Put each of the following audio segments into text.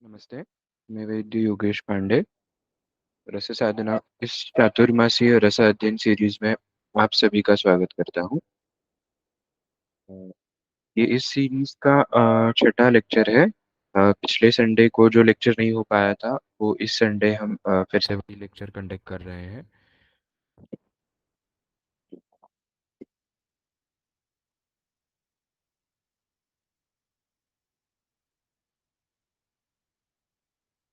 नमस्ते, मैं वैद्य योगेश पांडे। रस साधना इस चातुर्मासीय रस अध्ययन सीरीज में आप सभी का स्वागत करता हूँ। अ, ये इस सीरीज का छठा लेक्चर है। पिछले संडे को जो लेक्चर नहीं हो पाया था वो इस संडे हम फिर से वही लेक्चर कंडक्ट कर रहे हैं।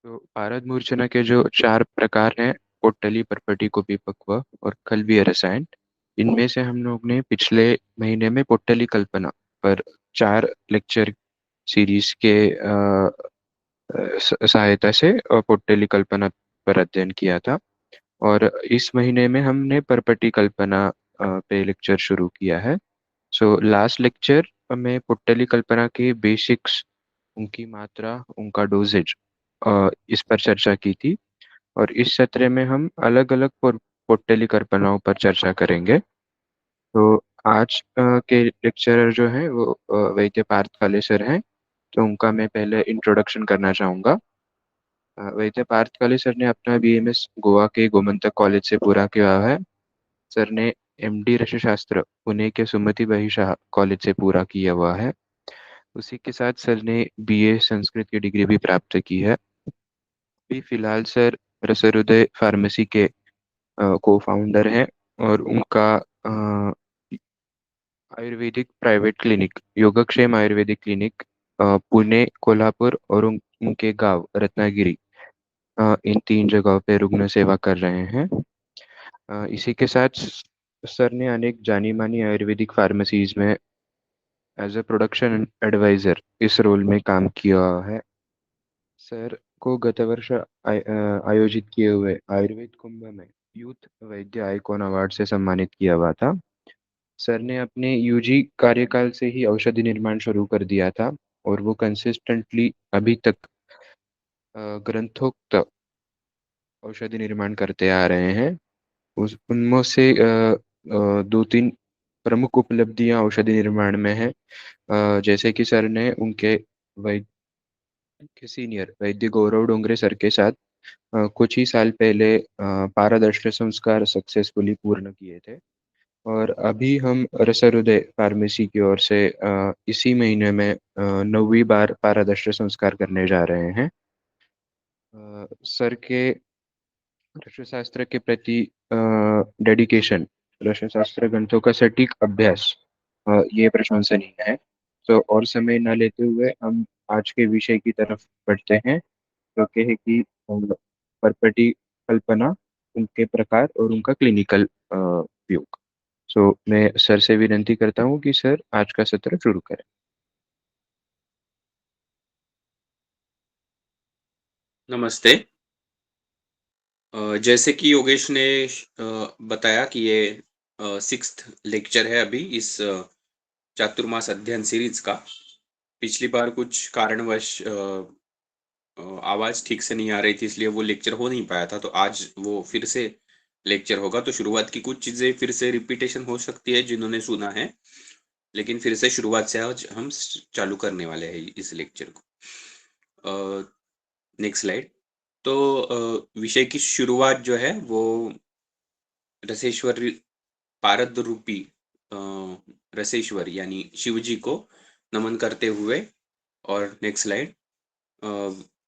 तो पारद मूर्छना के जो चार प्रकार हैं, पोटली, परपटी, कुपीपक्व और खलवीय रसायन। इनमें से हम लोग ने पिछले महीने में पोटली कल्पना पर चार लेक्चर सीरीज के सहायता से पोटली कल्पना पर अध्ययन किया था। और इस महीने में हमने परपटी कल्पना पे लेक्चर शुरू किया है। सो लास्ट लेक्चर में पोटली कल्पना के बेसिक्स, उनकी मात्रा, उनका डोजेज, इस पर चर्चा की थी। और इस सत्र में हम अलग अलग पोटली कल्पनाओं पर चर्चा करेंगे। तो आज के लेक्चरर जो हैं वो वैद्य पार्थ काले सर हैं। तो उनका मैं पहले इंट्रोडक्शन करना चाहूँगा। वैद्य पार्थ काले सर ने अपना बीएमएस गोवा के गोमंतक कॉलेज से पूरा किया है। सर ने एमडी रसाशास्त्र पुणे के सुमति बाई शाह कॉलेज से पूरा किया हुआ है। उसी के साथ सर ने बीए संस्कृत की डिग्री भी प्राप्त की है। अभी फिलहाल सर रसहृदय फार्मेसी के को फाउंडर हैं। और उनका ayurvedic private clinic Yogakshema ayurvedic clinic Pune, Kolhapur और उनके गांव रत्नागिरी, इन तीन जगहों पे रुग्ण सेवा कर रहे हैं। इसी के साथ सर ने अनेक जानी मानी आयुर्वेदिक फार्मेसीज में एज ए प्रोडक्शन एडवाइजर इस रोल में काम किया है। सर को गत वर्ष आयोजित किए हुए आयुर्वेद कुंभ में यूथ वैद्य आइकॉन अवार्ड से सम्मानित किया हुआ था। सर ने अपने यूजी कार्यकाल से ही औषधि निर्माण शुरू कर दिया था। और वो कंसिस्टेंटली अभी तक ग्रंथोक्त औषधि निर्माण करते आ रहे हैं। उस उनमें से दो तीन प्रमुख उपलब्धियां औषधि निर्माण में है। जैसे कि सर ने उनके वैद्य के सीनियर वैद्य गौरव डोंगरे सर के साथ कुछ ही साल पहले पारदर्शी संस्कार सक्सेसफुली पूर्ण किए थे। और अभी हम रसहृदय फार्मेसी की ओर से इसी महीने में 9वीं बार पारदर्शी संस्कार करने जा रहे हैं। सर के रसाशास्त्र के प्रति डेडिकेशन, रसाशास्त्र ग्रंथों का सटीक अभ्यास, ये प्रशंसनीय है। तो और समय न लेते हुए हम आज के विषय की तरफ बढ़ते हैं, जो कि है कि परपटी कल्पना, उनके प्रकार और उनका क्लिनिकल उपयोग। सो मैं सर से विनती करता हूँ कि सर आज का सत्र शुरू करें। नमस्ते। जैसे कि योगेश ने बताया कि ये सिक्स्थ लेक्चर है अभी इस चातुर्मास अध्ययन सीरीज का। पिछली बार कुछ कारणवश आवाज ठीक से नहीं आ रही थी, इसलिए वो लेक्चर हो नहीं पाया था। तो आज वो फिर से लेक्चर होगा। तो शुरुआत की कुछ चीजें फिर से रिपीटेशन हो सकती है जिन्होंने सुना है, लेकिन फिर से शुरुआत से आज हम चालू करने वाले हैं इस लेक्चर को। Next slide. तो विषय की शुरुआत जो है वो रसेश्वर, पारद रूपी अ, रसेश्वर यानी शिव जी को नमन करते हुए। और नेक्स्ट स्लाइड।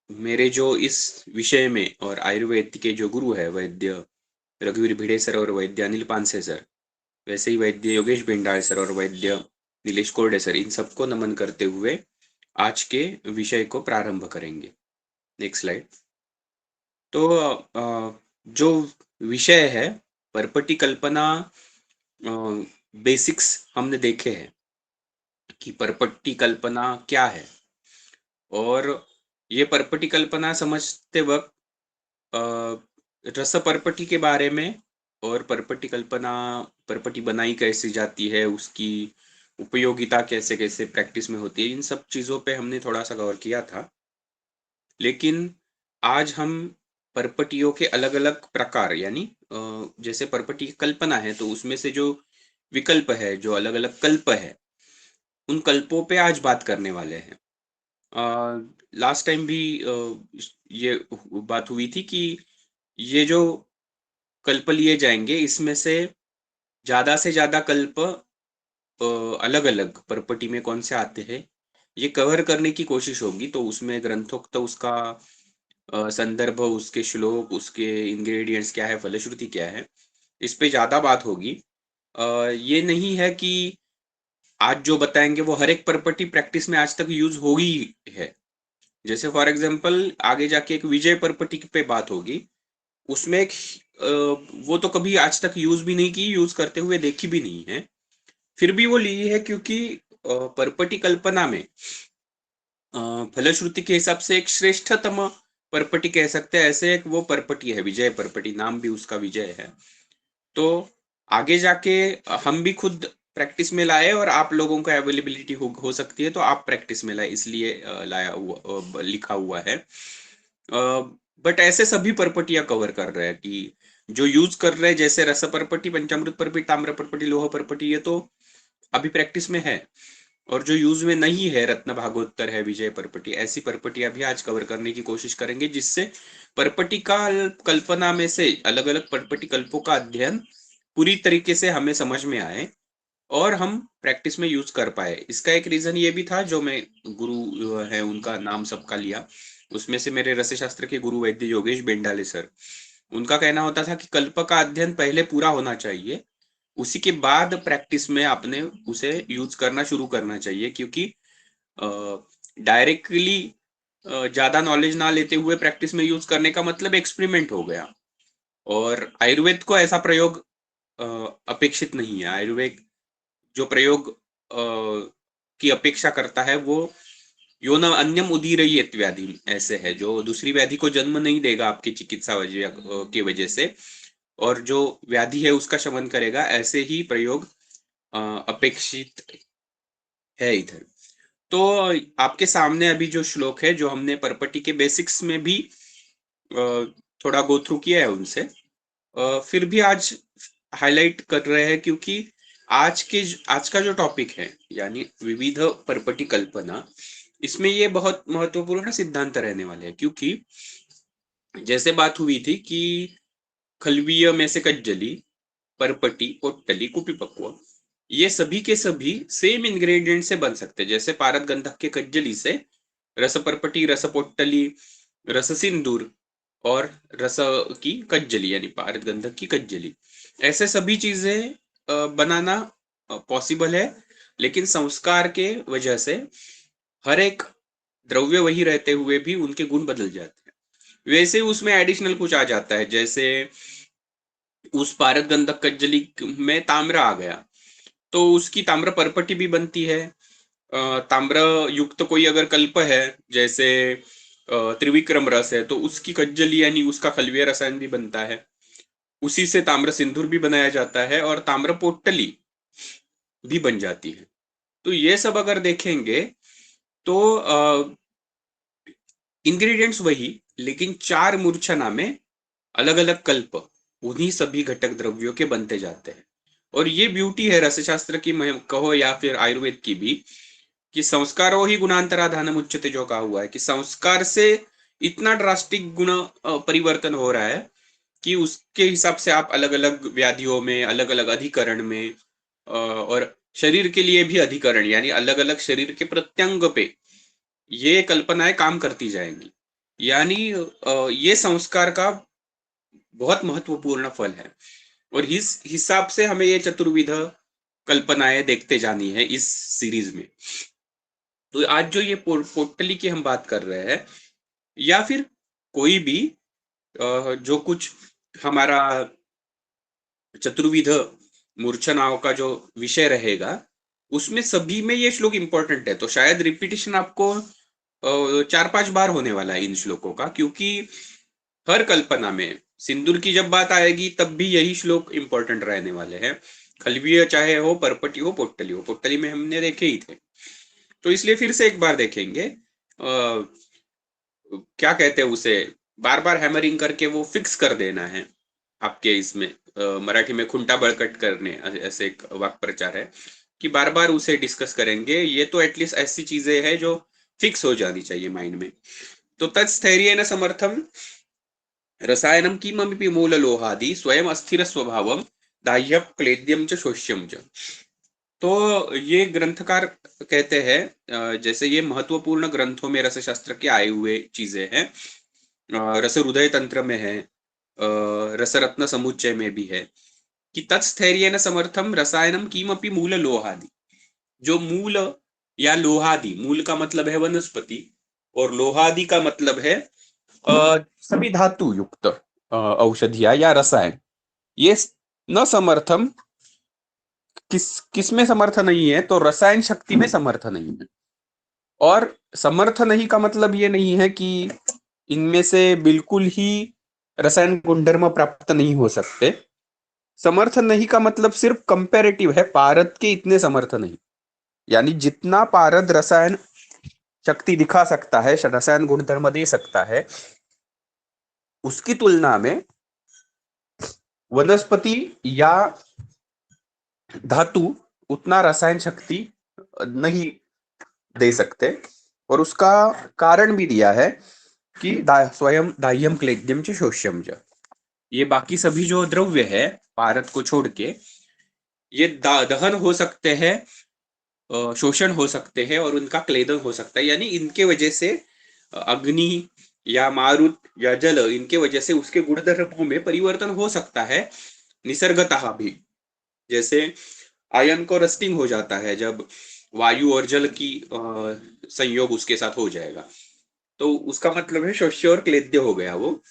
मेरे जो इस विषय में और आयुर्वेद के जो गुरु है वैद्य रघुवीर भिड़े सर और वैद्य अनिल पानसे सर, वैसे ही वैद्य योगेश भिंडाल सर और वैद्य नीलेश कोरडे सर, इन सबको नमन करते हुए आज के विषय को प्रारंभ करेंगे। Next slide. तो जो विषय है परपटी कल्पना, बेसिक्स हमने देखे हैं कि परपट्टी कल्पना क्या है। और ये परपटी कल्पना समझते वक्त रस परपटी के बारे में और परपटी कल्पना, परपटी बनाई कैसे जाती है, उसकी उपयोगिता कैसे कैसे प्रैक्टिस में होती है, इन सब चीज़ों पे हमने थोड़ा सा गौर किया था। लेकिन आज हम परपटियों के अलग अलग प्रकार यानी जैसे परपटी की कल्पना है तो उसमें से जो विकल्प है, जो अलग अलग कल्प है, उन कल्पों पे आज बात करने वाले हैं। लास्ट टाइम भी ये बात हुई थी कि ये जो कल्प लिए जाएंगे इसमें से ज्यादा कल्प अलग अलग पर्पटी में कौन से आते हैं ये कवर करने की कोशिश होगी। तो उसमें ग्रंथोक्त उसका संदर्भ, उसके श्लोक, उसके इंग्रेडिएंट्स क्या है, फलश्रुति क्या है, इस पे ज्यादा बात होगी। ये नहीं है कि आज जो बताएंगे वो हर एक प्रॉपर्टी प्रैक्टिस में आज तक यूज होगी है। जैसे फॉर एग्जांपल आगे जाके एक विजय प्रॉपर्टी पे बात होगी, उसमें एक वो तो कभी आज तक यूज भी नहीं की, यूज करते हुए देखी भी नहीं है, फिर भी वो ली है क्योंकि प्रॉपर्टी कल्पना में फलश्रुति के हिसाब से एक श्रेष्ठतम प्रॉपर्टी कह सकते हैं, ऐसे एक वो प्रॉपर्टी है विजय प्रॉपर्टी, नाम भी उसका विजय है। तो आगे जाके हम भी खुद प्रैक्टिस में लाए और आप लोगों का अवेलेबिलिटी हो सकती है तो आप प्रैक्टिस में लाए, इसलिए लाया हुआ लिखा हुआ है। बट ऐसे सभी प्रॉपर्टियां कवर कर रहे हैं कि जो यूज कर रहे हैं, जैसे रस प्रॉपर्टी, पंचामृत प्रॉपर्टी, ताम्र प्रॉपर्टी, लोह प्रॉपर्टी, ये तो अभी प्रैक्टिस में है। और जो यूज में नहीं है, रत्न भागोत्तर है, विजय प्रॉपर्टी, ऐसी प्रॉपर्टियां भी आज कवर करने की कोशिश करेंगे, जिससे प्रॉपर्टी का कल्पना में से अलग अलग प्रॉपर्टी कल्पों का अध्ययन पूरी तरीके से हमें समझ में आए और हम प्रैक्टिस में यूज कर पाए। इसका एक रीजन ये भी था, जो मैं गुरु है उनका नाम सबका लिया, उसमें से मेरे रसशास्त्र के गुरु वैद्य योगेश बेंडाले सर, उनका कहना होता था कि कल्प का अध्ययन पहले पूरा होना चाहिए, उसी के बाद प्रैक्टिस में आपने उसे यूज करना शुरू करना चाहिए। क्योंकि डायरेक्टली ज्यादा नॉलेज ना लेते हुए प्रैक्टिस में यूज करने का मतलब एक्सपेरिमेंट हो गया। और आयुर्वेद को ऐसा प्रयोग अ, अपेक्षित नहीं है। आयुर्वेद जो प्रयोग की अपेक्षा करता है वो यो न अन्यम उदीरयेत व्याधि ऐसे है, जो दूसरी व्याधि को जन्म नहीं देगा आपकी चिकित्सा वजह की वजह से, और जो व्याधि है उसका शमन करेगा, ऐसे ही प्रयोग अपेक्षित है इधर। तो आपके सामने अभी जो श्लोक है, जो हमने पर्पटी के बेसिक्स में भी थोड़ा गो थ्रू किया है उनसे, फिर भी आज हाईलाइट कर रहे हैं, क्योंकि आज का जो टॉपिक है यानी विविध पर्पटी कल्पना, इसमें ये बहुत महत्वपूर्ण सिद्धांत रहने वाले हैं। क्योंकि जैसे बात हुई थी कि खलवीय में से कज्जली, परपटी, पोट्टली, कुपीपक्व, ये सभी के सभी सेम इंग्रेडिएंट से बन सकते हैं। जैसे पारद गंधक के कज्जली से रस परपटी, रस पोट्टली, रस सिंदूर और रस की कज्जली यानी पारद गंधक की कज्जली, ऐसे सभी चीजें बनाना पॉसिबल है। लेकिन संस्कार के वजह से हर एक द्रव्य वही रहते हुए भी उनके गुण बदल जाते हैं। वैसे उसमें एडिशनल कुछ आ जाता है, जैसे उस पारद गंधक कज्जली में ताम्र आ गया तो उसकी ताम्र परपटी भी बनती है। ताम्र युक्त कोई अगर कल्प है, जैसे त्रिविक्रम रस है, तो उसकी कज्जली यानी उसका खलवीय रसायन भी बनता है। उसी से ताम्र सिंदूर भी बनाया जाता है और ताम्र पोट्टली भी बन जाती है। तो ये सब अगर देखेंगे तो इंग्रेडिएंट्स वही, लेकिन चार मूर्छना में अलग अलग कल्प उन्हीं सभी घटक द्रव्यों के बनते जाते हैं। और ये ब्यूटी है रसशास्त्र की, कहो या फिर आयुर्वेद की भी, कि संस्कारो ही गुणांतराधानम उच्यते, जो कहा हुआ है कि संस्कार से इतना ड्रास्टिक गुण परिवर्तन हो रहा है कि उसके हिसाब से आप अलग अलग व्याधियों में, अलग अलग अधिकरण में और शरीर के लिए भी अधिकरण यानी अलग अलग शरीर के प्रत्यंग पे ये कल्पनाएं काम करती जाएंगी। यानी ये संस्कार का बहुत महत्वपूर्ण फल है। और इस हिसाब से हमें ये चतुर्विध कल्पनाएं देखते जानी है इस सीरीज में। तो आज जो ये पोर्टली की हम बात कर रहे हैं, या फिर कोई भी जो कुछ हमारा चतुर्विध मूर्छनाओं का जो विषय रहेगा, उसमें सभी में ये श्लोक इंपॉर्टेंट है। तो शायद रिपीटिशन आपको 4-5 बार होने वाला है इन श्लोकों का, क्योंकि हर कल्पना में सिंदूर की जब बात आएगी तब भी यही श्लोक इंपॉर्टेंट रहने वाले हैं। खलवीय चाहे हो, परपटी हो, पोट्टली हो, पोट्टली में हमने देखे ही थे, तो इसलिए फिर से एक बार देखेंगे। क्या कहते हैं उसे, बार बार हैमरिंग करके वो फिक्स कर देना है आपके इसमें। मराठी में खुंटा बळकट करने ऐसे एक वाक्य प्रचार है कि बार बार उसे डिस्कस करेंगे। ये तो एटलीस्ट ऐसी चीजें हैं जो फिक्स हो जानी चाहिए माइंड में। तो तत्स्थैर्येण समर्थम रसायनम किमपि मूललोहादि स्वयं अस्थिर स्वभावम दाह्य क्लेद्यम च शोष्यम च। तो ये ग्रंथकार कहते हैं, जैसे ये महत्वपूर्ण ग्रंथों में रसशास्त्र के आए हुए चीजें हैं, रस हृदय तंत्र में है, रसरत्न समुच्चय में भी है, कि तत्स्थैर्येण समर्थम रसायनम किमपि मूल लोहादि। जो मूल या लोहादि, मूल का मतलब है वनस्पति और लोहादि का मतलब है सभी धातु युक्त औषधिया या रसायन, ये न समर्थम, किस में समर्थ नहीं है, तो रसायन शक्ति में समर्थ नहीं है। और समर्थ नहीं का मतलब ये नहीं है कि इनमें से बिल्कुल ही रसायन गुणधर्म प्राप्त नहीं हो सकते। समर्थ नहीं का मतलब सिर्फ कंपेरेटिव है, पारद के इतने समर्थ नहीं। यानी जितना पारद रसायन शक्ति दिखा सकता है, रसायन गुणधर्म दे सकता है, उसकी तुलना में वनस्पति या धातु उतना रसायन शक्ति नहीं दे सकते। और उसका कारण भी दिया है कि स्वयं दाह्यम क्लेद्यम च शोष्यम च। ये बाकी सभी जो द्रव्य है पारद को छोड़ के, ये दहन हो सकते हैं, शोषण हो सकते हैं और उनका क्लेदन हो सकता है। यानी इनके वजह से अग्नि या मारुत या जल, इनके वजह से उसके गुणधर्मों में परिवर्तन हो सकता है निसर्गतः भी। जैसे आयन को रस्टिंग हो जाता है जब वायु और जल की संयोग उसके साथ हो जाएगा, तो उसका मतलब है शोष्य और क्लेद्य हो गया वो,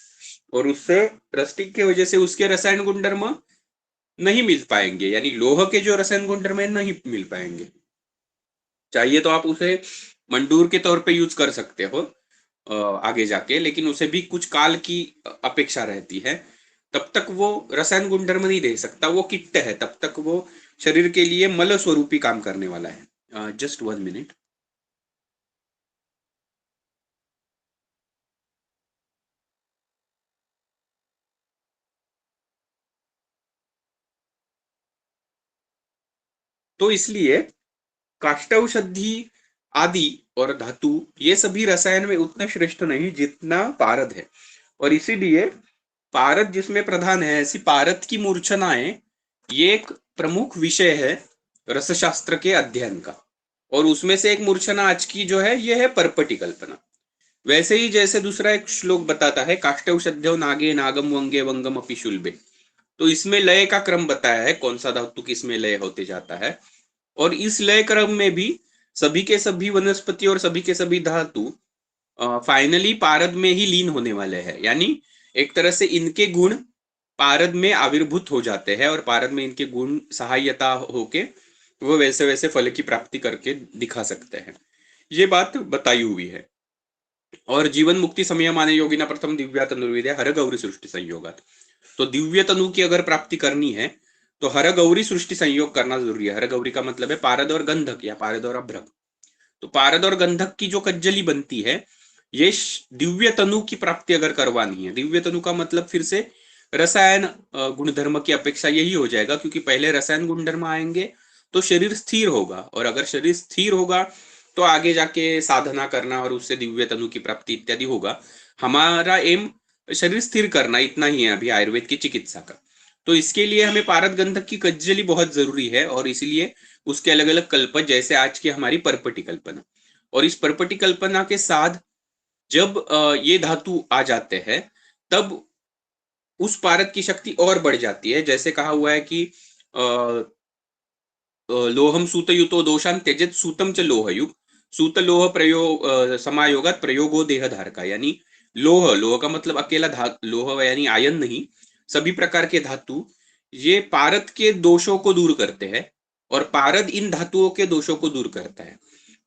और उससे रस्टिंग की वजह से उसके रसायन गुणधर्म नहीं मिल पाएंगे, यानी लोह के जो रसायन गुणधर्म है नहीं मिल पाएंगे। चाहिए तो आप उसे मंडूर के तौर पे यूज कर सकते हो आगे जाके, लेकिन उसे भी कुछ काल की अपेक्षा रहती है। तब तक वो रसायन गुणधर्म नहीं दे सकता, वो किट्ट है, तब तक वो शरीर के लिए मल स्वरूपी काम करने वाला है। Just 1 minute. तो इसलिए काष्ठौषधि आदि और धातु, ये सभी रसायन में उतने श्रेष्ठ नहीं जितना पारद है। और इसीलिए पारद जिसमें प्रधान है, ऐसी पारद की मूर्छनाएं, ये एक प्रमुख विषय है रसशास्त्र के अध्ययन का। और उसमें से एक मूर्छना आज की जो है ये है पर्पटी कल्पना। वैसे ही जैसे दूसरा एक श्लोक बताता है, काष्ठौषध्यौ नागे नागम वंगे वंगम अपि शुल्बे, तो इसमें लय का क्रम बताया है, कौन सा धातु किस में लय होते जाता है। और इस लय क्रम में भी सभी के सभी वनस्पति और सभी के सभी धातु फाइनली पारद में ही लीन होने वाले हैं। यानी एक तरह से इनके गुण पारद में आविर्भूत हो जाते हैं और पारद में इनके गुण सहायता होके वो वैसे वैसे फल की प्राप्ति करके दिखा सकते हैं। ये बात बताई हुई है। और जीवन मुक्ति समय माने योगिना प्रथम दिव्या तनुर्विद्या हर गौरी सृष्टि संयोगात। तो दिव्य तनु की अगर प्राप्ति करनी है तो हर गौरी सृष्टि संयोग करना जरूरी है। हर गौरी का मतलब है पारद और गंधक या पारद और अभ्रक। तो पारद और गंधक की जो कज्जली बनती है, ये दिव्य तनु की प्राप्ति अगर करवानी है, दिव्य तनु का मतलब फिर से रसायन गुणधर्म की अपेक्षा यही हो जाएगा, क्योंकि पहले रसायन गुणधर्म आएंगे तो शरीर स्थिर होगा, और अगर शरीर स्थिर होगा तो आगे जाके साधना करना और उससे दिव्य तनु की प्राप्ति इत्यादि होगा। हमारा एम शरीर स्थिर करना इतना ही है अभी आयुर्वेद की चिकित्सा का। तो इसके लिए हमें पारद गंधक की कज्जली बहुत जरूरी है, और इसीलिए उसके अलग अलग कल्पन, जैसे आज की हमारी पर्पटी कल्पना। और इस पर्पटी कल्पना के साथ जब ये धातु आ जाते हैं, तब उस पारद की शक्ति और बढ़ जाती है। जैसे कहा हुआ है कि लोहम सूतयुतो दोषान त्यजेत सूतम च लोहयुग, सूत लोह प्रयोग समायोगात प्रयोगो देहधार का। यानी लोह, लोह का मतलब अकेला लोह यानी आयन नहीं, सभी प्रकार के धातु ये पारद के दोषों को दूर करते हैं और पारद इन धातुओं के दोषों को दूर करता है।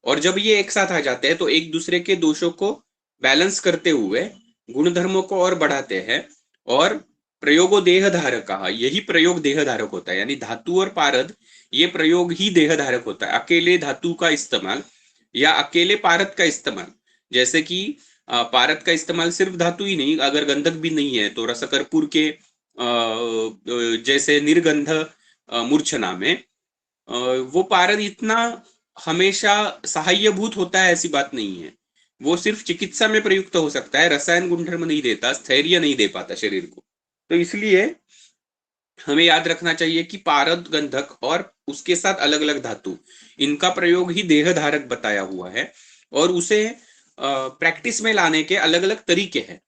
और जब ये एक साथ आ जाते हैं तो एक दूसरे के दोषों को बैलेंस करते हुए गुणधर्मों को और बढ़ाते हैं। और प्रयोगो देहधारक कहा, यही प्रयोग देहधारक होता है। यानी धातु और पारद, ये प्रयोग ही देहधारक होता है। अकेले धातु का इस्तेमाल या अकेले पारद का इस्तेमाल, जैसे कि पारद का इस्तेमाल सिर्फ धातु ही नहीं, अगर गंधक भी नहीं है तो रसकर्पूर के जैसे निर्गंध मूर्छना में वो पारद इतना हमेशा सहाय्यभूत होता है ऐसी बात नहीं है। वो सिर्फ चिकित्सा में प्रयुक्त हो सकता है, रसायन गुणधर्म नहीं देता, स्थैर्य नहीं दे पाता शरीर को। तो इसलिए हमें याद रखना चाहिए कि पारद गंधक और उसके साथ अलग अलग धातु, इनका प्रयोग ही देह धारक बताया हुआ है, और उसे प्रैक्टिस में लाने के अलग अलग तरीके हैं।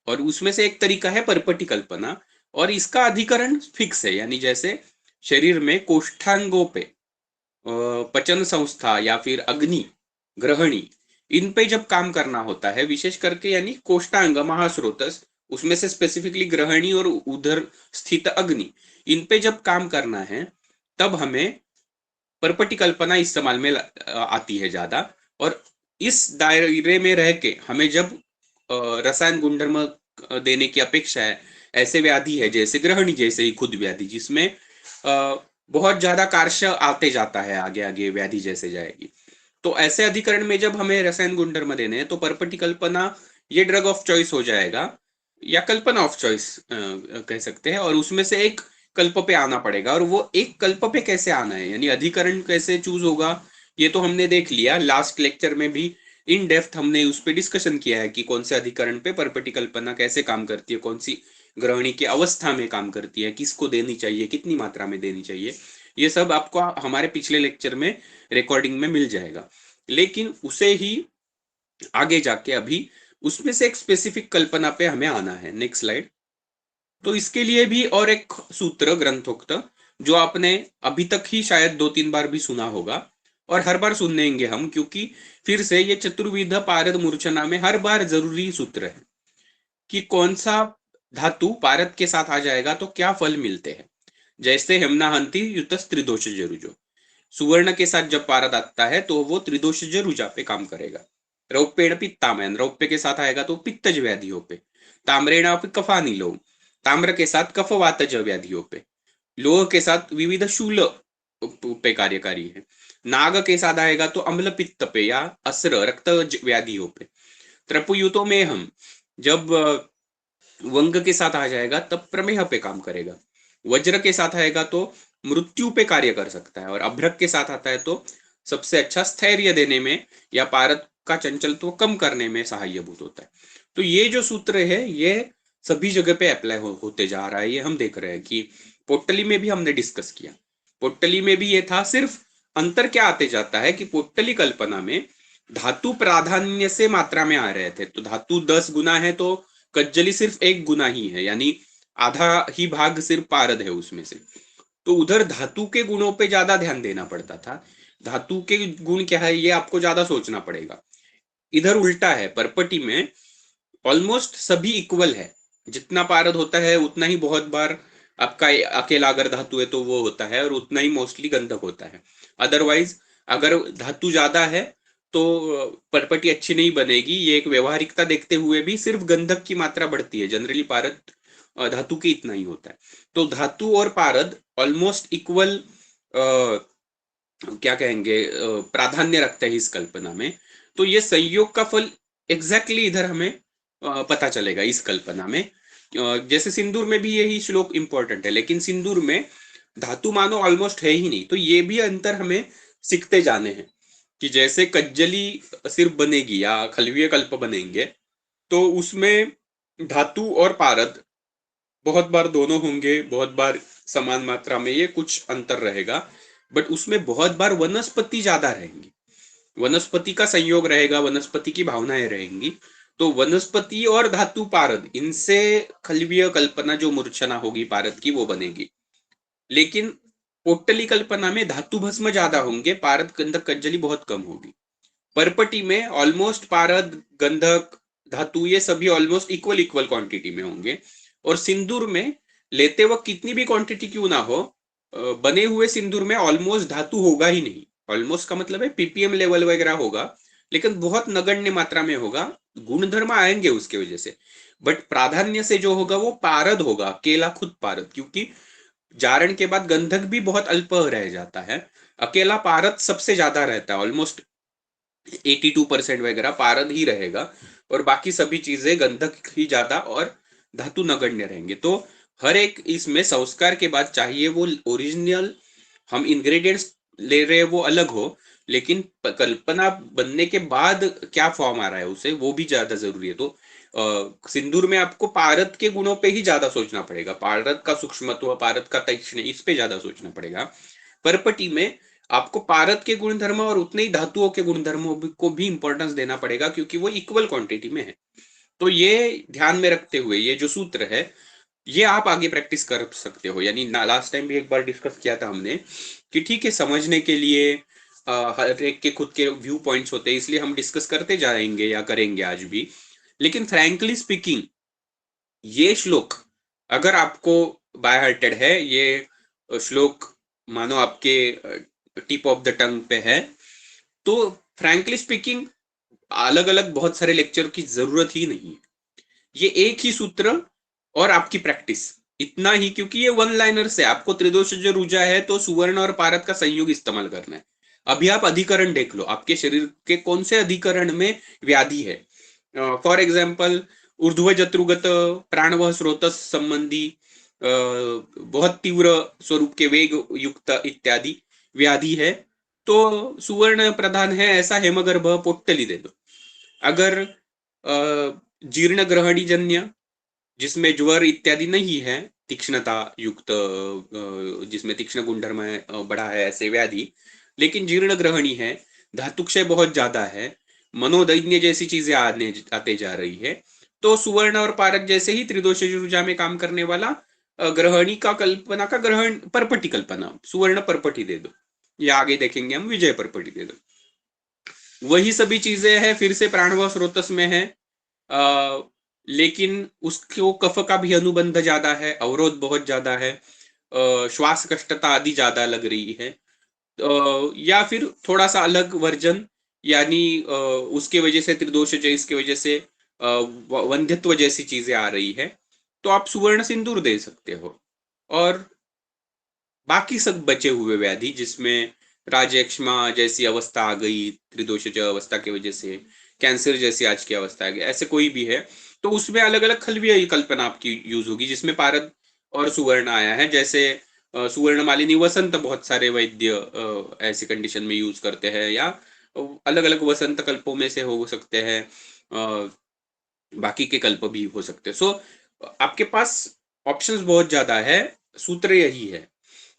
और उसमें से एक तरीका है परपटी कल्पना, और इसका अधिकरण फिक्स है, यानी जैसे शरीर में कोष्ठांगों पे पचन संस्था या फिर अग्नि, ग्रहणी, इन पे जब काम करना होता है विशेष करके, यानी कोष्ठांग महास्रोतस, उसमें से स्पेसिफिकली ग्रहणी और उधर स्थित अग्नि, इन पे जब काम करना है तब हमें परपटी कल्पना इस्तेमाल में आती है ज्यादा। और इस दायरे में रह के हमें जब रसायन गुणधर्म देने की अपेक्षा है, ऐसे व्याधि है जैसे ग्रहणी जैसे ही खुद व्याधि, जिसमें बहुत ज्यादा कार्य आते जाता है, आगे आगे व्याधि जैसे जाएगी, तो ऐसे अधिकरण में जब हमें रसायन गुणधर्म देने हैं तो परपटी कल्पना ये ड्रग ऑफ चॉइस हो जाएगा, या कल्पना ऑफ चॉइस कह सकते हैं। और उसमें से एक कल्प पे आना पड़ेगा, और वो एक कल्प पे कैसे आना है, यानी अधिकरण कैसे चूज होगा, ये तो हमने देख लिया लास्ट लेक्चर में भी। इन डेप्थ हमने उस पर डिस्कशन किया है कि कौन से अधिकरण पे परपटी कल्पना कैसे काम करती है, कौन सी ग्रहणी की अवस्था में काम करती है, किसको देनी चाहिए, कितनी मात्रा में देनी चाहिए, ये सब आपको हमारे पिछले लेक्चर में रिकॉर्डिंग में मिल जाएगा। लेकिन उसे ही आगे जाके अभी उसमें से एक स्पेसिफिक कल्पना पे हमें आना है। Next slide. तो इसके लिए भी और एक सूत्र ग्रंथोक्त, जो आपने अभी तक ही शायद 2-3 बार भी सुना होगा, और हर बार सुनेंगे हम, क्योंकि फिर से ये चतुर्विध पारद मूर्छना में हर बार जरूरी सूत्र है कि कौन सा धातु पारद के साथ आ जाएगा तो क्या फल मिलते हैं। जैसे हेमनाहंति युतस त्रिदोष जरुजो, सुवर्ण के साथ जब पारद आता है तो वो त्रिदोष जरुजा पे काम करेगा। रौप्येण पित्तामयन, रौप्य के साथ आएगा तो पित्तज व्याधियों पे। ताम्रेण अपि कफानिलो, ताम्र के साथ कफवातज व्याधियों पे। लोह के साथ विविध शूल पे कार्यकारी है। नाग के साथ आएगा तो अम्ल पित्त पे या अस्र रक्त व्याधियों पे। त्रपुयुतो में हम जब वंग के साथ आ जाएगा तब प्रमेह पे काम करेगा। वज्र के साथ आएगा तो मृत्यु पे कार्य कर सकता है, और अभ्रक के साथ आता है तो सबसे अच्छा स्थैर्य देने में या पारद का चंचलत्व कम करने में सहायभूत होता है। तो ये जो सूत्र है ये सभी जगह पे अप्लाई होते जा रहा है, ये हम देख रहे हैं कि पोट्टली में भी हमने डिस्कस किया, पोट्टली में भी ये था। सिर्फ अंतर क्या आते जाता है कि पोट्टली कल्पना में धातु प्राधान्य से मात्रा में आ रहे थे, तो धातु 10 गुना है तो कज्जली सिर्फ 1 गुना ही है, यानी आधा ही भाग सिर्फ पारद है उसमें से। तो उधर धातु के गुणों पे ज्यादा ध्यान देना पड़ता था, धातु के गुण क्या है ये आपको ज्यादा सोचना पड़ेगा। इधर उल्टा है, परपटी में ऑलमोस्ट सभी इक्वल है, जितना पारद होता है उतना ही बहुत बार आपका अकेला अगर धातु है तो वो होता है, और उतना ही मोस्टली गंधक होता है। अदरवाइज अगर धातु ज्यादा है तो परपटी अच्छी नहीं बनेगी। ये एक व्यवहारिकता देखते हुए भी सिर्फ गंधक की मात्रा बढ़ती है, जनरली पारद धातु के इतना ही होता है। तो धातु और पारद ऑलमोस्ट इक्वल क्या कहेंगे प्राधान्य रखते हैं इस कल्पना में। तो ये संयोग का फल एग्जैक्टली इधर हमें पता चलेगा इस कल्पना में। जैसे सिंदूर में भी यही श्लोक इंपॉर्टेंट है, लेकिन सिंदूर में धातु मानो ऑलमोस्ट है ही नहीं, तो ये भी अंतर हमें सीखते जाने हैं कि जैसे कज्जली सिर्फ बनेगी या खलवीय कल्प बनेंगे तो उसमें धातु और पारद बहुत बार दोनों होंगे, बहुत बार समान मात्रा में, ये कुछ अंतर रहेगा। बट उसमें बहुत बार वनस्पति ज्यादा रहेंगी, वनस्पति का संयोग रहेगा, वनस्पति की भावनाएं रहेंगी। तो वनस्पति और धातु पारद, इनसे खलवीय कल्पना जो मूर्छना होगी पारद की वो बनेगी। लेकिन पोट्टली कल्पना में धातु भस्म ज्यादा होंगे, पारद गंधक कज्जली बहुत कम होगी। परपटी में ऑलमोस्ट पारद गंधक धातु ये सभी ऑलमोस्ट इक्वल इक्वल क्वांटिटी में होंगे। और सिंदूर में लेते वक्त कितनी भी क्वांटिटी क्यों ना हो, बने हुए सिंदूर में ऑलमोस्ट धातु होगा ही नहीं। ऑलमोस्ट का मतलब है पीपीएम लेवल वगैरह होगा, लेकिन बहुत नगण्य मात्रा में होगा, गुणधर्म आएंगे उसके वजह से। बट प्राधान्य से जो होगा वो पारद होगा, अकेला खुद पारद, क्योंकि जारण के बाद गंधक भी बहुत अल्प रह जाता है, अकेला पारद सबसे ज्यादा रहता है, ऑलमोस्ट 82% वगैरह पारद ही रहेगा, और बाकी सभी चीजें गंधक ही ज्यादा और धातु नगण्य रहेंगे। तो हर एक इसमें संस्कार के बाद चाहिए वो ओरिजिनल हम इंग्रेडिएंट्स ले रहे हैं वो अलग हो, लेकिन कल्पना बनने के बाद क्या फॉर्म आ रहा है उसे, वो भी ज्यादा जरूरी है। तो सिंदूर में आपको पारद के गुणों पे ही ज्यादा सोचना पड़ेगा, पारद का सूक्ष्मत्व, पारद का तीक्ष्ण, इस पे ज्यादा सोचना पड़ेगा। परपटी में आपको पारद के गुणधर्म और उतने ही धातुओं के गुणधर्मों को भी इंपॉर्टेंस देना पड़ेगा, क्योंकि वो इक्वल क्वांटिटी में है। तो ये ध्यान में रखते हुए ये जो सूत्र है, ये आप आगे प्रैक्टिस कर सकते हो। यानी लास्ट टाइम भी एक बार डिस्कस किया था हमने कि ठीक है, समझने के लिए हर एक के खुद के व्यू पॉइंट्स होते हैं, इसलिए हम डिस्कस करते जाएंगे या करेंगे आज भी। लेकिन फ्रैंकली स्पीकिंग, ये श्लोक अगर आपको बाय हार्टेड है, ये श्लोक मानो आपके टिप ऑफ द टंग पे है, तो फ्रैंकली स्पीकिंग अलग अलग बहुत सारे लेक्चर की जरूरत ही नहीं है। ये एक ही सूत्र और आपकी प्रैक्टिस, इतना ही। क्योंकि ये वन लाइनर से आपको त्रिदोष जो रुजा है तो सुवर्ण और पारद का संयोग इस्तेमाल करना है। अभी आप अधिकरण देख लो, आपके शरीर के कौन से अधिकरण में व्याधि है। फॉर एग्जाम्पल ऊर्ध्व जत्रुगत प्राणवह स्रोतस संबंधी बहुत तीव्र स्वरूप के वेग युक्त इत्यादि व्याधि है, तो सुवर्ण प्रधान है ऐसा हेमगर्भ पोट्टली दे दो। अगर जीर्ण ग्रहणी जन्य, जिसमें ज्वर इत्यादि नहीं है, तीक्ष्णता युक्त, जिसमें तीक्ष्ण गुणधर्म बड़ा है ऐसे व्याधि, लेकिन जीर्ण ग्रहणी है, धातुक्षय बहुत ज्यादा है, मनोदैन्य जैसी चीजें आते जा रही है, तो सुवर्ण और पारक जैसे ही त्रिदोष ऊर्जा में काम करने वाला ग्रहणी का कल्पना का ग्रहण परपटी कल्पना, सुवर्ण परपटी दे दो, या आगे देखेंगे हम विजय परपटी दे दो। वही सभी चीजें हैं, फिर से प्राणव स्रोतस में है, लेकिन उसको कफ का भी अनुबंध ज्यादा है, अवरोध बहुत ज्यादा है, श्वास कष्टता आदि ज्यादा लग रही है, या फिर थोड़ा सा अलग वर्जन, यानी उसके वजह से त्रिदोष इसके वजह से वंध्यत्व जैसी चीजें आ रही है, तो आप सुवर्ण सिंदूर दे सकते हो। और बाकी सब बचे हुए व्याधि जिसमें राजयक्ष्मा जैसी अवस्था आ गई त्रिदोषज अवस्था की वजह से, कैंसर जैसी आज की अवस्था आ गई, ऐसे कोई भी है, तो उसमें अलग अलग खलवीय कल्पना आपकी यूज होगी, जिसमें पारद और सुवर्ण आया है। जैसे सुवर्ण मालिनी वसंत बहुत सारे वैद्य ऐसी कंडीशन में यूज करते हैं, या अलग अलग वसंत कल्पों में से हो सकते हैं, बाकी के कल्प भी हो सकते हैं। सो आपके पास ऑप्शंस बहुत ज्यादा है, सूत्र यही है,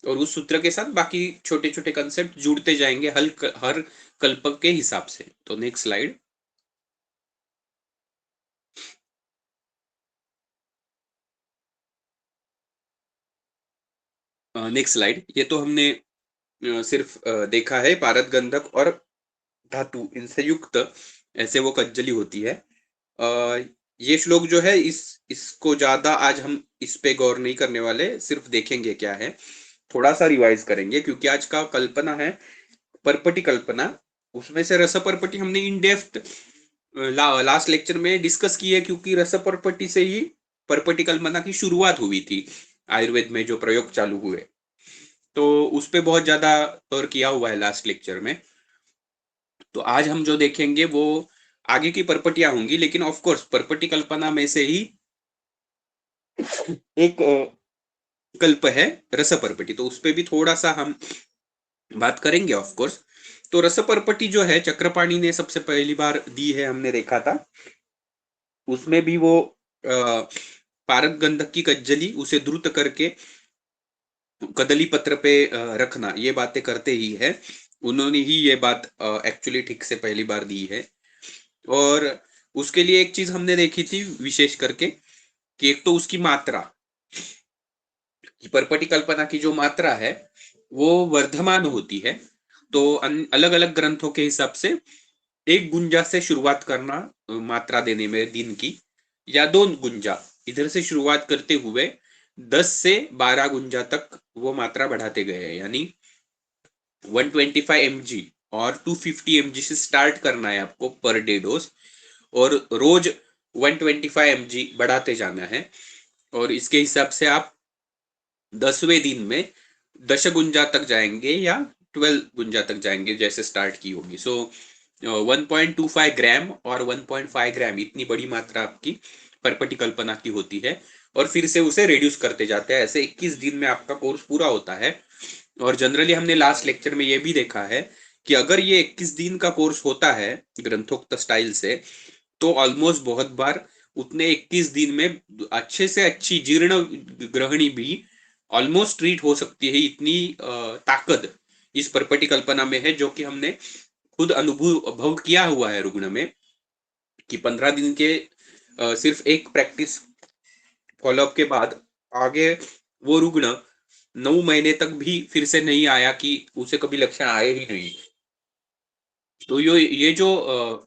और उस सूत्र के साथ बाकी छोटे छोटे कंसेप्ट जुड़ते जाएंगे हर कल्पक के हिसाब से। तो नेक्स्ट स्लाइड। Next slide. ये तो हमने सिर्फ देखा है पारद गंधक और धातु इनसे युक्त ऐसे वो कज्जली होती है। ये श्लोक जो है इसको ज्यादा आज हम इस पे गौर नहीं करने वाले, सिर्फ देखेंगे क्या है, थोड़ा सा रिवाइज करेंगे, क्योंकि आज का कल्पना है परपटी कल्पना, उसमें से रस परपटी हमने इन डेप्थ लास्ट लेक्चर में डिस्कस की है, क्योंकि रस परपटी से ही परपटी कल्पना की शुरुआत हुई थी आयुर्वेद में, जो प्रयोग चालू हुए, तो उस पे बहुत ज्यादा गौर किया हुआ है लास्ट लेक्चर में। तो आज हम जो देखेंगे वो आगे की परपटियां होंगी, लेकिन ऑफ कोर्स परपटी कल्पना में से ही एक कल्प है रस परपटी, तो उस पे भी थोड़ा सा हम बात करेंगे ऑफ कोर्स। तो रस परपटी जो है चक्रपाणी ने सबसे पहली बार दी है, हमने देखा था, उसमें भी वो पारद गंधक की कज्जली उसे द्रुत करके कदली पत्र पे रखना, ये बातें करते ही है, उन्होंने ही ये बात एक्चुअली ठीक से पहली बार दी है। और उसके लिए एक चीज हमने देखी थी विशेष करके, कि एक तो उसकी मात्रा, परपटी कल्पना की जो मात्रा है वो वर्धमान होती है, तो अलग अलग ग्रंथों के हिसाब से एक गुंजा से शुरुआत करना मात्रा देने में दिन की, या दो गुंजा इधर से शुरुआत करते हुए 10 से 12 गुंजा तक वो मात्रा बढ़ाते गए हैं। यानी 125 mg और 250 mg से स्टार्ट करना है आपको पर डे डोज, और रोज 125 mg बढ़ाते जाना है। और इसके हिसाब से आप 10वें दिन में 10 गुंजा तक जाएंगे या 12 गुंजा तक जाएंगे जैसे स्टार्ट की होगी। सो 1.25 ग्राम और 1.5 ग्राम इतनी बड़ी मात्रा आपकी परपटी कल्पना की होती है, और फिर से उसे रिड्यूस करते जाते हैं। ऐसे 21 दिन में आपका कोर्स पूरा होता है। और जनरली हमने लास्ट लेक्चर में ये भी देखा है कि अगर ये 21 दिन का कोर्स होता है ग्रंथोक्त स्टाइल से, तो ऑलमोस्ट बहुत बार उतने 21 दिन में अच्छे से अच्छी जीर्ण ग्रहणी भी ऑलमोस्ट ट्रीट हो सकती है। इतनी ताकत इस परपटी कल्पना में है, जो कि हमने खुद अनुभव किया हुआ है रुग्ण में, कि 15 दिन के सिर्फ एक प्रैक्टिस फॉलोअप के बाद आगे वो रुग्ण 9 महीने तक भी फिर से नहीं आया, कि उसे कभी लक्षण आए ही नहीं। तो ये जो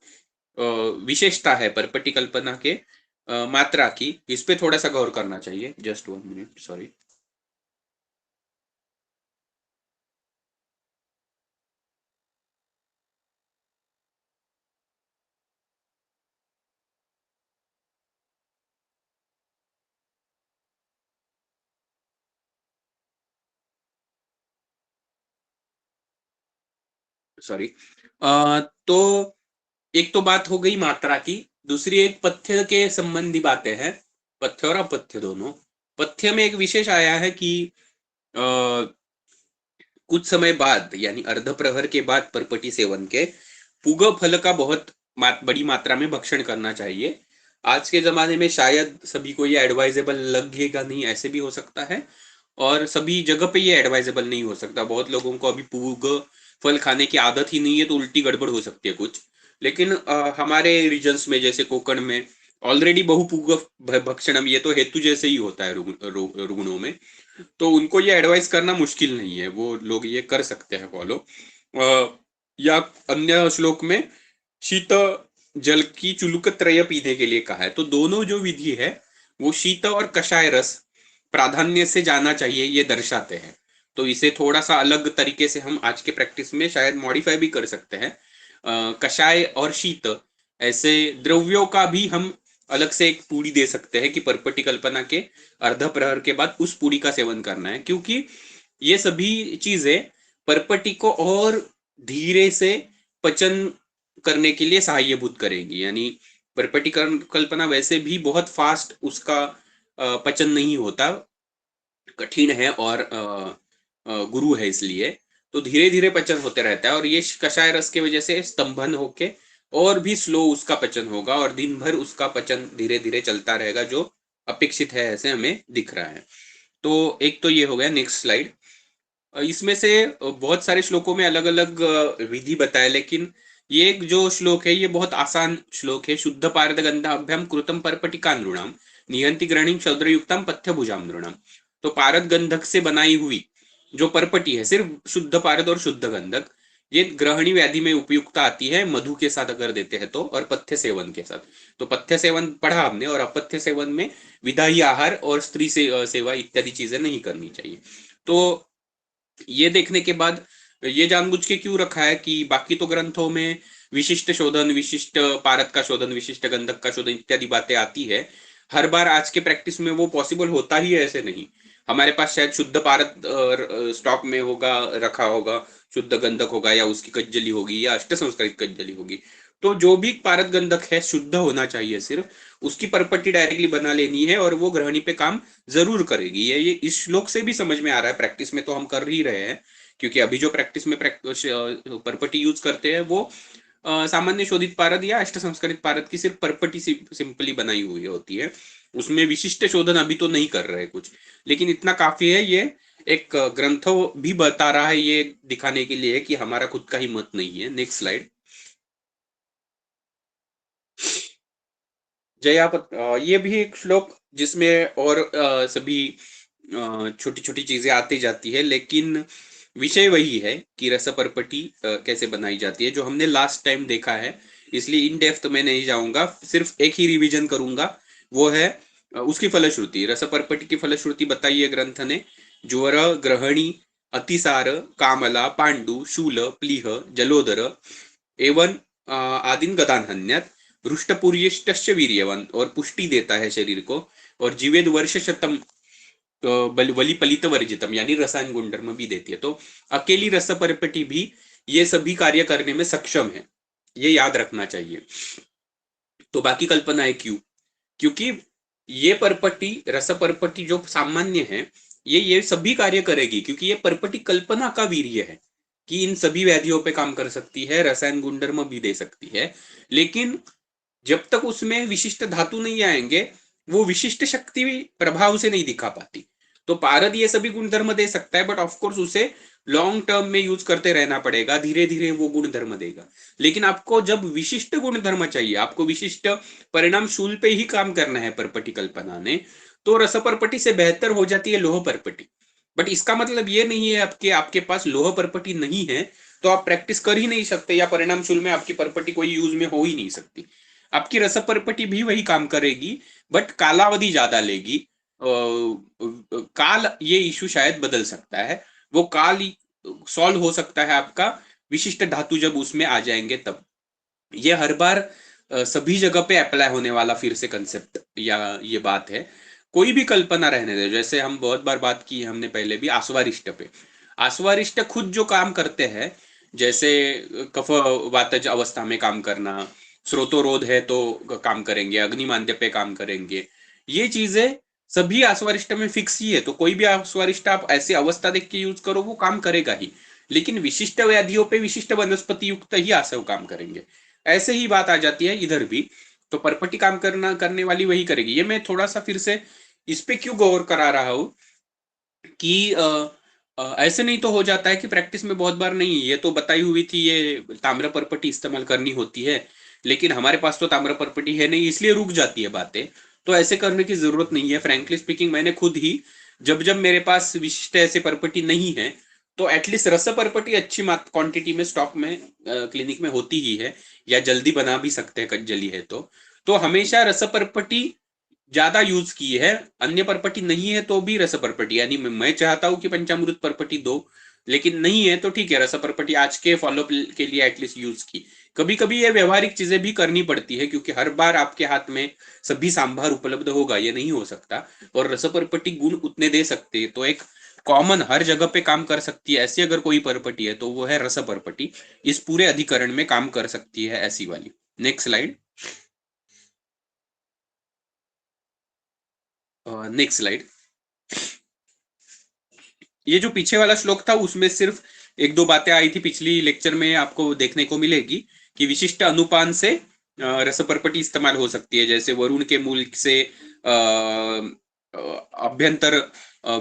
विशेषता है परपटी कल्पना के मात्रा की, इस पे थोड़ा सा गौर करना चाहिए। Just 1 minute, sorry. सॉरी। तो एक तो बात हो गई मात्रा की, दूसरी एक पथ्य के संबंधी बातें हैं। पथ्य और अपथ्य दोनों। पथ्य में एक विशेष आया है कि अ, कुछ समय बाद, यानी अर्ध प्रहर के बाद परपटी सेवन के पुग फल का बहुत बड़ी मात्रा में भक्षण करना चाहिए। आज के जमाने में शायद सभी को ये एडवाइजेबल लगेगा नहीं, ऐसे भी हो सकता है, और सभी जगह पे ये एडवाइजेबल नहीं हो सकता। बहुत लोगों को अभी पूग फल खाने की आदत ही नहीं है, तो उल्टी गड़बड़ हो सकती है कुछ। लेकिन हमारे रीजन्स में, जैसे कोकण में, ऑलरेडी बहुपूग भक्षणम, ये तो हेतु जैसे ही होता है रुग्णों में, तो उनको ये एडवाइस करना मुश्किल नहीं है, वो लोग ये कर सकते हैं फॉलो। या अन्य श्लोक में शीत जल की चुलुक त्रय पीने के लिए कहा है। तो दोनों जो विधि है वो शीत और कषाय रस प्राधान्य से जाना चाहिए, ये दर्शाते हैं। तो इसे थोड़ा सा अलग तरीके से हम आज के प्रैक्टिस में शायद मॉडिफाई भी कर सकते हैं। कषाय और शीत ऐसे द्रव्यों का भी हम अलग से एक पूड़ी दे सकते हैं, कि परपटी कल्पना के अर्ध प्रहर के बाद उस पूड़ी का सेवन करना है, क्योंकि ये सभी चीजें परपटी को और धीरे से पचन करने के लिए सहायभूत करेगी। यानी परपटी कल्पना वैसे भी बहुत फास्ट उसका पचन नहीं होता, कठिन है और गुरु है, इसलिए तो धीरे धीरे पचन होते रहता है। और ये कषाय रस की वजह से स्तंभन होके और भी स्लो उसका पचन होगा, और दिन भर उसका पचन धीरे धीरे चलता रहेगा, जो अपेक्षित है, ऐसे हमें दिख रहा है। तो एक तो ये हो गया। Next slide. इसमें से बहुत सारे श्लोकों में अलग अलग विधि बताए, लेकिन ये एक जो श्लोक है ये बहुत आसान श्लोक है। शुद्ध पारद गंधाभ्याम कृतम परपटिका नृणाम नियंति ग्रहणी क्षौद्रयुक्तम पथ्य भुजाम नृणाम। तो पारद गंधक से बनाई हुई जो परपटी है, सिर्फ शुद्ध पारद और शुद्ध गंधक, ये ग्रहणी व्याधि में उपयुक्त आती है मधु के साथ अगर देते हैं तो, और पथ्य सेवन के साथ। तो पथ्य सेवन पढ़ा हमने, और अपथ्य सेवन में विदाही आहार और स्त्री से सेवा इत्यादि चीजें नहीं करनी चाहिए। तो ये देखने के बाद ये जानबूझ के क्यों रखा है कि बाकी तो ग्रंथों में विशिष्ट शोधन, विशिष्ट पारद का शोधन, विशिष्ट गंधक का शोधन इत्यादि बातें आती है, हर बार आज के प्रैक्टिस में वो पॉसिबल होता ही है ऐसे नहीं। हमारे पास शायद शुद्ध पारद स्टॉक में होगा, रखा होगा, शुद्ध गंधक होगा, या उसकी कज्जली होगी, या अष्ट संस्कृत कज्जली होगी। तो जो भी पारद गंधक है शुद्ध होना चाहिए, सिर्फ उसकी परपट्टी डायरेक्टली बना लेनी है, और वो ग्रहणी पे काम जरूर करेगी। ये इस श्लोक से भी समझ में आ रहा है, प्रैक्टिस में तो हम कर ही रहे हैं, क्योंकि अभी जो प्रैक्टिस में परपटी यूज करते हैं वो सामान्य शोधित पारद या अष्ट संस्कृत पारद की सिर्फ परपटी सिंपली बनाई हुई होती है। उसमें विशिष्ट शोधन अभी तो नहीं कर रहे कुछ, लेकिन इतना काफी है। ये एक ग्रंथ भी बता रहा है, ये दिखाने के लिए कि हमारा खुद का ही मत नहीं है। Next slide. जयापत ये भी एक श्लोक जिसमें और सभी छोटी छोटी चीजें आती जाती है, लेकिन विषय वही है कि रसपर्पटी कैसे बनाई जाती है, जो हमने लास्ट टाइम देखा है। इसलिए इन डेप्थ में नहीं जाऊंगा, सिर्फ एक ही रिवीजन करूंगा, वो है उसकी फलश्रुति। रसपर्पटी की फलश्रुति बताई है ग्रंथ ने। ज्वर, ग्रहणी, अतिसार, कामला, पांडु, शूल, प्लीह, जलोदर एवं आदिन गदान हन्यत रुष्टपुर्यष्टस्य वीर्यवान, और पुष्टि देता है शरीर को, और जीवेद वर्ष शतम बलि पलित वर्जितम, यानी रसायन गुणधर्म भी देती है। तो अकेली रस परपटी भी ये सभी कार्य करने में सक्षम है, ये याद रखना चाहिए। तो बाकी कल्पनाएं क्यों? क्योंकि ये परपटी, रस परपटी जो सामान्य है, ये सभी कार्य करेगी, क्योंकि ये परपटी कल्पना का वीर्य है। कि इन सभी व्याधियों पे काम कर सकती है, रसायन गुणधर्म भी दे सकती है, लेकिन जब तक उसमें विशिष्ट धातु नहीं आएंगे वो विशिष्ट शक्ति प्रभाव से नहीं दिखा पाती। तो पारद ये सभी गुणधर्म दे सकता है, बट ऑफ कोर्स उसे लॉन्ग टर्म में यूज करते रहना पड़ेगा, धीरे धीरे वो गुणधर्म देगा। लेकिन आपको जब विशिष्ट गुणधर्म चाहिए, आपको विशिष्ट परिणाम शूल पे ही काम करना है परपटी कल्पना ने, तो रस परपटी से बेहतर हो जाती है लोह परपटी। बट इसका मतलब ये नहीं है आपके आपके पास लोह परपटी नहीं है तो आप प्रैक्टिस कर ही नहीं सकते, या परिणाम शूल में आपकी परपटी कोई यूज में हो ही नहीं सकती। आपकी रस परपटी भी वही काम करेगी, बट कालावधि ज्यादा लेगी। काल ये इशू शायद बदल सकता है, वो काल सॉल्व हो सकता है आपका विशिष्ट धातु जब उसमें आ जाएंगे तब। ये हर बार सभी जगह पे अप्लाई होने वाला फिर से कंसेप्ट या ये बात है। कोई भी कल्पना रहने दे, जैसे हम बहुत बार बात की है हमने पहले भी आश्वारिष्ट पे। आश्वारिष्ट खुद जो काम करते हैं, जैसे कफ वातज अवस्था में काम करना, स्रोतोरोध है तो काम करेंगे, अग्निमांद्य पे काम करेंगे, ये चीजें सभी आश्वारिष्ट में फिक्स ही है। तो कोई भी आश्वारिष्ट आप ऐसी अवस्था देख के यूज करो वो काम करेगा ही, लेकिन विशिष्ट व्याधियों पे विशिष्ट वनस्पति युक्त ही आसव काम करेंगे। ऐसे ही बात आ जाती है इधर भी। तो परपटी काम करने वाली वही करेगी। ये मैं थोड़ा सा फिर से इस पे क्यों गौर करा रहा हूं कि ऐसे नहीं तो हो जाता है कि प्रैक्टिस में बहुत बार नहीं, ये तो बताई हुई थी ये ताम्र परपटी इस्तेमाल करनी होती है, लेकिन हमारे पास तो ताम्र परपटी है नहीं इसलिए रुक जाती है बातें। तो ऐसे करने की जरूरत नहीं है। फ्रैंकली स्पीकिंग मैंने खुद ही जब जब मेरे पास विशिष्ट ऐसे परपटी नहीं है तो एटलीस्ट रस परपटी अच्छी क्वांटिटी में स्टॉक में क्लिनिक में होती ही है, या जल्दी बना भी सकते हैं कज्जली है तो हमेशा रस परपटी ज्यादा यूज की है। अन्य परपटी नहीं है तो भी रस परपटी, यानी मैं चाहता हूं कि पंचामृत परपटी दो, लेकिन नहीं है तो ठीक है रस परपटी आज के फॉलोअप के लिए एटलीस्ट यूज की। कभी कभी ये व्यवहारिक चीजें भी करनी पड़ती है, क्योंकि हर बार आपके हाथ में सभी सांभर उपलब्ध होगा ये नहीं हो सकता, और रस परपटी गुण उतने दे सकते हैं। तो एक कॉमन हर जगह पे काम कर सकती है ऐसी अगर कोई परपटी है तो वो है रस परपटी, इस पूरे अधिकरण में काम कर सकती है ऐसी वाली। Next slide. Next slide. ये जो पीछे वाला श्लोक था उसमें सिर्फ एक दो बातें आई थी पिछली लेक्चर में, आपको देखने को मिलेगी कि विशिष्ट अनुपान से रसपर्पटी इस्तेमाल हो सकती है। जैसे वरुण के मूल से अभ्यंतर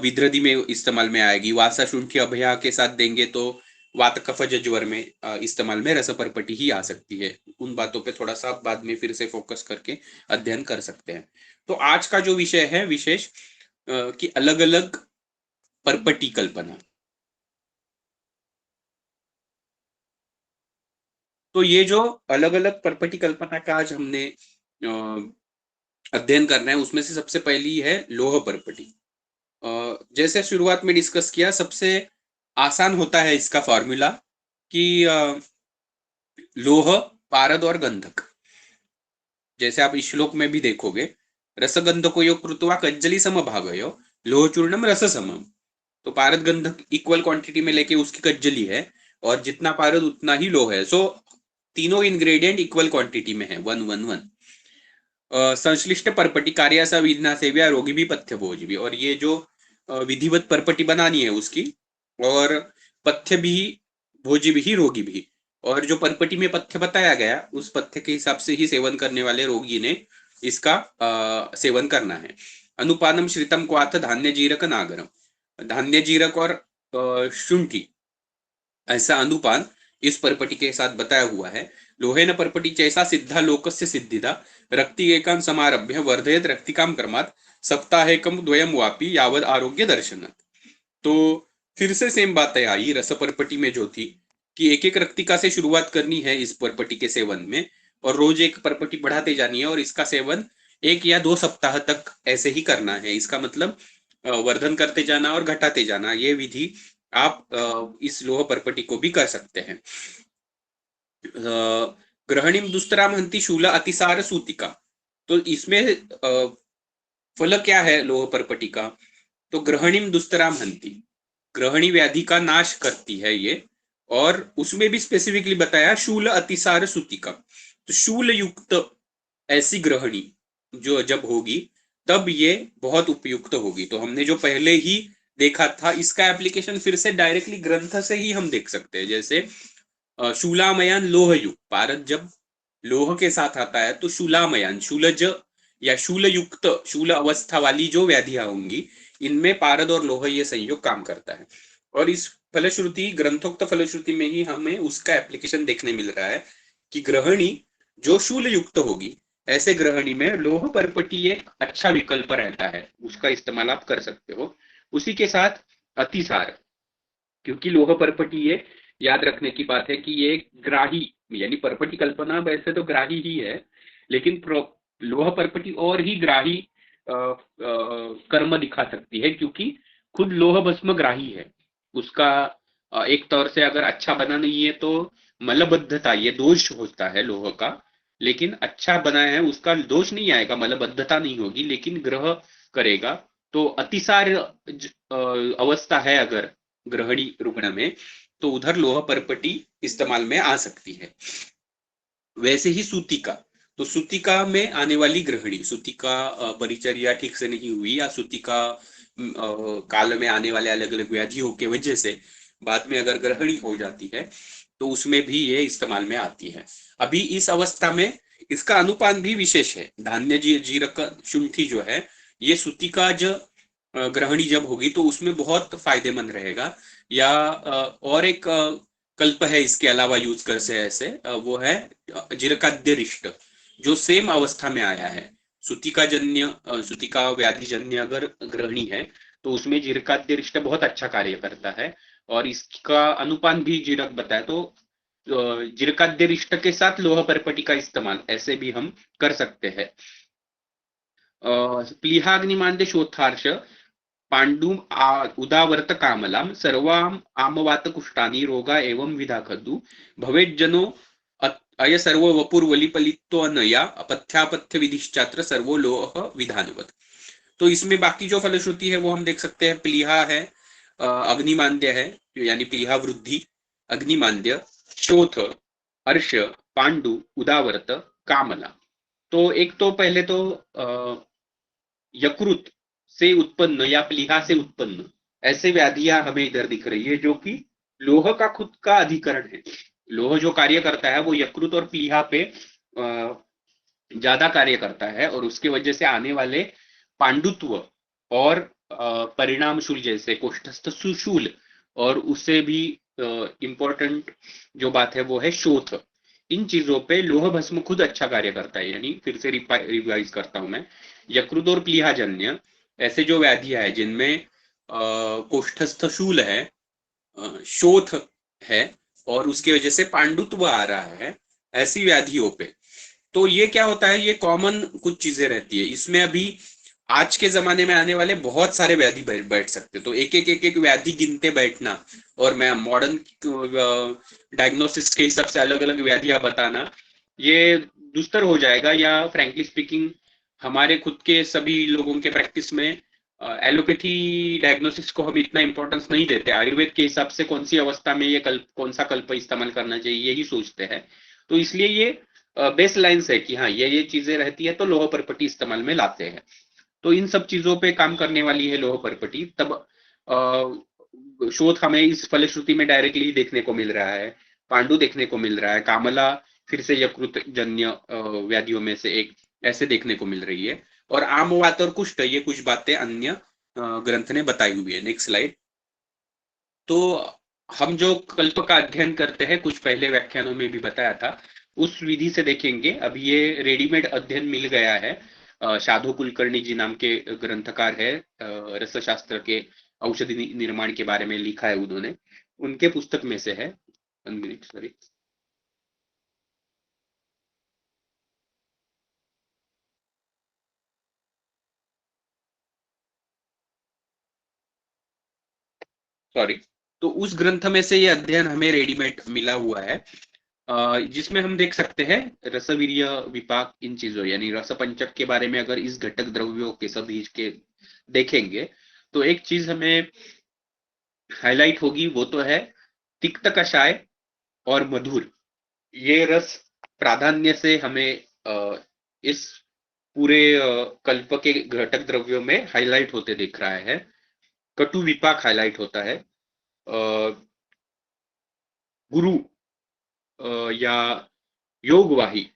विद्रधि में इस्तेमाल में आएगी, वासा शुंठी अभया के साथ देंगे तो वात कफज ज्वर में इस्तेमाल में रसपर्पटी ही आ सकती है। उन बातों पे थोड़ा सा बाद में फिर से फोकस करके अध्ययन कर सकते हैं। तो आज का जो विषय है विशेष कि अलग अलग परपटी कल्पना। तो ये जो अलग अलग परपटी कल्पना का आज हमने अध्ययन करना है उसमें से सबसे पहली है लोह परपटी। जैसे शुरुआत में डिस्कस किया, सबसे आसान होता है इसका फॉर्मूला कि लोह, पारद और गंधक। जैसे आप इस श्लोक में भी देखोगे, रसगंधको यो कृत्वा कज्जली समभागयो लोह चूर्णम रस समम। तो पारद गंधक इक्वल क्वांटिटी में लेके उसकी कज्जली है, और जितना पारद उतना ही लोह है। सो तीनों इंग्रेडिएंट इक्वल क्वांटिटी में है, 1 1 1। संश्लिष्ट परपटी कार्य विधिना सेव्या रोगी भी पथ्य भोज भी, और ये जो विधिवत परपटी बनानी है उसकी, और पथ्य भी भोजी भी रोगी भी। और जो परपटी में पथ्य बताया गया उस पथ्य के हिसाब से ही सेवन करने वाले रोगी ने इसका सेवन करना है। अनुपानम श्रितम क्वाथ धान्य जीरक नागरम। धान्य जीरक और शुंठी ऐसा अनुपान इस परपटी के साथ बताया हुआ है। लोहेन परपटी चैसा सिद्धा लोकस्य सिद्धिदा रक्ति एकां समारभ्य वर्धयत रक्तिकाम कर्मात् सप्ताहेकम द्वयम वापी यावद आरोग्य दर्शन। तो फिर से सेम बातें आई रस परपटी में जो थी कि एक एक रक्तिका से शुरुआत करनी है इस परपटी के सेवन में, और रोज एक परपटी बढ़ाते जानी है, और इसका सेवन 1 या 2 सप्ताह तक ऐसे ही करना है। इसका मतलब वर्धन करते जाना और घटाते जाना, ये विधि आप इस लोह परपटी को भी कर सकते हैं। ग्रहणीम दुस्तराम हंति शूला अतिसार सूतिका। तो इसमें फल क्या है लोह परपटी का, तो ग्रहणीम दुस्तराम हंति, ग्रहणी व्याधि का नाश करती है ये। और उसमें भी स्पेसिफिकली बताया शूल अतिसार सूतिका। तो शूल युक्त ऐसी ग्रहणी जो जब होगी तब ये बहुत उपयुक्त होगी। तो हमने जो पहले ही देखा था, इसका एप्लीकेशन फिर से डायरेक्टली ग्रंथ से ही हम देख सकते हैं। जैसे शूलामयान लोहयुक्त, पारद जब लोह के साथ आता है तो शूलामयान, शूलज या शूल युक्त, शूल अवस्था वाली जो व्याधियां होंगी, इनमें पारद और लोह ये संयोग काम करता है। और इस फलश्रुति, ग्रंथोक्त फलश्रुति में ही हमें उसका एप्लीकेशन देखने मिल रहा है कि ग्रहणी जो शूल युक्त होगी, ऐसे ग्रहणी में लोह परपटी एक अच्छा विकल्प रहता है, उसका इस्तेमाल आप कर सकते हो। उसी के साथ अतिसार, क्योंकि लोह परपटी, ये याद रखने की बात है कि ये ग्राही, यानी परपटी कल्पना वैसे तो ग्राही ही है, लेकिन लोह परपटी और ही ग्राही कर्म दिखा सकती है, क्योंकि खुद लोह भस्म ग्राही है। उसका एक तौर से अगर अच्छा बना नहीं है तो मलबद्धता, ये दोष होता है लोह का, लेकिन अच्छा बना है उसका दोष नहीं आएगा, मलबद्धता नहीं होगी, लेकिन ग्रह करेगा। तो अतिसार अवस्था है अगर ग्रहणी रुग्ण में, तो उधर लोह परपटी इस्तेमाल में आ सकती है। वैसे ही सूतिका, तो सूतिका में आने वाली ग्रहणी, सूतिका परिचर्या ठीक से नहीं हुई, या सूतिका काल में आने वाले अलग अलग व्याधियों के वजह से बाद में अगर ग्रहणी हो जाती है, तो उसमें भी ये इस्तेमाल में आती है। अभी इस अवस्था में इसका अनुपान भी विशेष है। धान्य जीरक शुंठी जो है, ये सूतिका ग्रहणी जब होगी तो उसमें बहुत फायदेमंद रहेगा। या और एक कल्प है इसके अलावा यूज कर से ऐसे, वो है जिरकाद्य रिष्ट, जो सेम अवस्था में आया है। सूतिका जन्य, सूतिका व्याधि जन्य अगर ग्रहणी है, तो उसमें जिरकाद्य रिष्ट बहुत अच्छा कार्य करता है। और इसका अनुपान भी जीरक बताया, तो जिरकाद्य रिष्ट के साथ लोह परपटी का इस्तेमाल ऐसे भी हम कर सकते हैं। प्लीहाग्निमांद्य शोथार्ष पांडुम उदावर्त कामलाम सर्वाम आमवात कुष्टानी रोगा एवं विधा खद्दु भवेज्जनो अय सर्व वपुर वलिपलित्व अनया अपथ्यापथ्य विधिश्चात्र सर्वो लोह विधानवत। तो इसमें बाकी जो फलश्रुति है वो हम देख सकते हैं। प्लीहा है, अग्निमांद्य है, यानी प्लीहा वृद्धि, अग्निमांद्य, शोथ, अर्श, पांडु, उदावर्त, कामला। तो एक तो पहले तो यकृत से उत्पन्न या प्लीहा से उत्पन्न ऐसे व्याधियां हमें इधर दिख रही है, जो कि लोह का खुद का अधिकरण है। लोह जो कार्य करता है वो यकृत और प्लीहा पे ज्यादा कार्य करता है, और उसके वजह से आने वाले पांडुत्व और परिणाम शूल जैसे कोष्ठस्थ सुशूल, और उससे भी इंपॉर्टेंट जो बात है वो है शोथ। इन चीजों पे लोह भस्म खुद अच्छा कार्य करता है। यानी फिर से रिवाइज करता हूं मैं, यकृत और प्लीहाजन्य ऐसे जो व्याधियां है जिनमें कोष्ठस्थ शूल है, शोथ है, और उसकी वजह से पांडुत्व आ रहा है, ऐसी व्याधियों पे तो ये क्या होता है, ये कॉमन कुछ चीजें रहती है इसमें। अभी आज के जमाने में आने वाले बहुत सारे व्याधि बैठ सकते, तो एक एक व्याधि गिनते बैठना और मैं मॉडर्न डायग्नोसिस के हिसाब से अलग अलग व्याधियां बताना, ये दुस्तर हो जाएगा। या फ्रैंकली स्पीकिंग, हमारे खुद के सभी लोगों के प्रैक्टिस में एलोपैथी डायग्नोसिस को हम इतना इंपॉर्टेंस नहीं देते। आयुर्वेद के हिसाब से कौन सी अवस्था में ये कल्प, कौन सा कल्प इस्तेमाल करना चाहिए, यही सोचते हैं। तो इसलिए ये बेस लाइन्स है कि हाँ ये चीजें रहती है तो लोह परपटी इस्तेमाल में लाते हैं। तो इन सब चीजों पे काम करने वाली है लोह परपटी। तब शोध हमें इस फलश्रुति में डायरेक्टली देखने को मिल रहा है, पांडु देखने को मिल रहा है, कामला फिर से यकृत जन्य व्याधियों में से एक ऐसे देखने को मिल रही है, और आमवात और कुष्ठ ये कुछ बातें अन्य ग्रंथ ने बताई हुई है। Next slide. तो हम जो कल्प का अध्ययन करते हैं, कुछ पहले व्याख्यानों में भी बताया था, उस विधि से देखेंगे। अभी ये रेडीमेड अध्ययन मिल गया है, साधु कुलकर्णी जी नाम के ग्रंथकार है, रसशास्त्र के औषधि निर्माण के बारे में लिखा है उन्होंने, उनके पुस्तक में से है। Sorry, sorry. तो उस ग्रंथ में से ये अध्ययन हमें रेडीमेड मिला हुआ है, जिसमें हम देख सकते हैं रसवीर्य विपाक, इन चीजों यानी रस पंचक के बारे में अगर इस घटक द्रव्यों के सभी के देखेंगे, तो एक चीज हमें हाईलाइट होगी, वो तो है तिक्त कषाय और मधुर। ये रस प्राधान्य से हमें इस पूरे कल्प के घटक द्रव्यों में हाईलाइट होते दिख रहा है। कटु विपाक हाईलाइट होता है। गुरु या योगवाही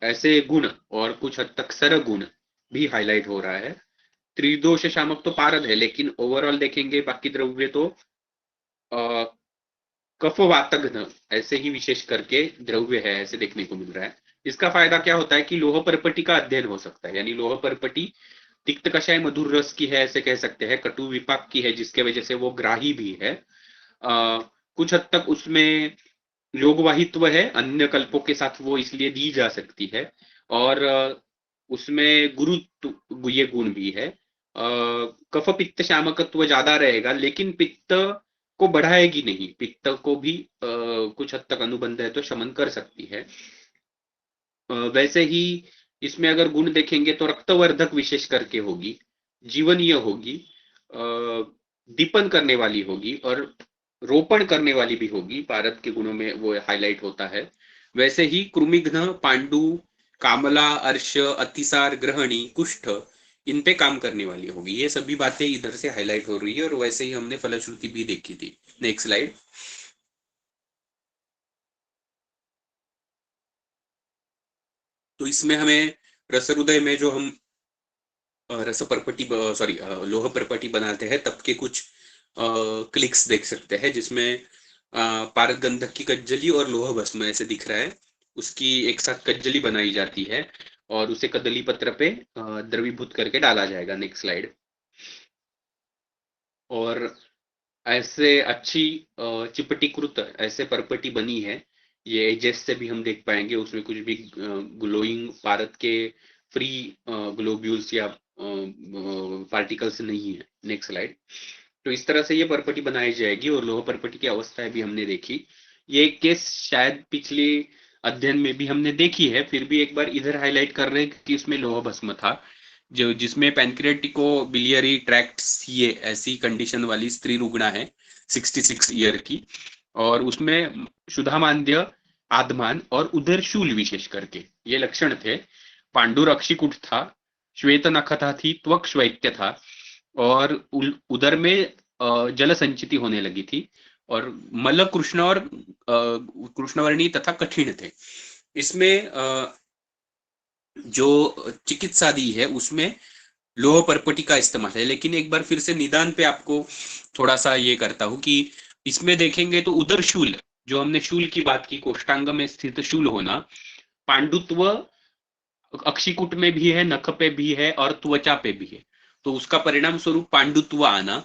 ऐसे गुण और कुछ हद तक सरगुण भी हाईलाइट हो रहा है। त्रिदोष शामक तो पारद है, लेकिन ओवरऑल देखेंगे बाकी द्रव्य तो कफ वातघ्न ऐसे ही विशेष करके द्रव्य है, ऐसे देखने को मिल रहा है। इसका फायदा क्या होता है कि लोह परपटी का अध्ययन हो सकता है, यानी लोह परपटी तिक्त कषाय मधुर रस की है ऐसे कह सकते हैं, कटु विपाक की है जिसके वजह से वो ग्राही भी है। कुछ हद तक उसमें योगवाहित्व है, अन्य कल्पों के साथ वो इसलिए दी जा सकती है। और उसमें गुरु ये गुण भी है। कफ पित्त शामकत्व ज्यादा रहेगा, लेकिन पित्त को बढ़ाएगी नहीं, पित्त को भी कुछ हद तक अनुबंध है तो शमन कर सकती है। वैसे ही इसमें अगर गुण देखेंगे तो रक्तवर्धक विशेष करके होगी, जीवनीय होगी, दीपन करने वाली होगी और रोपण करने वाली भी होगी। पारद के गुणों में वो हाईलाइट होता है। वैसे ही कृमिघ्न, पांडु, कामला, अर्श, अतिसार, ग्रहणी, कुष्ठ इन पे काम करने वाली होगी। ये सभी बातें इधर से हाईलाइट हो रही है और वैसे ही हमने फलश्रुति भी देखी थी। Next slide. तो इसमें हमें रसहृदय में जो हम रस परपटी सॉरी लोह परपटी बनाते हैं तब के कुछ क्लिक्स देख सकते हैं, जिसमें पारद गंधक की कज्जली और लोह भस्म ऐसे दिख रहा है। उसकी एक साथ कज्जली बनाई जाती है और उसे कदली पत्र पे द्रवीभूत करके डाला जाएगा। Next slide. और ऐसे अच्छी चिपटीकृत ऐसे परपटी बनी है, ये एजेस से भी हम देख पाएंगे, उसमें कुछ भी ग्लोइंग पारद के फ्री ग्लोब्यूल्स या पार्टिकल्स नहीं है। Next slide. तो इस तरह से ये परपटी बनाई जाएगी और लोह परपटी की अवस्थाएं भी हमने देखी। ये केस शायद पिछले अध्ययन में भी हमने देखी है, फिर भी एक बार इधर हाईलाइट कर रहे हैं कि इसमें लोह भस्म था, जो जिसमें पैनक्रियाटिको बिलियरी ट्रैक्ट सीए ऐसी कंडीशन वाली स्त्री रुग्णा है 66 ईयर की, और उसमें शुद्धामांद्य, आदमान और उदर शूल विशेष करके ये लक्षण थे। पांडुर अक्षिकुट था, श्वेत नखता थी, त्वक श्वैत्य था और उदर में जल संचिति होने लगी थी और मल कृष्ण और कृष्णवर्णी तथा कठिन थे। इसमें जो चिकित्सा दी है उसमें लोह परपटी का इस्तेमाल है, लेकिन एक बार फिर से निदान पे आपको थोड़ा सा ये करता हूं कि इसमें देखेंगे तो उदर शूल, जो हमने शूल की बात की, कोष्टांग में स्थित शूल होना, पांडुत्व अक्षिकुट में भी है, नख पे भी है और त्वचा पे भी है, तो उसका परिणाम स्वरूप पांडुत्व आना।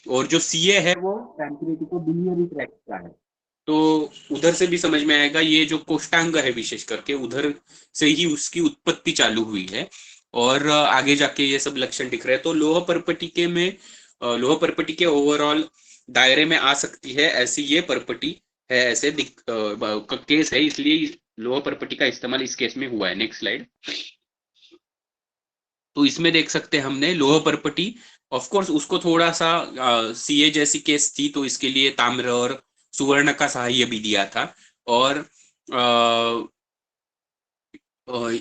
और जो सीए है वो पैंक्रियाटिको बिलियरी ट्रैक्ट का है, तो उधर से भी समझ में आएगा ये जो कोष्टांग है विशेष करके उधर से ही उसकी उत्पत्ति चालू हुई है और आगे जाके ये सब लक्षण दिख रहे हैं। तो लोह परपटी के में लोह परपटी के ओवरऑल दायरे में आ सकती है ऐसी ये परपटी है, ऐसे केस है, इसलिए लोह परपटी का इस्तेमाल इस केस में हुआ है। Next slide. तो इसमें देख सकते हैं हमने लोह परपटी, ऑफ कोर्स उसको थोड़ा सा सीए जैसी केस थी तो इसके लिए ताम्र और सुवर्ण का सहाय्य भी दिया था। और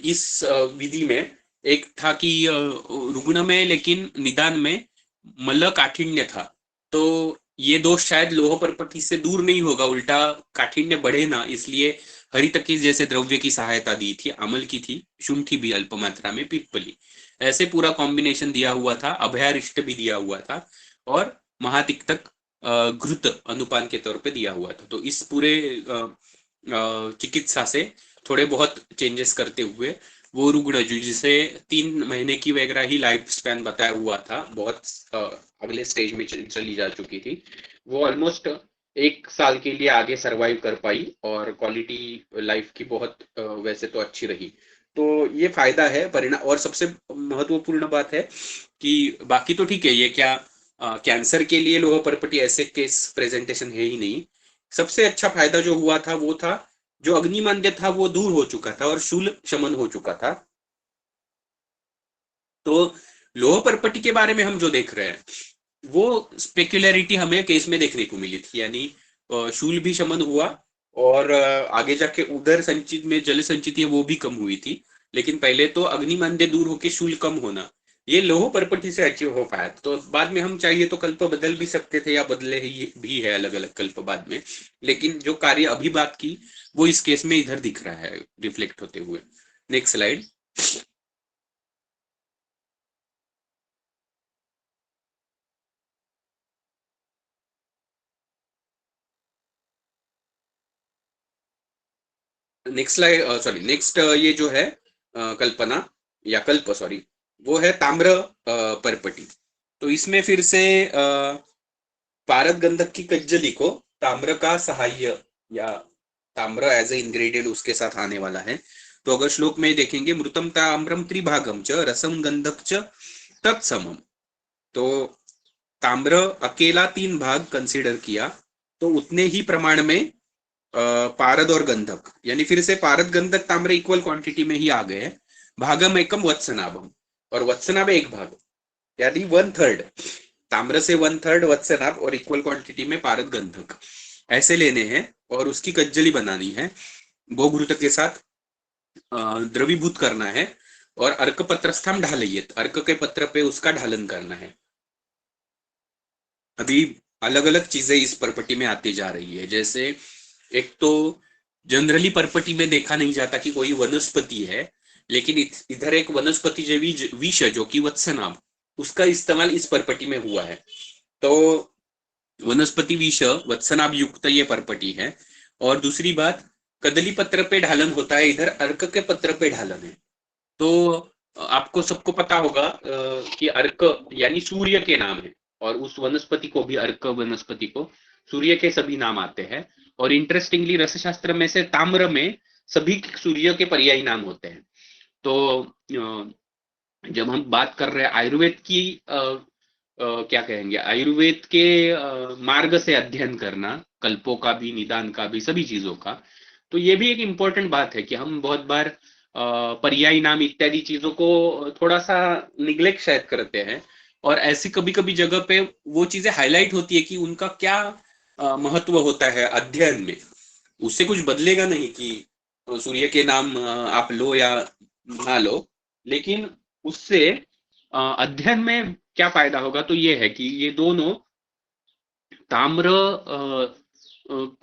इस विधि में एक था कि रुग्ण में लेकिन निदान में मल काठिन्य था, तो ये दोष शायद लोह परपटी से दूर नहीं होगा, उल्टा काठिन्य बढ़े ना, इसलिए हरितकी जैसे द्रव्य की सहायता दी थी, अमल की थी, शुंठी भी अल्प मात्रा में, पिप्पली, ऐसे पूरा कॉम्बिनेशन दिया हुआ था, अभयारिष्ट भी दिया हुआ था और महातिक्तक घृत अनुपान के तौर पे दिया हुआ था। तो इस पूरे चिकित्सा से थोड़े बहुत चेंजेस करते हुए वो रुग्ण जिसे 3 महीने की वगैरह ही लाइफ स्पैन बताया हुआ था, बहुत अगले स्टेज में चली जा चुकी थी, वो ऑलमोस्ट 1 साल के लिए आगे सरवाइव कर पाई और क्वालिटी लाइफ की बहुत वैसे तो अच्छी रही। तो ये फायदा है परिणाम। और सबसे महत्वपूर्ण बात है कि बाकी तो ठीक है, ये क्या कैंसर के लिए लोह परपटी ऐसे केस प्रेजेंटेशन है ही नहीं। सबसे अच्छा फायदा जो हुआ था वो था जो अग्निमांद्य था वो दूर हो चुका था और शूल शमन हो चुका था। तो लोह परपटी के बारे में हम जो देख रहे हैं वो स्पेक्युलरिटी हमें केस में देखने को मिली थी, यानी शूल भी शमन हुआ और आगे जाके उधर संचित में जल संचित है वो भी कम हुई थी, लेकिन पहले तो अग्निमांद्य दूर होके शूल कम होना, ये लोह परपटी से अचीव हो पाया। तो बाद में हम चाहिए तो कल्प बदल भी सकते थे या बदले ही भी है अलग अलग कल्प बाद में, लेकिन जो कार्य अभी बात की वो इस केस में इधर दिख रहा है रिफ्लेक्ट होते हुए। Next slide. Next slide, sorry next, ये जो है कल्पना या कल्प सॉरी, वो है ताम्र परपटी। तो इसमें फिर से पारद गंधक की कज्जली को ताम्र का सहाय या ताम्र एज ए इंग्रेडिएंट उसके साथ आने वाला है। तो अगर श्लोक में देखेंगे, मृतम ताम्रम त्रिभागम च रसम गंधक च तत्समम। तो ताम्र अकेला 3 भाग कंसीडर किया, तो उतने ही प्रमाण में पारद और गंधक, यानी फिर से पारद गंधक ताम्र इक्वल क्वांटिटी में ही आ गए। भागम एकम वत्सनाभम, और वत्सनाभ एक भाग, यानी 1/3 ताम्र से 1/3 वत्सनाभ, और इक्वल क्वांटिटी में पारद गंधक ऐसे लेने हैं और उसकी कज्जली बनानी है। गोघृत के साथ द्रवीभूत करना है और अर्क पत्रस्थम ढालयित, अर्क के पत्र पे उसका ढालन करना है। अभी अलग अलग चीजें इस परपटी में आती जा रही है। जैसे एक तो जनरली परपटी में देखा नहीं जाता कि कोई वनस्पति है, लेकिन इधर एक वनस्पति जैवी विष जो कि वत्सनाभ, उसका इस्तेमाल इस परपटी में हुआ है। तो वनस्पति विष वत्सनाभ युक्त ये परपटी है। और दूसरी बात, कदली पत्र पे ढालन होता है, इधर अर्क के पत्र पे ढालन है। तो आपको सबको पता होगा कि अर्क यानी सूर्य के नाम है, और उस वनस्पति को भी, अर्क वनस्पति को सूर्य के सभी नाम आते हैं। और इंटरेस्टिंगली रसशास्त्र में से ताम्र में सभी सूर्य के पर्यायी नाम होते हैं। तो जब हम बात कर रहे हैं आयुर्वेद की, क्या कहेंगे, आयुर्वेद के मार्ग से अध्ययन करना, कल्पों का भी, निदान का भी, सभी चीजों का, तो ये भी एक इम्पोर्टेंट बात है कि हम बहुत बार पर्यायी नाम इत्यादि चीजों को थोड़ा सा निग्लेक्ट शायद करते हैं, और ऐसी कभी कभी जगह पे वो चीजें हाईलाइट होती है कि उनका क्या महत्व होता है अध्ययन में। उससे कुछ बदलेगा नहीं कि सूर्य के नाम आप लो या ना लो, लेकिन उससे अध्ययन में क्या फायदा होगा, तो ये है कि ये दोनों ताम्र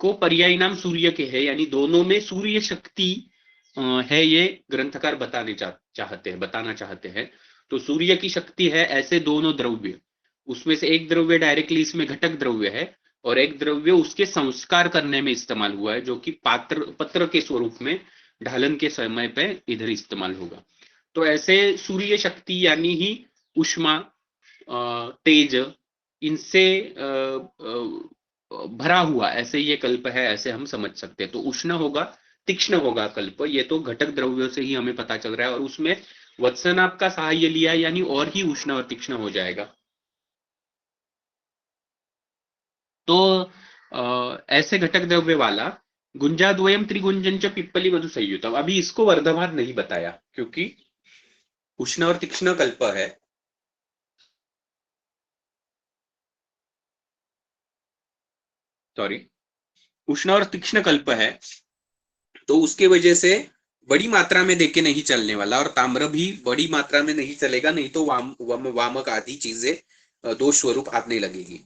को पर्यायी नाम सूर्य के है, यानी दोनों में सूर्य शक्ति है, ये ग्रंथकार चाहते हैं, बताना चाहते हैं। तो सूर्य की शक्ति है ऐसे दोनों द्रव्य, उसमें से एक द्रव्य डायरेक्टली इसमें घटक द्रव्य है, और एक द्रव्य उसके संस्कार करने में इस्तेमाल हुआ है, जो कि पत्र के स्वरूप में ढालन के समय पे इधर इस्तेमाल होगा। तो ऐसे सूर्य शक्ति यानी ही उष्मा, तेज, इनसे भरा हुआ ऐसे ये कल्प है, ऐसे हम समझ सकते हैं। तो उष्ण होगा, तीक्ष्ण होगा कल्प, ये तो घटक द्रव्यों से ही हमें पता चल रहा है, और उसमें वत्सनाभ का सहाय लिया यानी और ही उष्ण और तीक्ष्ण हो जाएगा। तो ऐसे घटक द्रव्य वाला गुंजाद्वयम त्रिगुंजन च पिप्पली मधु संयुतम। अभी इसको वर्धमान नहीं बताया क्योंकि उष्ण और तीक्ष्ण कल्प है। सॉरी, उष्ण और तीक्ष्ण कल्प है, तो उसके वजह से बड़ी मात्रा में देके नहीं चलने वाला, और ताम्र भी बड़ी मात्रा में नहीं चलेगा, नहीं तो वामक आदि चीजें दोष स्वरूप आने लगेगी।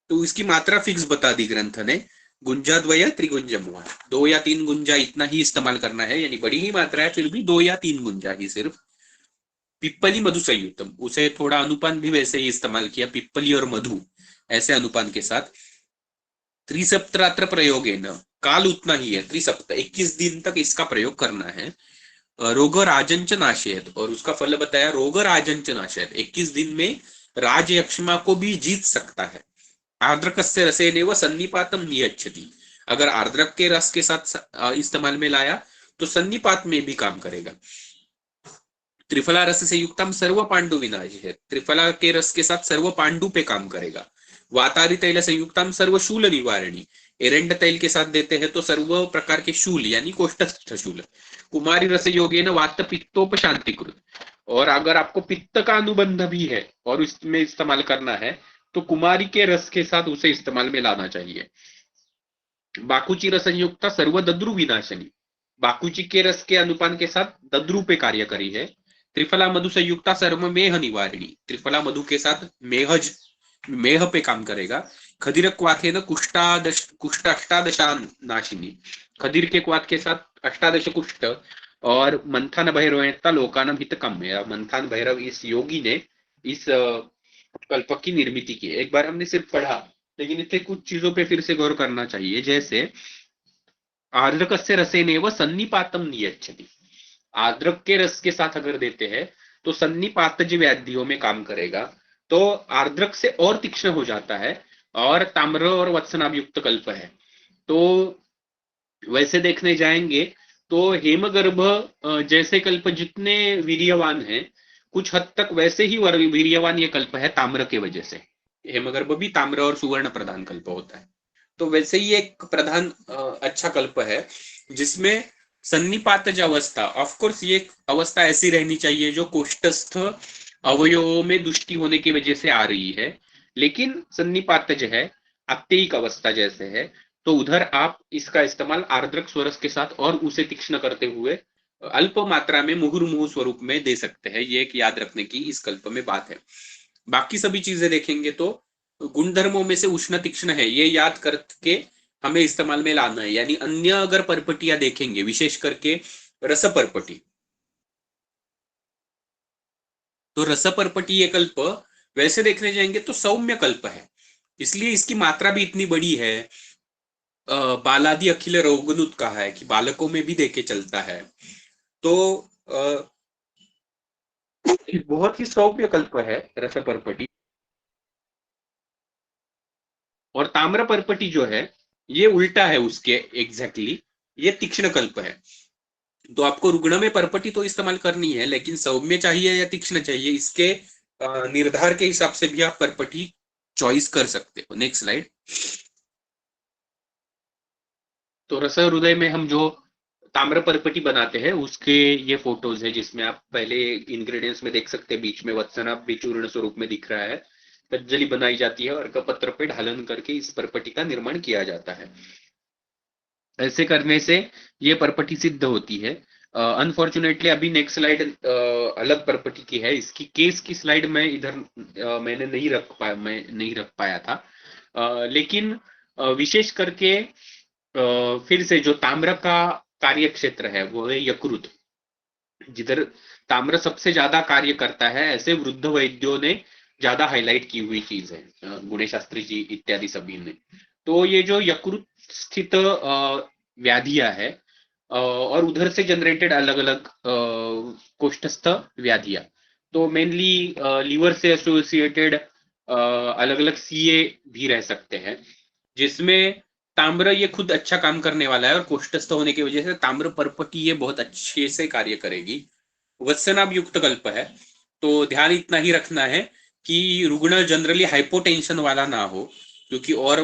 तो इसकी मात्रा फिक्स बता दी ग्रंथ ने, गुंजाद्वय त्रिगुंजम हुआ, 2 या 3 गुंजा इतना ही इस्तेमाल करना है, यानी बड़ी ही मात्रा है, फिर भी 2 या 3 गुंजा ही सिर्फ। पिप्पली मधु संयुक्तम, उसे थोड़ा अनुपान भी वैसे ही इस्तेमाल किया, पिप्पली और मधु ऐसे अनुपान के साथ। त्रिसप्त्रात्र प्रयोग है न, काल उतना ही है, त्रिसप्त 21 दिन तक इसका प्रयोग करना है। रोग राजंच नाशयत, और उसका फल बताया रोग राजंच नाशयत, 21 दिन में राज यक्ष्मा को भी जीत सकता है। आर्द्रक से रसेने व सन्निपातम नियच्छति, अगर आर्द्रक के रस के साथ इस्तेमाल में लाया तो सन्निपात में भी काम करेगा। त्रिफला रस से युक्तम सर्व पांडु विनाश है, त्रिफला के रस के साथ सर्व पांडु पे काम करेगा। वातारी तैल संयुक्तम सर्व शूल निवारणी, एरेंड तैल के साथ देते हैं तो सर्व प्रकार के शूल यानी कोष्ठस्थ शूल। कुमारी रस योगे न वात पित्तोपशांतिकृत, और अगर आपको पित्त का अनुबंध भी है और इसमें इस्तेमाल करना है तो कुमारी के रस के साथ उसे इस्तेमाल में लाना चाहिए। बाकुची रस संयुक्ता सर्व दद्रु विनाशनी, बाकुची के रस के अनुपान के साथ दद्रु पे कार्य करी है। त्रिफला मधु संयुक्ता सर्व मेह निवारिणी, त्रिफला मधु के साथ मेहज मेह पे काम करेगा। खदीर क्वाथे न कुष्ठ अष्टादशा नाशिनी, खदीर के क्वाथ के साथ अष्टादश कुष्ठ और मंथन भैरवता लोकानम हित काम्य, मंथन भैरव इस योगी ने इस कल्प की निर्मिति की। एक बार हमने सिर्फ पढ़ा, लेकिन इतने कुछ चीजों पे फिर से गौर करना चाहिए। जैसे आर्द्रकस्य रसेनेव सन्निपातम नियच्छति, अदरक के रस के साथ अगर देते हैं तो सन्निपातज व्याधियों में काम करेगा, तो आर्द्रक से और तीक्ष्ण हो जाता है और ताम्र और वत्सनाभ युक्त कल्प है। तो वैसे देखने जाएंगे तो हेमगर्भ जैसे कल्प जितने वीर्यवान हैं, कुछ हद तक वैसे ही वीर्यवान ये कल्प है ताम्र के वजह से। हेमगर्भ भी ताम्र और सुवर्ण प्रधान कल्प होता है। तो वैसे ही एक प्रधान अच्छा कल्प है जिसमें सन्निपातज अवस्था, ऑफकोर्स ये अवस्था ऐसी रहनी चाहिए जो कोष्ठस्थ अवयवों में दुष्टि होने की वजह से आ रही है, लेकिन सन्निपातज है, अत्ययिक अवस्था जैसे है, तो उधर आप इसका इस्तेमाल आर्द्रक स्वरस के साथ और उसे तीक्ष्ण करते हुए अल्प मात्रा में मुहुर्मुहु स्वरूप में दे सकते हैं। ये एक याद रखने की इस कल्प में बात है। बाकी सभी चीजें देखेंगे तो गुणधर्मों में से उष्ण तीक्ष्ण है, ये याद करके हमें इस्तेमाल में लाना है। यानी अन्य अगर परपटियां देखेंगे, विशेष करके रस परपटी, तो रस परपटी ये कल्प वैसे देखने जाएंगे तो सौम्य कल्प है, इसलिए इसकी मात्रा भी इतनी बड़ी है। बालादि अखिल रोगनुत कहा है कि बालकों में भी देखे चलता है। तो बहुत ही सौम्य कल्प है रस परपटी। और ताम्र परपटी जो है ये उल्टा है उसके, एग्जैक्टली ये तीक्ष्ण कल्प है। तो आपको रुग्ण में परपटी तो इस्तेमाल करनी है, लेकिन सौम्य चाहिए या तीक्ष्ण चाहिए, इसके निर्धार के हिसाब से भी आप परपटी चॉइस कर सकते हो। Next slide. तो रस हृदय में हम जो ताम्र परपटी बनाते हैं उसके ये फोटोज है, जिसमें आप पहले इंग्रेडिएंट्स में देख सकते हैं बीच में वत्सना भी चूर्ण स्वरूप में दिख रहा है। कज्जली बनाई जाती है और कपत्र पे ढालन करके इस परपटी का निर्माण किया जाता है। ऐसे करने से ये परपटी सिद्ध होती है। अनफॉर्चुनेटली अभी नेक्स्ट स्लाइड अलग परपटी की है, इसकी केस की स्लाइड मैं इधर मैंने नहीं रख पाया था। लेकिन विशेष करके फिर से जो ताम्र का कार्य क्षेत्र है वो है यकृत, जिधर ताम्र सबसे ज्यादा कार्य करता है, ऐसे वृद्ध वैद्यों ने ज्यादा हाईलाइट की हुई चीज है, गुणे शास्त्री जी इत्यादि सभी ने। तो ये जो यकृत स्थित व्याधियां है और उधर से जनरेटेड अलग अलग कोष्ठस्थ व्याधियां, तो मेनली लीवर से एसोसिएटेड अलग अलग सीए भी रह सकते हैं, जिसमें ताम्र ये खुद अच्छा काम करने वाला है और कोष्ठस्थ होने की वजह से ताम्र परपटी ये बहुत अच्छे से कार्य करेगी। वत्सनाभ युक्त कल्प है, तो ध्यान इतना ही रखना है कि रुग्ण जनरली हाइपोटेंशन वाला ना हो, क्योंकि और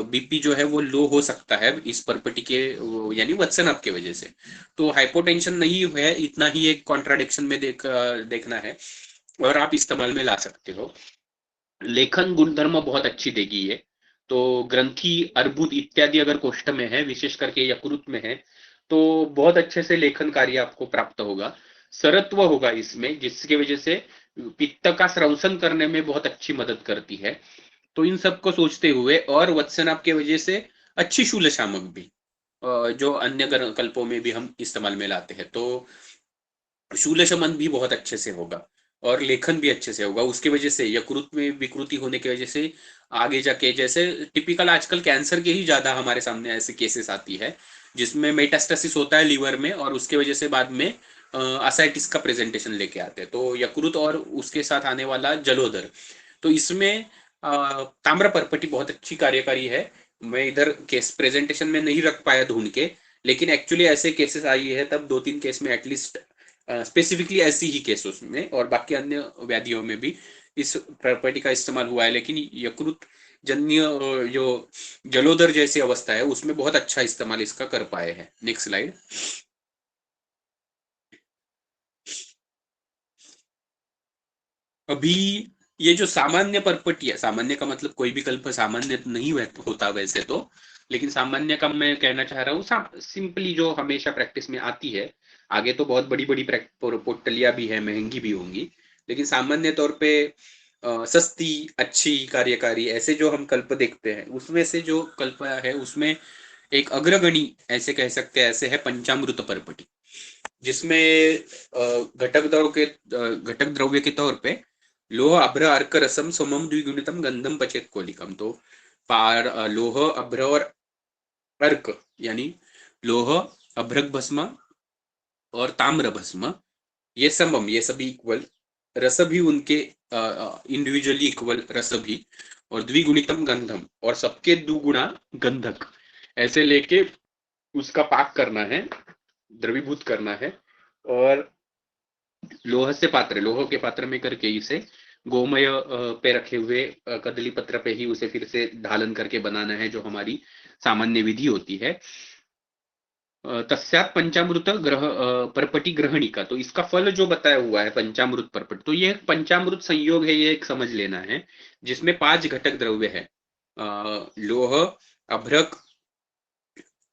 बीपी जो है वो लो हो सकता है इस परपटी के यानी वत्सनाभ के वजह से। तो हाइपोटेंशन नहीं है, इतना ही एक कॉन्ट्राडिक्शन में देखना है और आप इस्तेमाल में ला सकते हो। लेखन गुणधर्म बहुत अच्छी देगी ये। तो ग्रंथि अर्बुद इत्यादि अगर कोष्ठ में है, विशेष करके यकृत में है, तो बहुत अच्छे से लेखन कार्य आपको प्राप्त होगा। सरत्व होगा इसमें, जिसकी वजह से पित्त का स्रवसन करने में बहुत अच्छी मदद करती है। तो इन सबको सोचते हुए और वत्सनाभ के वजह से अच्छी शूल शामक भी जो अन्य कल्पों में भी हम इस्तेमाल में लाते हैं, तो शूल शमन भी बहुत अच्छे से होगा और लेखन भी अच्छे से होगा। उसकी वजह से यकृत में विकृति होने की वजह से आगे जाके, जैसे टिपिकल आजकल कैंसर के ही ज्यादा हमारे सामने ऐसे केसेस आती है जिसमें मेटास्टेसिस होता है लीवर में और उसके वजह से बाद में असाइटिस का प्रेजेंटेशन लेके आते हैं। तो यकृत और उसके साथ आने वाला जलोदर, तो इसमें ताम्र परपटी बहुत अच्छी कार्यकारी है। मैं इधर केस प्रेजेंटेशन में नहीं रख पाया ढूंढ के, लेकिन एक्चुअली ऐसे केसेस आई है तब 2-3 केस में एटलीस्ट स्पेसिफिकली ऐसी ही केसेस में, और बाकी अन्य व्याधियों में भी इस प्रॉपर्टी का इस्तेमाल हुआ है। लेकिन यकृत जन्य जो जलोदर जैसी अवस्था है उसमें बहुत अच्छा इस्तेमाल इसका कर पाए हैं। Next slide. अभी ये जो सामान्य परपटी है, सामान्य का मतलब कोई भी कल्प सामान्य नहीं होता वैसे तो, लेकिन सामान्य का मैं कहना चाह रहा हूँ सिंपली जो हमेशा प्रैक्टिस में आती है, आगे तो बहुत बड़ी बड़ी पोटलियां भी है, महंगी भी होंगी, लेकिन सामान्य तौर पे सस्ती अच्छी कार्यकारी ऐसे जो हम कल्प देखते हैं, उसमें से जो कल्प है उसमें एक अग्रगणी ऐसे कह सकते हैं, ऐसे है पंचामृत परपटी, जिसमें घटक द्रव्य के तौर पे लोह अभ्र अर्क रसम सोमम द्विगुणितम गंधम पचेत कोलिकम। तो लोह अभ्र और अर्क यानी लोह, अभ्रक भस्म और ताम्र भस्म, ये समम, ये सभी इक्वल, रस भी उनके इंडिविजुअली इक्वल रस भी, और द्विगुणितम गंधम, और सबके दुगुना गंधक, ऐसे लेके उसका पाक करना है, द्रवीभूत करना है, और लोह से पात्र, लोह के पात्र में करके इसे गोमय पे रखे हुए कदली पत्र पे ही उसे फिर से ढालन करके बनाना है, जो हमारी सामान्य विधि होती है। तस्यात् पंचामृत ग्रह परपटी ग्रहणिका, तो इसका फल जो बताया हुआ है पंचामृत परपट, तो ये एक पंचामृत संयोग है, ये एक समझ लेना है, जिसमें 5 घटक द्रव्य है, लोह, अभ्रक,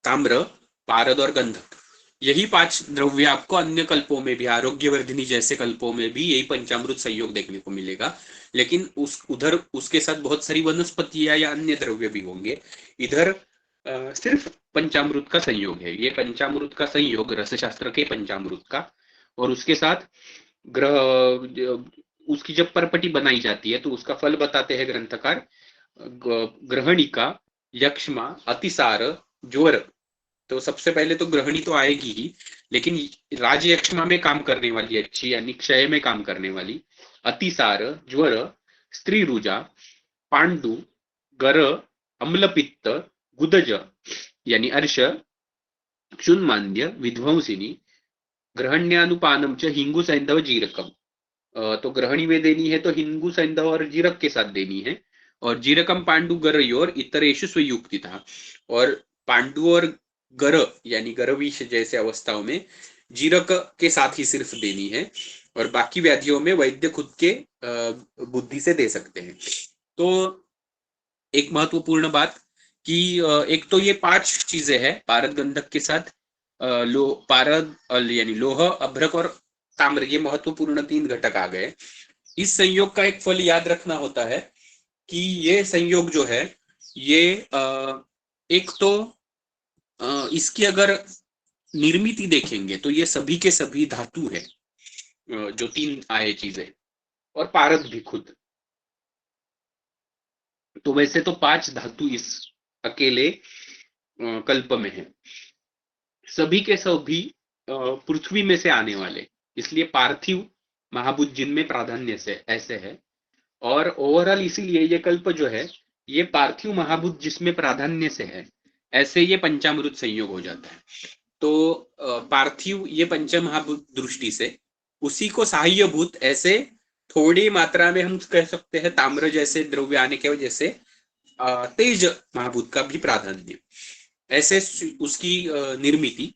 ताम्र, पारद और गंधक। यही 5 द्रव्य आपको अन्य कल्पों में भी, आरोग्यवर्धिनी जैसे कल्पों में भी यही पंचामृत संयोग देखने को मिलेगा, लेकिन उधर उसके साथ बहुत सारी वनस्पतियां या अन्य द्रव्य भी होंगे। इधर सिर्फ पंचामृत का संयोग है, ये पंचामृत का संयोग रसशास्त्र के पंचामृत का, और उसके साथ ग्रह उसकी जब परपटी बनाई जाती है तो उसका फल बताते हैं ग्रंथकार, ग्रहणिका, यक्ष्मा, अतिसार, ज्वर। तो सबसे पहले तो ग्रहणी तो आएगी ही, लेकिन राजयक्ष्मा में काम करने वाली अच्छी, यानी क्षय में काम करने वाली, अतिसार, ज्वर, स्त्री रुजा, पांडु, गर, अम्लपित्त, गुदज यानी अर्श, क्षुन्मांद्य, विध्वंसिनी, ग्रहण्यानुपानम च हिंगु सैंधव जीरकम। तो ग्रहणी में देनी है तो हिंगु सैंधव और जीरक के साथ देनी है, और जीरकम पांडु गरयोर इतरेशु स्वयुक्ति था, और पांडु और गर यानी गरविष जैसे अवस्थाओं में जीरक के साथ ही सिर्फ देनी है, और बाकी व्याधियों में वैद्य खुद के बुद्धि से दे सकते हैं। तो एक महत्वपूर्ण बात कि एक तो ये 5 चीजें हैं पारद गंधक के साथ, पारद यानी लोह, अभ्रक और ताम्र, ये महत्वपूर्ण 3 घटक आ गए। इस संयोग का एक फल याद रखना होता है कि ये संयोग जो है ये एक तो इसकी अगर निर्मिति देखेंगे तो ये सभी के सभी धातु है, जो 3 आए चीजें, और पारद भी खुद। तो वैसे तो 5 धातु इस अकेले कल्प में है, सभी के सभी पृथ्वी में से आने वाले, इसलिए पार्थिव महाभूत जिनमें प्राधान्य से ऐसे है, और ओवरऑल इसीलिए ये कल्प जो है ये पार्थिव महाभूत जिसमें प्राधान्य से है, ऐसे ये पंचामृत संयोग हो जाता है। तो पार्थिव ये पंचमहाभूत दृष्टि से, उसी को सहाय्यभूत ऐसे थोड़ी मात्रा में हम कह सकते हैं ताम्र जैसे द्रव्य आने की वजह से तेज महाभूत का भी प्राधान्य, ऐसे उसकी निर्मिति,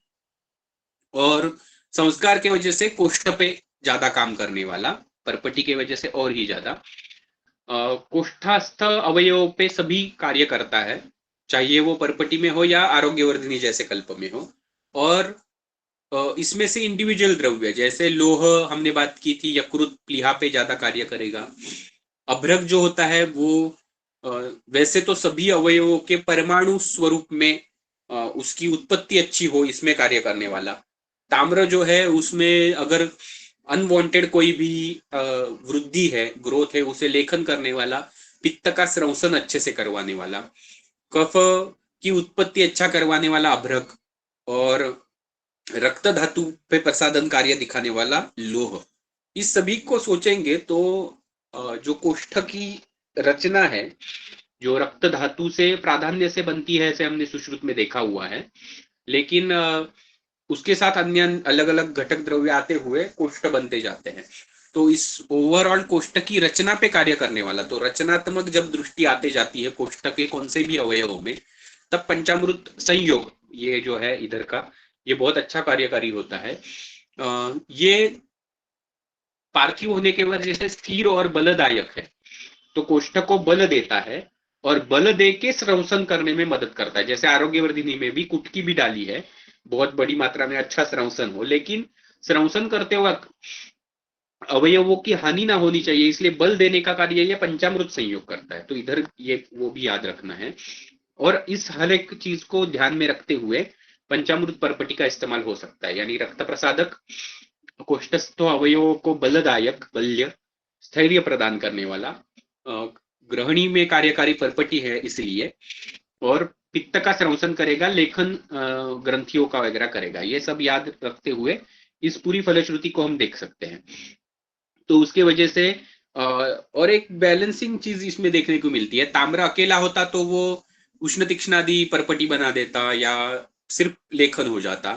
और संस्कार के वजह से कोष्ठ पे ज्यादा काम करने वाला, परपटी के वजह से और ही ज्यादा कोष्ठस्थ अवयव पे सभी कार्य करता है, चाहे वो परपटी में हो या आरोग्यवर्धिनी जैसे कल्प में हो। और इसमें से इंडिविजुअल द्रव्य जैसे लोह हमने बात की थी, यकृत प्लीहा पे ज्यादा कार्य करेगा। अभ्रक जो होता है वो वैसे तो सभी अवयवों के परमाणु स्वरूप में उसकी उत्पत्ति अच्छी हो इसमें कार्य करने वाला। ताम्र जो है उसमें अगर अनवांटेड कोई भी वृद्धि है, ग्रोथ है, उसे लेखन करने वाला, पित्त का स्रवसन अच्छे से करवाने वाला, कफ की उत्पत्ति अच्छा करवाने वाला अभ्रक, और रक्त धातु पे प्रसादन कार्य दिखाने वाला लोह। इस सभी को सोचेंगे तो जो कोष्ठ की रचना है जो रक्त धातु से प्राधान्य से बनती है, ऐसे हमने सुश्रुत में देखा हुआ है, लेकिन उसके साथ अन्य अलग अलग घटक द्रव्य आते हुए कोष्ठ बनते जाते हैं। तो इस ओवरऑल कोष्ठ की रचना पे कार्य करने वाला, तो रचनात्मक जब दृष्टि आते जाती है कोष्ठ के कौन से भी अवयवों में, तब पंचामृत संयोग ये जो है इधर का ये बहुत अच्छा कार्यकारी होता है। ये पार्थिव होने के वजह से स्थिर और बलदायक है, तो कोष्ठ को बल देता है और बल दे के स्रवसन करने में मदद करता है। जैसे आरोग्यवर्धिनी में भी कुटकी भी डाली है, बहुत बड़ी मात्रा में अच्छा श्रवण हो, लेकिन श्रवण करते वक्त अवयवों की हानि ना होनी चाहिए, इसलिए बल देने का कार्य ये पंचामृत संयोग करता है। तो इधर ये वो भी याद रखना है। और इस हर एक चीज को ध्यान में रखते हुए पंचामृत परपटी का इस्तेमाल हो सकता है, यानी रक्त प्रसादक, कोष्ठस्थ अवयवों को बलदायक, बल्य, स्थैर्य प्रदान करने वाला, ग्रहणी में कार्यकारी परपटी है इसलिए, और पित्त का श्रवण करेगा, लेखन ग्रंथियों का वगैरह करेगा। ये सब याद रखते हुए इस पूरी फलश्रुति को हम देख सकते हैं। तो उसके वजह से और एक बैलेंसिंग चीज इसमें देखने को मिलती है। ताम्र अकेला होता तो वो उष्ण तीक्ष्ण आदि परपटी बना देता या सिर्फ लेखन हो जाता।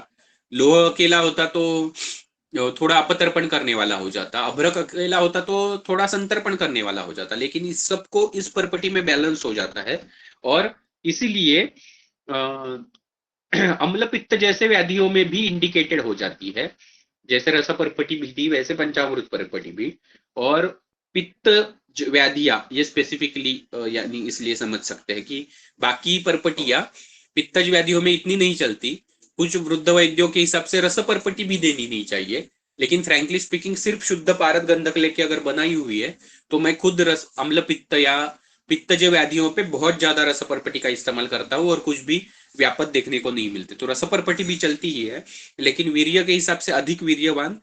लोह अकेला होता तो थोड़ा अपतर्पण करने वाला हो जाता। अभ्रक अकेला होता तो थोड़ा संतर्पण करने वाला हो जाता। लेकिन इस सबको इस परपटी में बैलेंस हो जाता है, और इसीलिए अम्ल पित्त जैसे व्याधियों में भी इंडिकेटेड हो जाती है। जैसे रस परपटी भी थी, वैसे पंचामृत परपटी भी। और पित्त व्याधियां ये स्पेसिफिकली यानी इसलिए समझ सकते हैं कि बाकी परपटियां पित्तज व्याधियों में इतनी नहीं चलती। कुछ वृद्ध वैद्यों के हिसाब से रस परपटी भी देनी नहीं चाहिए, लेकिन फ्रैंकली स्पीकिंग सिर्फ शुद्ध पारद गंधक लेके अगर बनाई हुई है तो मैं खुद रस अम्ल पित्त या पित्तज व्याधियों पे बहुत ज्यादा रस परपटी का इस्तेमाल करता हूँ, और कुछ भी व्यापक देखने को नहीं मिलते। तो रस परपटी भी चलती ही है, लेकिन वीर्य के हिसाब से अधिक वीर्यवान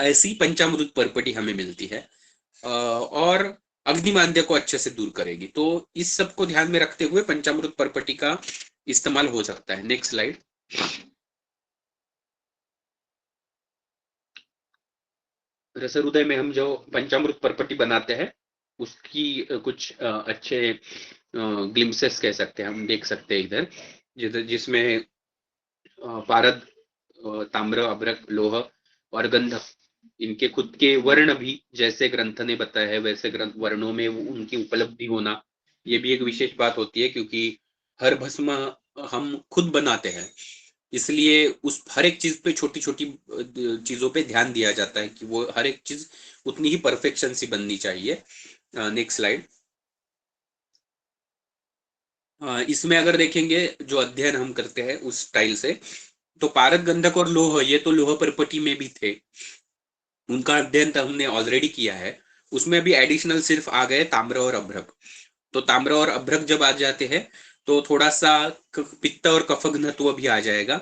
ऐसी पंचामृत परपटी हमें मिलती है, और अग्निमांद्य को अच्छे से दूर करेगी। तो इस सब को ध्यान में रखते हुए पंचामृत परपटी का इस्तेमाल हो सकता है। Next slide. रस हृदय में हम जो पंचामृत परपटी बनाते हैं उसकी कुछ अच्छे ग्लिम्सेस कह सकते हैं, हम देख सकते हैं इधर, जिसमें पारद, ताम्र, अभ्रक, लोह और गंधक, इनके खुद के वर्ण भी जैसे ग्रंथ ने बताया है वैसे ग्रंथ वर्णों में उनकी उपलब्धि होना, ये भी एक विशेष बात होती है, क्योंकि हर भस्म हम खुद बनाते हैं, इसलिए उस हर एक चीज पे छोटी छोटी चीजों पे ध्यान दिया जाता है कि वो हर एक चीज उतनी ही परफेक्शन सी बननी चाहिए। Next slide. इसमें अगर देखेंगे जो अध्ययन हम करते हैं उस स्टाइल से, तो पारद, गंधक और लोह, ये तो लोह परपटी में भी थे, उनका अध्ययन तो हमने ऑलरेडी किया है। उसमें भी एडिशनल सिर्फ आ गए ताम्र और अभ्रक। तो ताम्र और अभ्रक जब आ जाते हैं तो थोड़ा सा पित्त और कफघ्नत्व भी आ जाएगा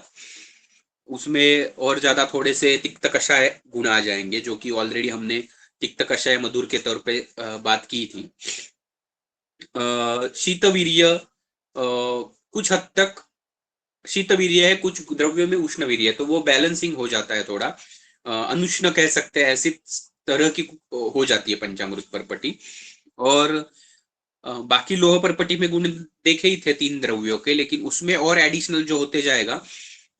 उसमें, और ज्यादा थोड़े से तिक्त कषाय गुण आ जाएंगे, जो कि ऑलरेडी हमने तिक्त कषाय मधुर के तौर पे बात की थी। शीतवीर्य कुछ हद तक शीतवीर्य है, कुछ द्रव्यों में उष्णवीर्य है, तो वो बैलेंसिंग हो जाता है थोड़ा। अनुष्ण कह सकते हैं, ऐसी तरह की हो जाती है पंचामृत परपटी। और बाकी लोह परपटी में गुण देखे ही थे 3 द्रव्यों के, लेकिन उसमें और एडिशनल जो होते जाएगा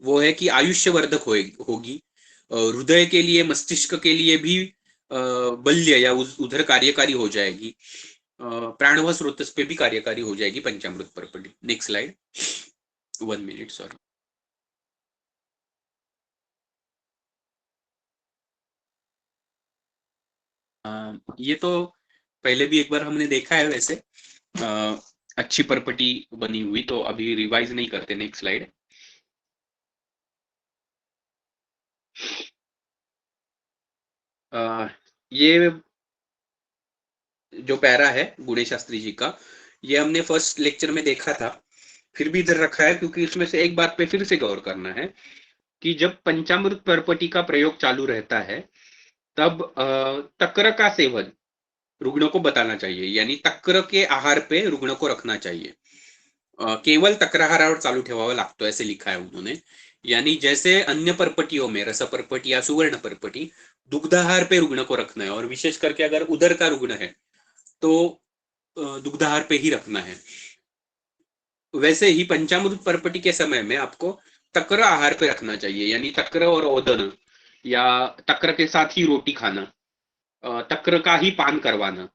वो है कि आयुष्यवर्धक होगी, हृदय के लिए, मस्तिष्क के लिए भी बल्य या उधर कार्यकारी हो जाएगी, प्राणव स्रोतस पे भी कार्यकारी हो जाएगी पंचामृत परपटी। Next slide. 1 minute, sorry. ये तो पहले भी एक बार हमने देखा है वैसे, अच्छी परपटी बनी हुई, तो अभी रिवाइज नहीं करते। Next slide. ये जो पैरा है गुणे शास्त्री जी का, ये हमने फर्स्ट लेक्चर में देखा था, फिर भी इधर रखा है क्योंकि इसमें से एक बात पे फिर से गौर करना है कि जब पंचामृत परपटी का प्रयोग चालू रहता है तब तक्र का सेवन रुग्ण को बताना चाहिए, यानी तक्र के आहार पे रुग्ण को रखना चाहिए। केवल तक्राहारावर चालू ठेवावा लागतो ऐसे लिखा है उन्होंने। यानी जैसे अन्य परपटियों में रस परपटी या सुवर्ण परपटी दुग्धाहार पे रुग्ण को रखना है, और विशेष करके अगर उदर का रुग्ण है तो दुग्धाहार पे ही रखना है। वैसे ही पंचामृत परपटी के समय में आपको तक्र आहार पे रखना चाहिए, यानी तक्र और ओदन, या तक्र के साथ ही रोटी खाना, तक्र का ही पान करवाना,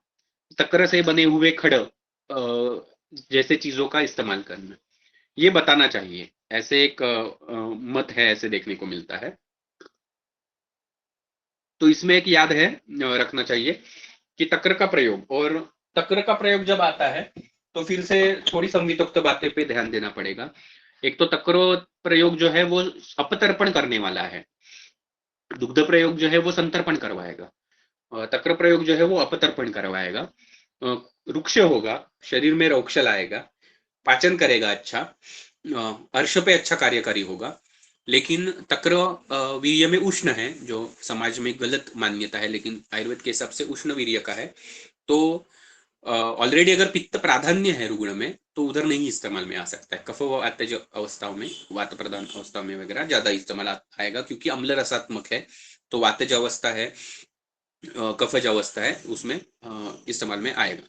तक्र से बने हुए खड़ जैसे चीजों का इस्तेमाल करना, ये बताना चाहिए। ऐसे एक मत है, ऐसे देखने को मिलता है। तो इसमें एक याद है रखना चाहिए कि तक्र का प्रयोग, और तक्र का प्रयोग जब आता है तो फिर से थोड़ी संवितोक्त बातें पे ध्यान देना पड़ेगा। एक तो तक्र प्रयोग जो है वो अपतर्पण करने वाला है, दुग्ध प्रयोग जो है वो संतर्पण करवाएगा, तक्र प्रयोग जो है वो अपतर्पण करवाएगा, रुक्ष होगा, शरीर में रोक्ष लाएगा, पाचन करेगा अच्छा, अर्श पे अच्छा कार्यकारी होगा। लेकिन तक्र वीर्य में उष्ण है, जो समाज में गलत मान्यता है, लेकिन आयुर्वेद के हिसाब से उष्ण वीर्य का है। तो ऑलरेडी अगर पित्त प्राधान्य है रुग्ण में तो उधर नहीं इस्तेमाल में आ सकता है। कफ व आत्तेज अवस्थाओं में, वात प्रधान अवस्था में वगैरह ज्यादा इस्तेमाल आएगा, क्योंकि अम्ल रसात्मक है। तो वातज अवस्था है, कफज अवस्था है, उसमें इस्तेमाल में आएगा।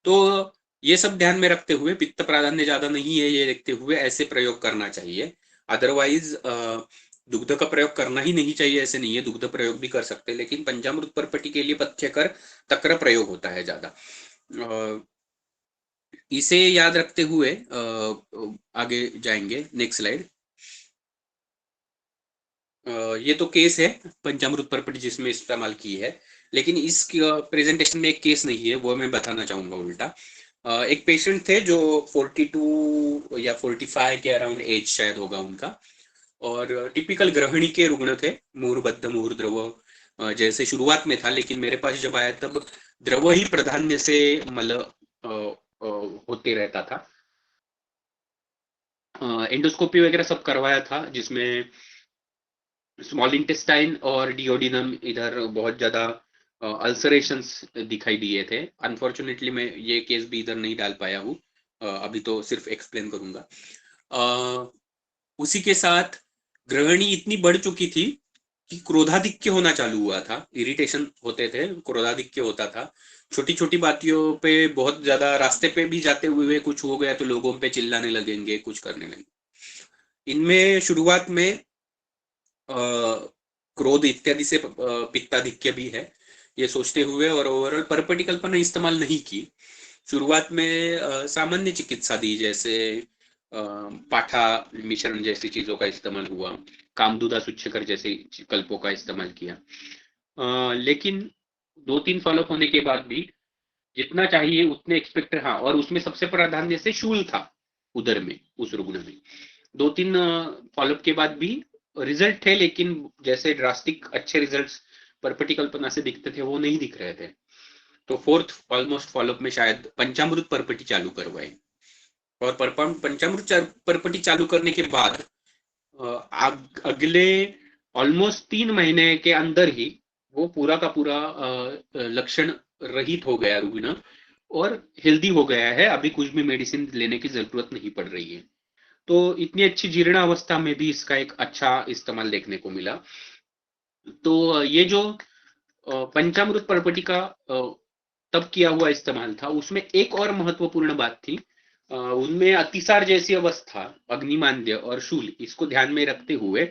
तो ये सब ध्यान में रखते हुए, पित्त प्राधान्य ज्यादा नहीं है ये देखते हुए ऐसे प्रयोग करना चाहिए। अदरवाइज दुग्ध का प्रयोग करना ही नहीं चाहिए ऐसे नहीं है, दुग्ध प्रयोग भी कर सकते हैं, लेकिन पंचामृत परपटी के लिए पथ्यकर तक्र प्रयोग होता है ज्यादा। इसे याद रखते हुए आगे जाएंगे, नेक्स्ट स्लाइड। ये तो केस है पंचामृत परपटी जिसमें इस्तेमाल की है, लेकिन इस प्रेजेंटेशन में एक केस नहीं है, वो मैं बताना चाहूंगा उल्टा। एक पेशेंट थे जो 42 या 45 के अराउंड एज शायद होगा उनका, और टिपिकल गृहिणी के रुग्ण थे, मुहुर्बद्ध मुहुर्द्रव जैसे शुरुआत में था, लेकिन मेरे पास जब आया तब द्रव ही प्राधान्य से मल होते रहता था। एंडोस्कोपी वगैरह सब करवाया था, जिसमें स्मॉल इंटेस्टाइन और डिओडिनम इधर बहुत ज्यादा अल्सरेशंस दिखाई दिए थे। अनफॉर्चुनेटली मैं ये केस भी इधर नहीं डाल पाया हूँ, अभी तो सिर्फ एक्सप्लेन करूंगा। उसी के साथ ग्रहणी इतनी बढ़ चुकी थी कि क्रोधाधिक्य होना चालू हुआ था, इरिटेशन होते थे, क्रोधाधिक्य होता था, छोटी छोटी बातों पे बहुत ज्यादा, रास्ते पे भी जाते हुए कुछ हो गया तो लोगों पे चिल्लाने लगेंगे, कुछ करने लगेंगे। इनमें शुरुआत में क्रोध इत्यादि से पित्ताधिक्य भी है, ये सोचते हुए और ओवरऑल परपटी कल्पना इस्तेमाल नहीं की। शुरुआत में सामान्य चिकित्सा दी, जैसे पाठा मिश्रण जैसी चीजों का इस्तेमाल हुआ, कामदूदा सुच्छकर जैसे कल्पों का इस्तेमाल किया। लेकिन 2-3 फॉलोअप होने के बाद भी जितना चाहिए उतने एक्सपेक्टेड, हाँ, और उसमें सबसे प्राधान्य से शूल था उदर में, उस रुग्ण में 2-3 फॉलोअप के बाद भी रिजल्ट थे, लेकिन जैसे ड्रास्टिक अच्छे रिजल्ट्स परपटी कल्पना से दिखते थे वो नहीं दिख रहे थे। तो फोर्थ ऑलमोस्ट फॉलोअप में शायद पंचामृत परपटी चालू करवाए, और पंचामृत परपटी चालू करने के बाद अगले ऑलमोस्ट 3 महीने के अंदर ही वो पूरा का पूरा लक्षण रहित हो गया रुग्ण, और हेल्दी हो गया है। अभी कुछ भी मेडिसिन लेने की जरूरत नहीं पड़ रही है। तो इतनी अच्छी जीर्ण अवस्था में भी इसका एक अच्छा इस्तेमाल देखने को मिला। तो ये जो पंचामृत परपटी का तब किया हुआ इस्तेमाल था, उसमें एक और महत्वपूर्ण बात थी। उनमें अतिसार जैसी अवस्था, अग्निमांद्य और शूल, इसको ध्यान में रखते हुए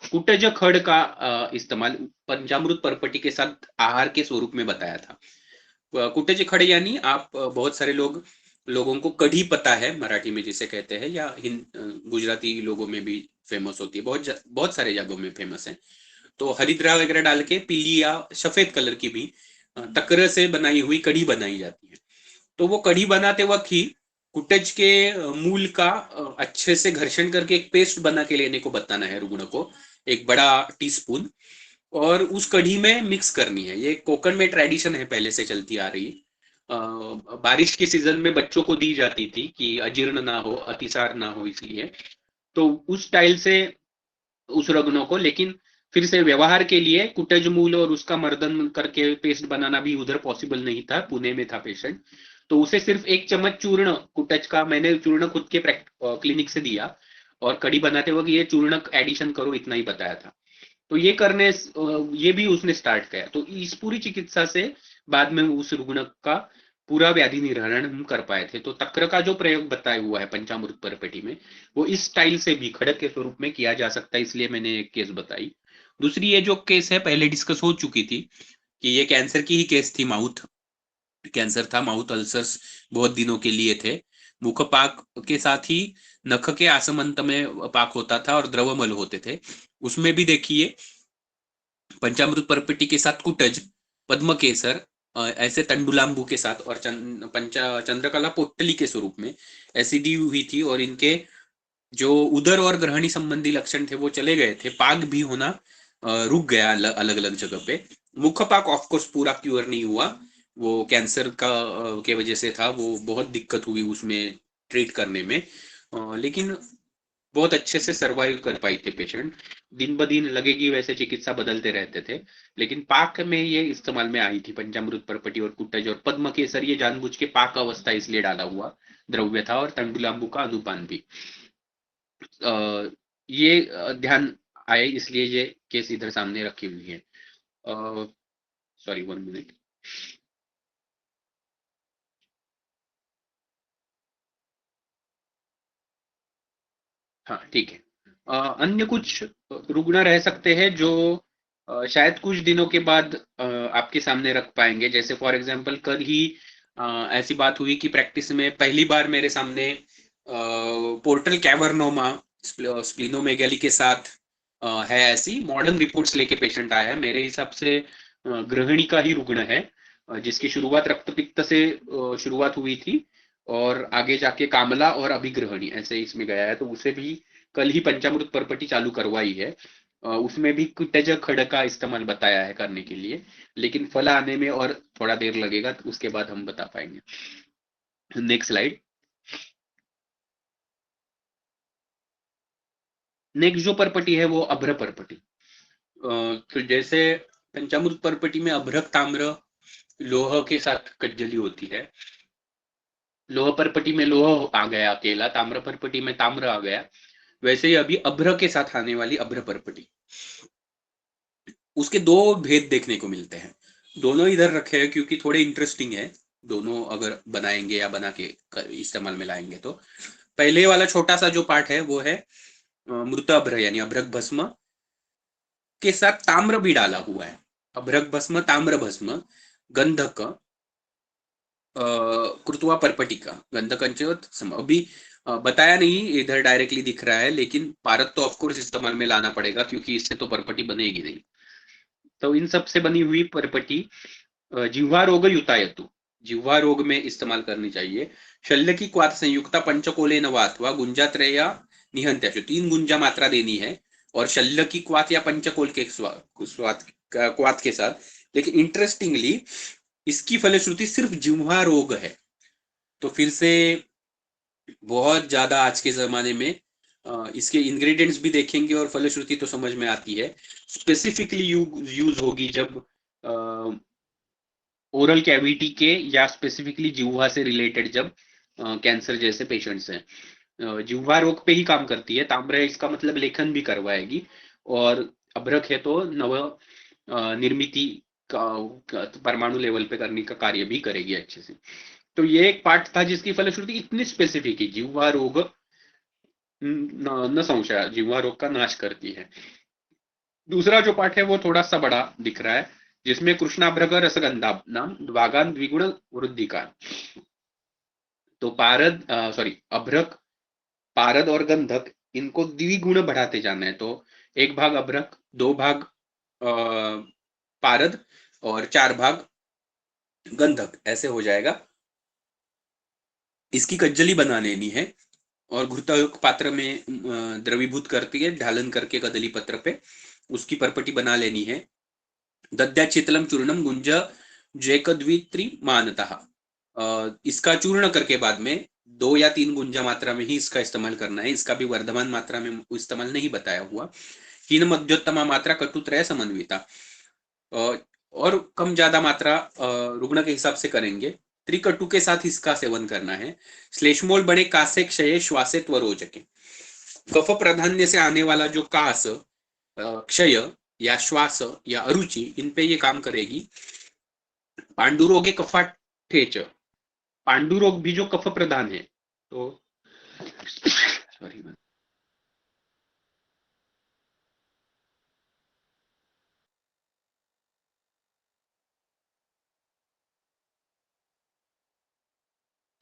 कुटज खड़ का इस्तेमाल पंचामृत परपटी के साथ आहार के स्वरूप में बताया था। कुटज खड़ यानी आप बहुत सारे लोगों को कढ़ी पता है मराठी में जिसे कहते हैं, या गुजराती लोगों में भी फेमस होती है, बहुत सारे जगहों में फेमस है। तो हरिद्रा वगैरह डाल के पीली या सफेद कलर की भी तकर से बनाई हुई कढ़ी बनाई जाती है। तो वो कढ़ी बनाते वक्त ही कुटज के मूल का अच्छे से घर्षण करके एक पेस्ट बना के लेने को बताना है रुग्ण को, एक बड़ा टीस्पून, और उस कढ़ी में मिक्स करनी है। ये कोकण में ट्रेडिशन है, पहले से चलती आ रही। बारिश के सीजन में बच्चों को दी जाती थी कि अजीर्ण ना हो, अतिसार ना हो, इसलिए। तो उस स्टाइल से उस रग्नों को, लेकिन फिर से व्यवहार के लिए कुटज मूल और उसका मर्दन करके पेस्ट बनाना भी उधर पॉसिबल नहीं था, पुणे में था पेशेंट। तो उसे सिर्फ 1 चम्मच चूर्ण कुटज का मैंने चूर्ण खुद के क्लिनिक से दिया, और कड़ी बनाते वक्त ये चूर्ण एडिशन करो, इतना ही बताया था। तो ये करने ये भी उसने स्टार्ट किया। तो इस पूरी चिकित्सा से बाद में उस रुग्ण का पूरा व्याधि निर्हरण हम कर पाए थे। तो तक्र का जो प्रयोग बताया हुआ है पंचामृत परपटी में, वो इस स्टाइल से भी खड़क के स्वरूप में किया जा सकता है, इसलिए मैंने एक केस बताई। दूसरी ये जो केस है पहले डिस्कस हो चुकी थी, कि ये कैंसर की ही केस थी, माउथ कैंसर था, माउथ अल्सर्स बहुत दिनों के लिए थे। मुख पाक के साथ ही नख के आसमंत में पाक होता था और द्रवमल होते थे। उसमें भी देखिए पंचामृत परपटी के साथ कुटज, पद्म केसर, ऐसे तंडुलांबू के साथ, और चंद्रकला पोट्टली के स्वरूप में एसिडी हुई थी, और इनके जो उदर और ग्रहणी संबंधी लक्षण थे वो चले गए थे, पाक भी होना रुक गया अलग अलग जगह पे। मुख्य पाक ऑफकोर्स पूरा क्योर नहीं हुआ, वो कैंसर का के वजह से था, वो बहुत दिक्कत हुई उसमें ट्रीट करने में। लेकिन बहुत अच्छे से सरवाइव कर पाई थे पेशेंट। दिन ब दिन लगेगी वैसे चिकित्सा बदलते रहते थे, लेकिन पाक में ये इस्तेमाल में आई थी। पंचामृत, परपटी और कुटज और पद्म केसर ये जानबूझ के पाक अवस्था इसलिए डाला हुआ द्रव्य था, और तंडुलांबू का अनुपान भी। ये ध्यान आए इसलिए ये केस इधर सामने रखी हुई है। Sorry, 1 minute. हाँ, ठीक है। अन्य कुछ रुग्ण रह सकते हैं जो शायद कुछ दिनों के बाद आपके सामने रख पाएंगे। जैसे फॉर एग्जांपल कल ही ऐसी बात हुई कि प्रैक्टिस में पहली बार मेरे सामने पोर्टल कैवर्नोमा स्प्लिनोमेगेली के साथ है, ऐसी मॉडर्न रिपोर्ट्स लेके पेशेंट आया है। मेरे हिसाब से गृहिणी का ही रुग्ण है, जिसकी शुरुआत रक्तपित्त से शुरुआत हुई थी, और आगे जाके कामला और अभी गृहिणी ऐसे इसमें गया है। तो उसे भी कल ही पंचामृत परपटी चालू करवाई है। उसमें भी कुटज खड़ का इस्तेमाल बताया है करने के लिए, लेकिन फल आने में और थोड़ा देर लगेगा, तो उसके बाद हम बता पाएंगे। Next slide. नेक्स्ट जो परपटी है वो अभ्र परपटी। तो जैसे पंचामृत परपटी में अभ्रक ताम्र लोह के साथ कज्जली होती है, लोह परपटी में लोह आ गया अकेला, ताम्र परपटी में ताम्र आ गया, वैसे ही अभी अभ्र के साथ आने वाली अभ्र परपटी, उसके दो भेद देखने को मिलते हैं। दोनों इधर रखे हैं क्योंकि थोड़े इंटरेस्टिंग है, दोनों अगर बनाएंगे या बना के इस्तेमाल में लाएंगे तो। पहले वाला छोटा सा जो पार्ट है वो है मृत अभ्र यानी अभ्रक भस्म के साथ ताम्र भी डाला हुआ है। अभ्रक भस्म, ताम्र भस्म, गंधक, कृत्वा परपटिका, गंधकंचोत सम। अभी बताया नहीं, इधर डायरेक्टली दिख रहा है, लेकिन पारद तो ऑफकोर्स इस्तेमाल में लाना पड़ेगा क्योंकि इससे तो परपटी बनेगी नहीं। तो इन सब से बनी हुई परपटी जिह्वा रोग युतायतु, जिह्वा रोग में इस्तेमाल करनी चाहिए। शल्य की क्वाथ संयुक्ता पंचकोले नवात्वा गुंजात्रेया निहंत्याशु, 3 गुंजा मात्रा देनी है, और शल्य की क्वाथ या पंचकोल के स्वाद क्वाथ के साथ। लेकिन इंटरेस्टिंगली इसकी फलश्रुति सिर्फ जिह्वा रोग है, तो फिर से बहुत ज्यादा आज के जमाने में इसके इंग्रेडिएंट्स भी देखेंगे और फलश्रुति तो समझ में आती है। स्पेसिफिकली यूज होगी जब ओरल कैविटी के या स्पेसिफिकली जिह्वा से रिलेटेड जब कैंसर जैसे पेशेंट्स हैं। जिह्वा रोग पे ही काम करती है। ताम्र है इसका मतलब लेखन भी करवाएगी, और अभ्रक है तो नव निर्मिति परमाणु लेवल पे करने का कार्य भी करेगी अच्छे से। तो ये एक पार्ट था जिसकी फलश्रुति इतनी स्पेसिफिक है, जिह्वा रोग न संशय जिह्वा रोग का नाश करती है। दूसरा जो पार्ट है वो थोड़ा सा बड़ा दिख रहा है, जिसमें कृष्णाभ्रग रसगंधा नाम वागान द्विगुण वृद्धि का। तो पारद सॉरी अभ्रक, पारद और गंधक, इनको द्विगुण बढ़ाते जाना है। तो 1 भाग अभ्रक, 2 भाग पारद, और 4 भाग गंधक, ऐसे हो जाएगा। इसकी कज्जली बना लेनी है, और घृतायुक्त पात्र में द्रवीभूत करती है, ढालन करके कदली पत्र पे उसकी परपटी बना लेनी है। दद्या चितलम चूर्णम गुंज जैकद्वित्री मानतः, इसका चूर्ण करके बाद में 2 या 3 गुंजा मात्रा में ही इसका इस्तेमाल करना है। इसका भी वर्धमान मात्रा में इस्तेमाल नहीं बताया हुआ। हीन मध्योत्तमा मात्रा कटुत्रय समन्विता, और कम ज्यादा मात्रा रुग्ण के हिसाब से करेंगे। त्रिकटु के साथ इसका सेवन करना है। श्लेष्मोल बने कासे क्षय श्वासे त्वरोचके, कफ प्राधान्य से आने वाला जो कास, क्षय या श्वास या अरुचि, इन पे ये काम करेगी। पांडुरोगे कफाठेच, पांडुरोग भी जो कफ प्रधान है, तो सॉरी,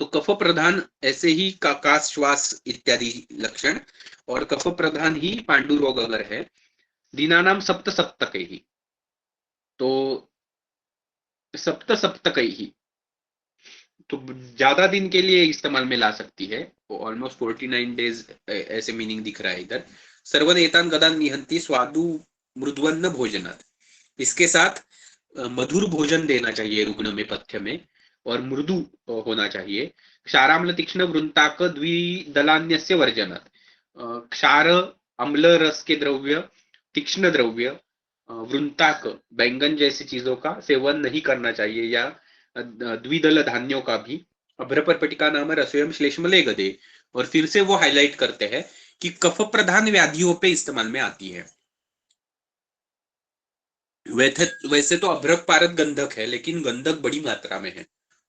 तो कफ प्रधान ऐसे ही कास श्वास इत्यादि लक्षण, और कफ प्रधान ही पांडु रोग अगर है। दीनानाम सप्त सप्तक ही, तो सप्त सप्तक ही, तो ज्यादा दिन के लिए इस्तेमाल में ला सकती है। ऑलमोस्ट 49 डेज ऐसे मीनिंग दिख रहा है इधर। सर्वन एतान गदान निहंती स्वादु मृदवन्न भोजनात्, इसके साथ मधुर भोजन देना चाहिए रुग्ण में पथ्य में, और मृदु होना चाहिए। क्षाराम्ल तीक्ष्ण वृंताक द्विदलान्यस्य वर्जनात्, क्षार अम्ल रस के द्रव्य, तीक्ष्ण द्रव्य, वृंताक बैंगन जैसी चीजों का सेवन नहीं करना चाहिए, या द्विदल धान्यों का भी। अभ्रपर्पटिका नाम रसोयम श्लेष्मले गदे, और फिर से वो हाईलाइट करते हैं कि कफ प्रधान व्याधियों पे इस्तेमाल में आती है। वैसे तो अभ्रक पारद गंधक है, लेकिन गंधक बड़ी मात्रा में है।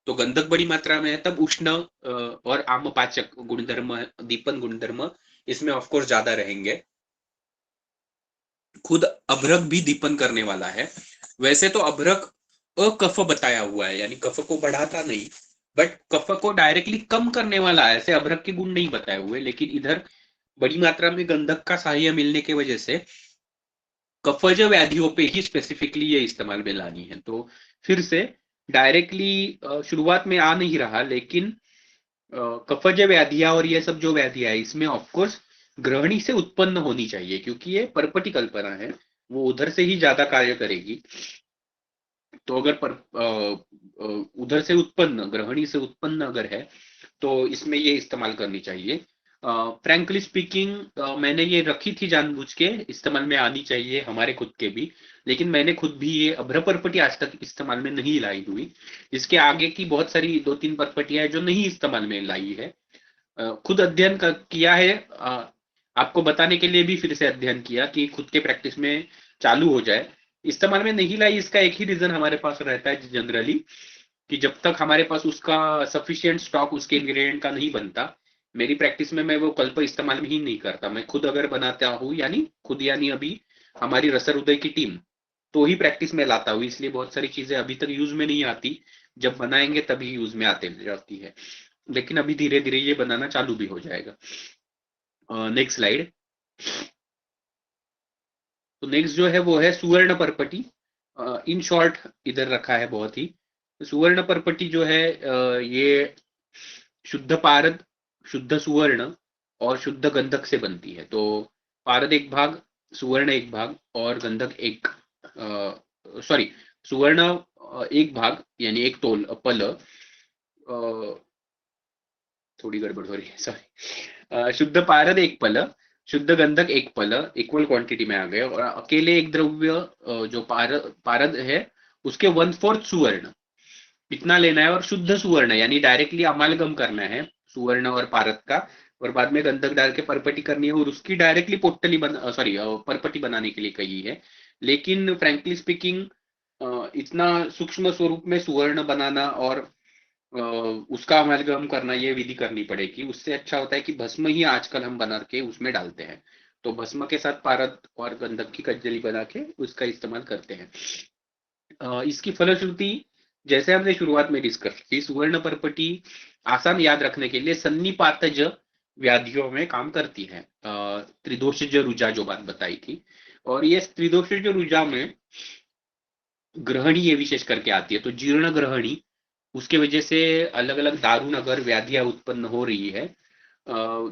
तो गंधक बड़ी मात्रा में है तब उष्ण और आमपाचक गुणधर्म, दीपन गुणधर्म इसमें ऑफकोर्स ज्यादा रहेंगे। खुद अभ्रक भी दीपन करने वाला है। वैसे तो अभ्रक अकफ बताया हुआ है, यानी कफ को बढ़ाता नहीं, बट कफ को डायरेक्टली कम करने वाला है, ऐसे अभ्रक के गुण नहीं बताए हुए। लेकिन इधर बड़ी मात्रा में गंधक का सहाय्य मिलने की वजह से कफज व्याधियों पे ही स्पेसिफिकली ये इस्तेमाल में लानी है। तो फिर से डायरेक्टली शुरुआत में आ नहीं रहा, लेकिन कफज व्याधियां और ये सब जो व्याधियां है इसमें ऑफकोर्स ग्रहणी से उत्पन्न होनी चाहिए, क्योंकि ये परपटी कल्पना है, वो उधर से ही ज्यादा कार्य करेगी। तो अगर उधर से उत्पन्न, ग्रहणी से उत्पन्न अगर है, तो इसमें ये इस्तेमाल करनी चाहिए। फ्रैंकली स्पीकिंग मैंने ये रखी थी जानबूझ के, इस्तेमाल में आनी चाहिए हमारे खुद के भी, लेकिन मैंने खुद भी ये अभ्रपर्पटी आज तक इस्तेमाल में नहीं लाई हुई। इसके आगे की बहुत सारी 2-3 परपटियां है जो नहीं इस्तेमाल में लाई है। खुद अध्ययन किया है, आपको बताने के लिए भी फिर से अध्ययन किया कि खुद के प्रैक्टिस में चालू हो जाए। इस्तेमाल में नहीं लाई, इसका एक ही रीजन हमारे पास रहता है जनरली, कि जब तक हमारे पास उसका सफिशिएंट स्टॉक उसके इंग्रेडिएंट का नहीं बनता। मेरी प्रैक्टिस में मैं वो कल्प इस्तेमाल में ही नहीं करता। मैं खुद अगर बनाता हूँ, यानी खुद यानी अभी हमारी रसर उदय की टीम, तो ही प्रैक्टिस में लाता हूँ। इसलिए बहुत सारी चीजें अभी तक यूज में नहीं आती, जब बनाएंगे तभी यूज में आते जाती है। लेकिन अभी धीरे धीरे ये बनाना चालू भी हो जाएगा। Next slide. तो नेक्स्ट जो है वो है सुवर्ण परपटी। इन शॉर्ट इधर रखा है बहुत ही। सुवर्ण परपटी जो है ये शुद्ध पारद, शुद्ध सुवर्ण और शुद्ध गंधक से बनती है। तो पारद एक भाग, सुवर्ण एक भाग और गंधक एक, सॉरी, सुवर्ण एक भाग यानी एक तोल पल, थोड़ी गड़बड़ हो रही है, सॉरी। शुद्ध पारद एक पल, शुद्ध गंधक एक पल, इक्वल क्वांटिटी में आ गए। और अकेले एक द्रव्य जो पारद है उसके 1/4 सुवर्ण इतना लेना है, और शुद्ध सुवर्ण यानी डायरेक्टली अमालगम करना है सुवर्ण और पारद का, और बाद में गंधक डाल के परपटी करनी है, और उसकी डायरेक्टली पोटली सॉरी परपटी बनाने के लिए कही है। लेकिन फ्रैंकली स्पीकिंग इतना सूक्ष्म स्वरूप में सुवर्ण बनाना और उसका अमालगम करना, ये विधि करनी पड़ेगी। उससे अच्छा होता है कि भस्म ही आजकल हम बना के उसमें डालते हैं। तो भस्म के साथ पारद और गंधक की कज्जली बना के उसका इस्तेमाल करते हैं। इसकी फलश्रुति जैसे हमने शुरुआत में डिस्कस की, सुवर्ण परपटी आसान याद रखने के लिए सन्निपातज व्याधियों में काम करती है। त्रिदोषज रुजा जो बात बताई थी, और ये त्रिदोषज रुजा में ग्रहणी ये विशेष करके आती है। तो जीर्ण ग्रहणी, उसके वजह से अलग अलग दारुण अगर व्याधियां उत्पन्न हो रही है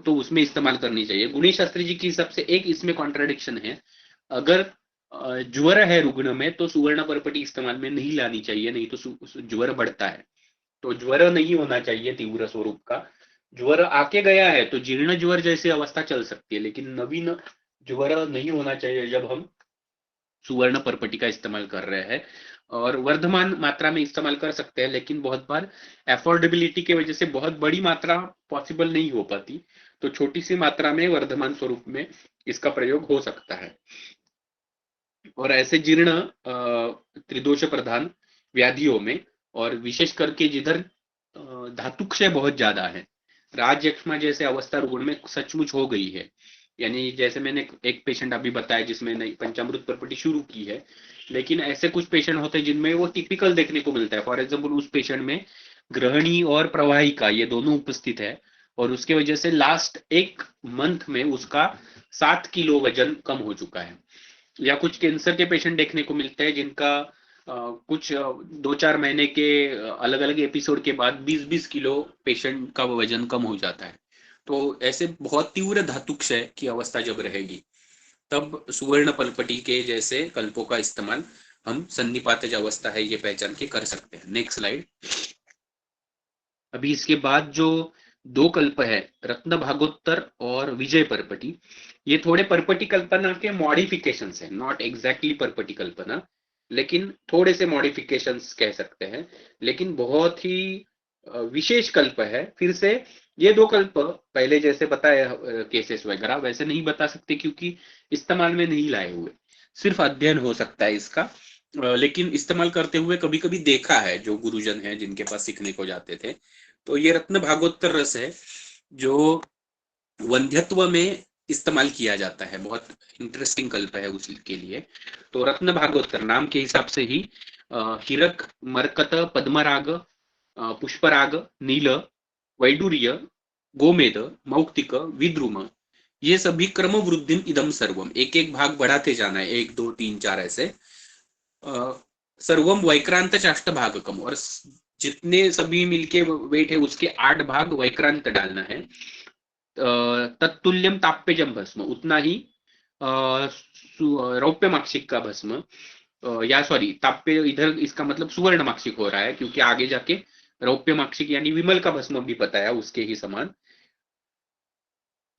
तो उसमें इस्तेमाल करनी चाहिए। गुणेश शास्त्री जी की सबसे एक इसमें कॉन्ट्राडिक्शन है। अगर ज्वर है रुग्ण में तो सुवर्ण परपटी इस्तेमाल में नहीं लानी चाहिए, नहीं तो ज्वर बढ़ता है। तो ज्वर नहीं होना चाहिए तीव्र स्वरूप का। ज्वर आके गया है तो जीर्ण ज्वर जैसी अवस्था चल सकती है, लेकिन नवीन ज्वर नहीं होना चाहिए जब हम सुवर्ण परपटी का इस्तेमाल कर रहे हैं। और वर्धमान मात्रा में इस्तेमाल कर सकते हैं, लेकिन बहुत बार अफोर्डेबिलिटी की वजह से बहुत बड़ी मात्रा पॉसिबल नहीं हो पाती। तो छोटी सी मात्रा में वर्धमान स्वरूप में इसका प्रयोग हो सकता है। और ऐसे जीर्ण त्रिदोष प्रधान व्याधियों में, और विशेष करके जिधर धातु क्षय बहुत ज्यादा है, राजयक्ष्मा जैसे अवस्था रुग्ण में सचमुच हो गई है, यानी जैसे मैंने एक पेशेंट अभी बताया जिसमें नई पंचामृत परपटी शुरू की है, लेकिन ऐसे कुछ पेशेंट होते हैं जिनमें वो टिपिकल देखने को मिलता है। फॉर एग्जाम्पल उस पेशेंट में ग्रहणी और प्रवाहिका ये दोनों उपस्थित है, और उसके वजह से लास्ट एक मंथ में उसका 7 किलो वजन कम हो चुका है। या कुछ कैंसर के पेशेंट देखने को मिलते हैं जिनका कुछ 2-4 महीने के अलग अलग एपिसोड के बाद 20-20 किलो पेशेंट का वजन कम हो जाता है। तो ऐसे बहुत तीव्र धातु क्षय की अवस्था जब रहेगी, तब सुवर्ण पलपटी के जैसे कल्पों का इस्तेमाल हम संधिपातज अवस्था है ये पहचान के कर सकते हैं। Next slide. अभी इसके बाद जो दो कल्प है, रत्न भागोत्तर और विजय परपटी, ये थोड़े परपटी कल्पना के मॉडिफिकेशंस है, नॉट एग्जैक्टली परपटी कल्पना, लेकिन थोड़े से मॉडिफिकेशंस कह सकते हैं, लेकिन बहुत ही विशेष कल्प है। फिर से ये दो कल्प पहले जैसे बताया केसेस वगैरह वैसे नहीं बता सकते, क्योंकि इस्तेमाल में नहीं लाए हुए, सिर्फ अध्ययन हो सकता है इसका। लेकिन इस्तेमाल करते हुए कभी कभी देखा है जो गुरुजन है जिनके पास सीखने को जाते थे। तो ये रत्न भागोत्तर रस है जो वंध्यत्व में इस्तेमाल किया जाता है, बहुत इंटरेस्टिंग कल्प है उसके लिए। तो रत्न भागोत्तर नाम के हिसाब से ही हिरक, मरकत, पद्मराग, पुष्पराग, नील, वैडूर्य, गोमेद, मौक्तिक, विद्रुम, ये सभी क्रम वृद्धिम इदम सर्वम, एक एक भाग बढ़ाते जाना है, 1 2 3 4 ऐसे। सर्वम वैक्रांत चाष्ट भागकम, और जितने सभी मिलके वेट है उसके 8 भाग वैक्रांत डालना है। तत्तुल्यम ताप्यजम भस्म, उतना ही रौप्य माक्षिक का भस्म, या सॉरी ताप्य इधर इसका मतलब सुवर्ण माक्षिक हो रहा है, क्योंकि आगे जाके रौप्य माक्षिक यानी विमल का भस्म भी बताया उसके ही समान।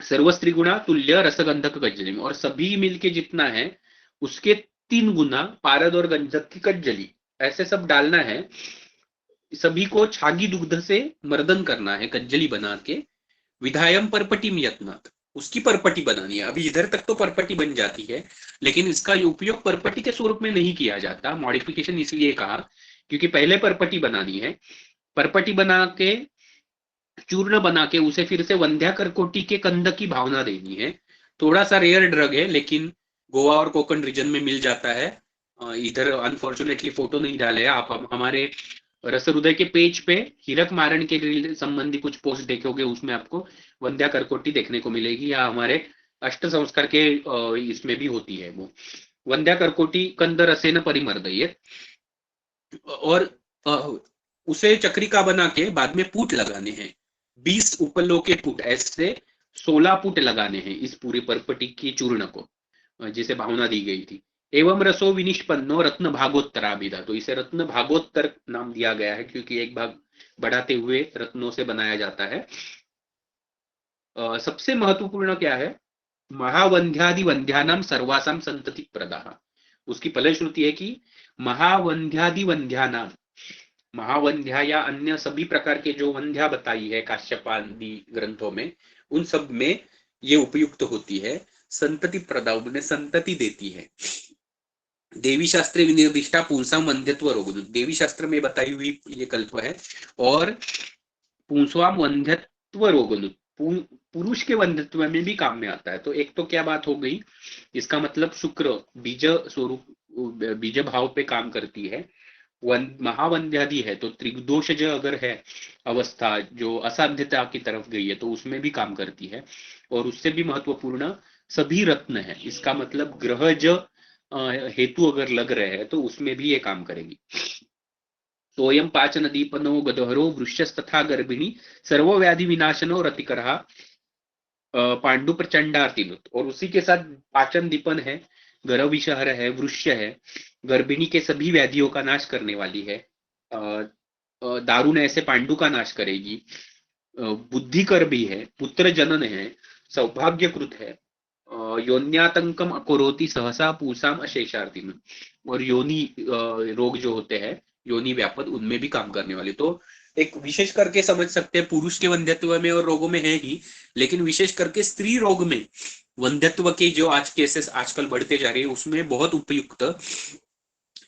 सर्वस्त्रिगुणा तुल्य रसगंधक कज्जलिम, और सभी मिलके जितना है उसके 3 गुना पारद और गंधक की कज्जली, ऐसे सब डालना है। सभी को छागी दुग्ध से मर्दन करना है कज्जली बना के। विधायम परपटिम यत्नात्, उसकी परपटी बनानी है। अभी इधर तक तो परपटी बन जाती है, लेकिन इसका उपयोग परपटी के स्वरूप में नहीं किया जाता। मॉडिफिकेशन इसलिए कहा क्योंकि पहले परपटी बनानी है, परपटी बना के चूर्ण बना के उसे फिर से वंध्या करकोटी के कंद की भावना देनी है। थोड़ा सा रेयर ड्रग है, लेकिन गोवा और कोकण रीजन में मिल जाता है। इधर अनफॉर्चुनेटली फोटो नहीं डाले हैं आप, हमारे रस हृदय के पेज पे हीरक मारण के संबंधी कुछ पोस्ट देखोगे, उसमें आपको वंध्या करकोटी देखने को मिलेगी, या हमारे अष्ट संस्कार के इसमें भी होती है वो वंध्या करकोटी कंद रसेन परिमर्दयेत। और उसे चक्रिका बना के बाद में पुट लगाने हैं, 20 उपलों के पुट, ऐसे 16 पुट लगाने हैं इस पूरी परपटी की चूर्ण को, जिसे भावना दी गई थी। एवं रसो विनिष्पन्नो रत्न भागोत्तराभिधा, तो इसे रत्न भागोत्तर नाम दिया गया है क्योंकि एक भाग बढ़ाते हुए रत्नों से बनाया जाता है। सबसे महत्वपूर्ण क्या है, महावंध्यादि वंध्यानाम सर्वासाम संतति प्रदा, उसकी फलश्रुति है कि महावंध्यादि वंध्यानाम, महावंध्या या अन्य सभी प्रकार के जो वंध्या बताई है काश्यपादि ग्रंथों में, उन सब में ये उपयुक्त होती है। संतति प्रदा, उन्हें संतति देती है। देवी शास्त्र विनिर्दिष्टा पुंसा वंध्यत्व रोग, देवी शास्त्र में बताई हुई ये कल्प है। और पुंसवाम वंध्यत्व रोग, पुरुष के वंध्यत्व में भी काम में आता है। तो एक तो क्या बात हो गई, इसका मतलब शुक्र बीज स्वरूप, बीज भाव पे काम करती है। महावंध्यादि है तो त्रिदोषज अगर है अवस्था जो असाध्यता की तरफ गई है तो उसमें भी काम करती है। और उससे भी महत्वपूर्ण सभी रत्न है, इसका मतलब ग्रहज हेतु अगर लग रहे हैं तो उसमें भी ये काम करेगी। सोयम पाचन दीपनो गदहरो वृश्यस्तथा गर्भिणी सर्वव्याधि विनाशनो रतिकरहा पांडु प्रचंडार्तिनुत, और उसी के साथ पाचन दीपन है, गर्भविषहर है, वृश्य है, गर्भिणी के सभी व्याधियों का नाश करने वाली है। दारुण ऐसे पांडु का नाश करेगी। बुद्धिकर भी है, पुत्र जनन है, सौभाग्यकृत है, योन्यातंकम अकोरोति सहसा पूसाम अशेषार्थिन, और योनि रोग जो होते हैं योनि व्यापद, उनमें भी काम करने वाले। तो एक विशेष करके समझ सकते हैं, पुरुष के वंध्यत्व में और रोगों में है ही, लेकिन विशेष करके स्त्री रोग में वंध्यत्व के जो आज केसेस आजकल बढ़ते जा रहे हैं उसमें बहुत उपयुक्त